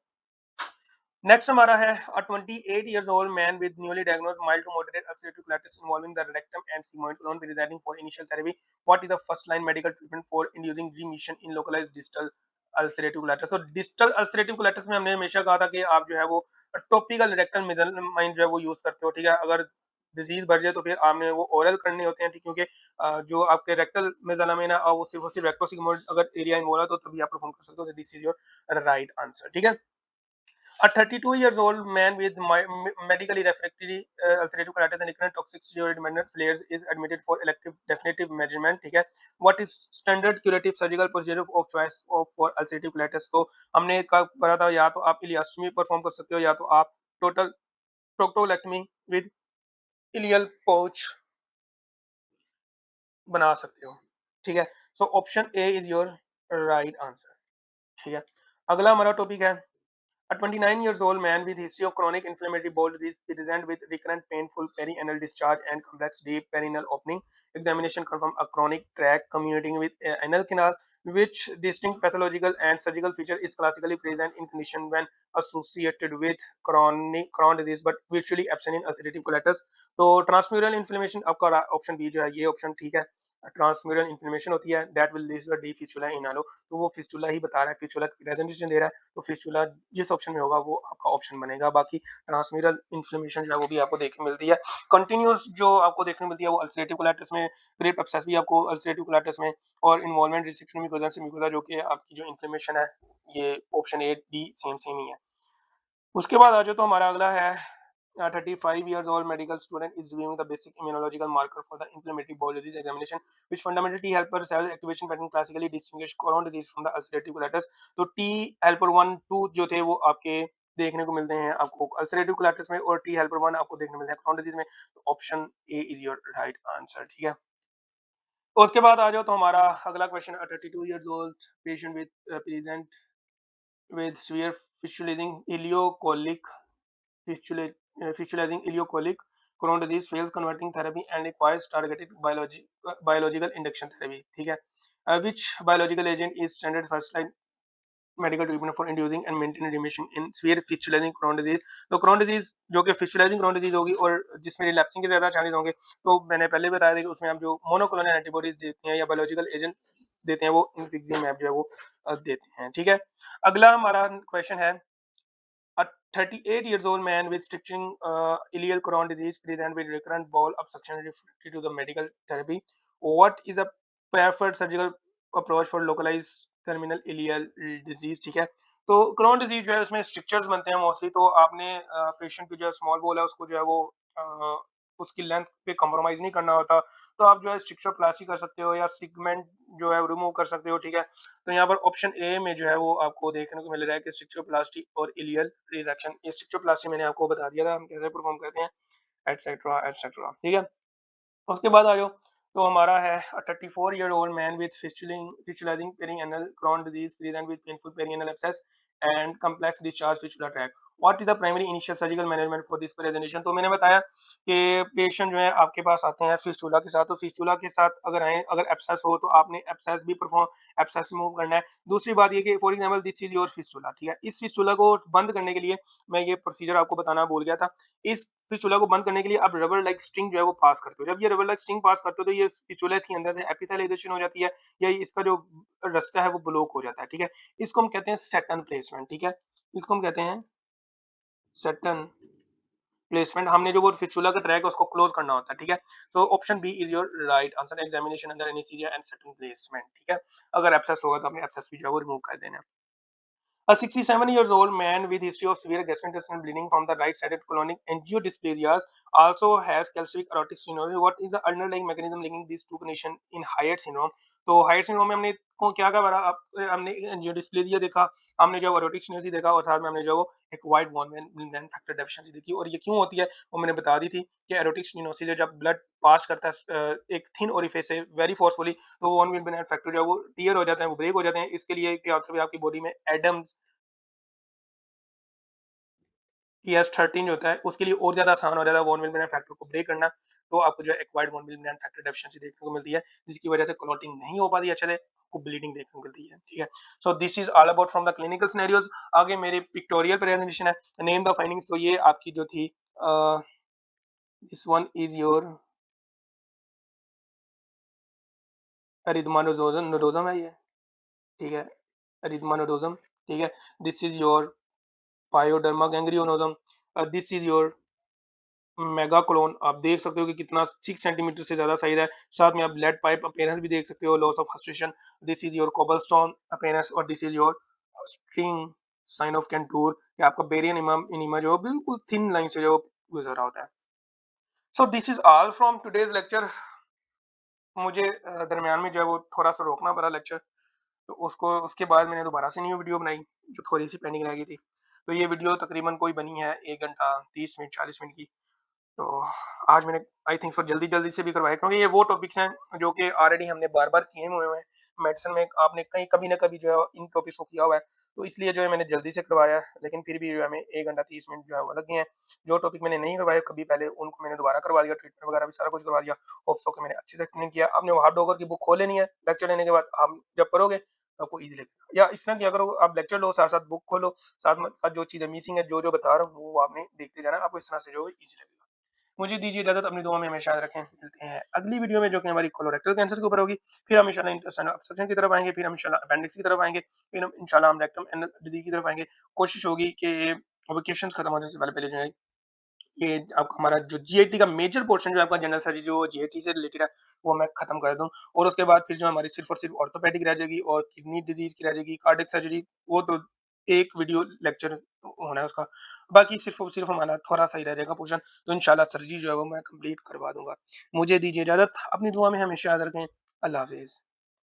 नेक्स्ट हमारा है. A 28 years old man with newly diagnosed mild to moderate ulcerative colitis involving the rectum and sigmoid colon residing for initial therapy. What is the first line medical treatment for inducing remission in localized distal ulcerative colitis? तो distal ulcerative colitis में हमने हमेशा कहा था कि आप जो है वो टॉपिकल रेक्टल मेज़ाइलामाइन जो है वो यूज करते हो. ठीक है. अगर डिजीज बढ़ जाए तो फिर आपने वो ओरल करने होते हैं. ठीक, क्योंकि जो आपके रेक्टल मेज़ाइलामाइन है वो सिर्फ रेक्टोसिग्मोइड अगर एरिया इन्वॉल्व है तो तभी आप परफॉर्म कर सकते हो. This is your right answer. ठीक है. A 32 years old man with medically refractory ulcerative colitis and recurrent toxic steroid-dependent flares is admitted for elective definitive measurement. ठीक है. What is standard curative surgical procedure of choice for ulcerative colitis? तो हमने कहा था या तो आप ileostomy perform कर सकते हो या तो आप टोटल प्रोक्टोलेक्टमी विद इलियल पाउच बना सकते हो. ठीक है. So option A is your right answer. ठीक है. अगला हमारा टॉपिक है. A 29 years old man with history of chronic inflammatory bowel disease present with recurrent painful perianal discharge and complex deep perineal opening. Examination confirm a chronic tract communicating with anal canal. Which distinct pathological and surgical feature is classically present in condition when associated with Crohn disease but virtually absent in ulcerative colitis? तो transmural inflammation आपका option B जो है ये option ठीक है. Transmural inflammation होती है that will lead to the fistula in all. तो वो फिस्टुला ही बता रहा है, फिस्टुला प्रेजेंटेशन दे रहा है, तो फिस्टुला जिस ऑप्शन में होगा वो आपका ऑप्शन बनेगा. बाकी ट्रांसम्यूरल इन्फ्लेमेशन जो है वो भी आपको देखने मिलती है. कंटिन्यूस जो आपको देखने मिलती है वो अल्सरेटिव कोलाइटिस में, ग्रेप एब्सेस भी आपको अल्सरेटिव कोलाइटिस में, और इन्वॉल्वमेंट रिस्ट्रिक्शन म्यूकोसा से म्यूकोसा जो कि आपकी जो इन्फ्लेमेशन है ये option A D same same ही है. उसके बाद आ जाओ तो हमारा अगला है. 35 years old medical student is reviewing the basic immunological marker for the inflammatory bowel disease examination, which fundamental T helper cell activation pattern classically distinguish Crohn disease from the ulcerative colitis. तो T helper 1 2 जो थे वो आपके देखने को मिलते हैं आपको अल्सरेटिव कोलाइटिस में, और T helper 1 आपको देखने को मिलते हैं Crohn disease में. तो option A is your right answer. ठीक है. तो उसके बाद आ जाओ तो हमारा अगला question. 32 years old patient with present with severe fistulizing ileocolic fistulizing ileocolic Crohn disease fails converting therapy and requires targeted biological induction therapy, ठीक है. Which biological agent is standard first line medical treatment for inducing and maintaining remission in severe fistulizing Crohn disease. तो Crohn disease जो कि फिस्टुलाइजिंग Crohn disease होगी और जिसमें relapsing के ज्यादा चांसेस होंगे, तो मैंने पहले बताया था कि उसमें हम जो मोनोक्लोनल एंटीबॉडीज देते हैं या बायोलॉजिकल एजेंट देते हैं वो इन्फिक्सिमाब जो है वो देते हैं, ठीक है. अगला हमारा क्वेश्चन है, a 38 years old man with stitching ileal Crohn disease present with recurrent bowel obstruction refractory to the medical therapy. What is a preferred surgical approach for localized terminal ileal disease? ठीक है. तो Crohn disease जो है उसमें strictures बनते हैं mostly. तो आपने पेशेंट की जो स्मॉल बोल है उसको जो है वो उसकी लेंथ पे कॉम्प्रोमाइज नहीं करना होता. तो आप जो है स्ट्रिक्चर प्लास्टी कर सकते हो या सिगमेंट जो है रिमूव कर सकते हो, ठीक है. तो यहाँ पर ऑप्शन ए में जो है वो आपको देखने को मिल रहा है कि स्टिक्चोप्लास्टी और इलियल रिसेक्शन. ये स्टिक्चोप्लास्टी मैंने आपको बता दिया था हम कैसे परफॉर्म करते हैं, एटसेट्रा एटसेट्रा, ठीक है. उसके बाद आ जाओ, तो हमारा है 34-year-old man with fistulating perianal Crohn disease present with painful perianal abscess and complex discharge fistula tract. What is the primary initial surgical management for this presentation? तो मैंने बताया कि पेशेंट जो है आपके पास आते हैं फिस्टुला के साथ. तो फिस्टुला के साथ अगर आए, अगर एब्सेस हो तो आपने एब्सेस भी परफॉर्म एब्सेस रिमूव करना है. दूसरी बात ये कि for example this is your fistula, ठीक है. इस फिस्टुला को बंद करने के लिए मैं ये प्रोसीजर आपको बताना भूल गया था. इस फिस्टुला को बंद करने के लिए आप रबर लाइक स्ट्रिंग जो है वो पास करते हो. जब ये रबर लाइक स्ट्रिंग पास करते हो तो ये फिस्टुला इसके अंदर से एपिथेलाइजेशन हो जाती है या इसका जो रास्ता है वो ब्लॉक हो जाता है, ठीक है. इसको हम कहते हैं सेटन प्लेसमेंट, ठीक है. इसको हम कहते हैं सेटन प्लेसमेंट. हमने जो वो फिस्टुला का ट्रैक है उसको क्लोज करना होता है, ठीक है. So option B is your right answer. Examination under anaesthesia and seton placement, ठीक है. अगर एब्सेस होगा तो आपने एब्सेस भी जो है वो रिमूव कर देना है. A 67 years old man with history of severe gastrointestinal bleeding from the right-sided colonic angiodysplasias also has calcific aortic stenosis. What is the underlying mechanism linking these two conditions in Hyde syndrome? तो height syndrome में हमने को क्या क्या करा, हमने एंजियोडिस्प्लेसिया देखा, हमने जो एरोटिक स्टेनोसिस देखा और साथ में हमने जो एक वाइट बॉन मैन फैक्टर डेफिशिएंसी देखी. और ये क्यों होती है वो मैंने बता दी थी कि एरोटिक स्टेनोसिस जब ब्लड पास करता है एक थिन ओरिफिस से वेरी फोर्सफुली, तो वो वन विल फैक्टर जो है वो टीयर हो जाते हैं, वो ब्रेक हो जाते हैं. इसके लिए क्या होता है आपकी बॉडी में एडम्स ES13 जो होता है उसके लिए और ज़्यादा आसान हो जाता है वॉन विल फैक्टर को ब्रेक करना. तो आपको जो है एक्वायर्ड वॉन विल फैक्टर डेफिशिएंसी देखने को मिलती है जिसकी वजह से क्लॉटिंग नहीं हो पाती अच्छे से, आपको ब्लीडिंग देखने को मिलती है, ठीक है. So this is all about from the clinical scenarios. आगे मेरे पिक्टोरियल प्रेजेंटेशन है, नेम द फाइंडिंग्स. तो ये आपकी जो थी this one is your erythema nodosum है ये, ठीक है. एरिथमानोडोजम, ठीक है. This is your pyoderma gangrenosum. This is your megacolon. आप देख सकते हो कि कितना 6 सेंटीमीटर से ज्यादा साइज है. साथ में आप लेड पाइप अपीयरेंस भी देख सकते हो, loss of haustration. This is your cobblestone appearance और this is your string sign of Kantor, कि आपका बेरियन इनिमा जो बिल्कुल थिन लाइन से जो गुजर रहा होता है. So this is all from today's lecture. मुझे दरमियान में जो है वो थोड़ा सा रोकना पड़ा लेक्चर, तो उसको उसके बाद मैंने दोबारा से न्यू वीडियो बनाई जो थोड़ी सी पेंडिंग रह गई थी. तो ये वीडियो तकरीबन कोई बनी है 1 घंटा 30 मिनट 40 मिनट की. तो आज मैंने आई थिंक सो जल्दी-जल्दी से भी करवाया क्योंकि ये वो टॉपिक्स हैं जो कि ऑलरेडी हमने बार-बार किए हुए हैं. मेडिसिन में आपने कहीं कभी ना कभी जो है इन टॉपिक्स को किया हुआ है. तो इसलिए जो है मैंने जल्दी से करवाया है, लेकिन फिर भी जो है हमें 1 घंटा 30 मिनट जो है वो लग गए हैं. जो टॉपिक मैंने नहीं करवाए कभी पहले उनको मैंने दोबारा करवा दिया, ट्रीटमेंट वगैरह भी सारा कुछ करवा दिया. होप सो कि मैंने अच्छे से एक्सप्लेन किया. आपने वो हार्ड डॉगर की बुक खोल लेनी है लेक्चर लेने के बाद. आप जब पढ़ोगे तो आपको ईज़ी लगेगा. या इस तरह किया करो, आप लेक्चर लो साथ-साथ बुक खोलो, साथ में साथ जो चीज़ें मिसिंग है, जो-जो बता रहा हूँ वो आपने देखते जाना. आपको इस तरह से जो है ईज़ी लगेगा. मुझे दीजिए इजाज़त, अपनी दुआ में हमेशा याद रखें. मिलते हैं अगली वीडियो में जो कि हमारी कोलोरेक्टल कैंसर के ऊपर होगी. फिर हम इंशाल्लाह इंटेस्टाइनल ऑब्स्ट्रक्शन की तरफ आएँगे, फिर हम इंशाल्लाह अपेंडिक्स की तरफ आएँगे, फिर हम इंशाल्लाह हम रेक्टम एंड डिज़ीज़ की तरफ आएँगे. कोशिश होगी कि वेकेशंस खत्म होने से पहले-पहले जो है ये आपका हमारा जो जीआईटी का मेजर पोर्शन जो है आपका जनरल सर्जरी जो जीआईटी से रिलेटेड है वो मैं खत्म कर दूं. और उसके बाद फिर जो हमारी सिर्फ और सिर्फ ऑर्थोपेडिक रह जाएगी और किडनी डिजीज की रह जाएगी, कार्डियक सर्जरी. वो तो एक वीडियो लेक्चर होना है उसका. बाकी सिर्फ और सिर्फ हमारा थोड़ा सा ही रह जाएगा पोर्शन. तो इंशाल्लाह सर्जरी जो है वो मैं कंप्लीट करवा दूंगा. मुझे दीजिए इजाजत, अपनी दुआ में हमेशा याद रखें. अल्लाह हाफिज.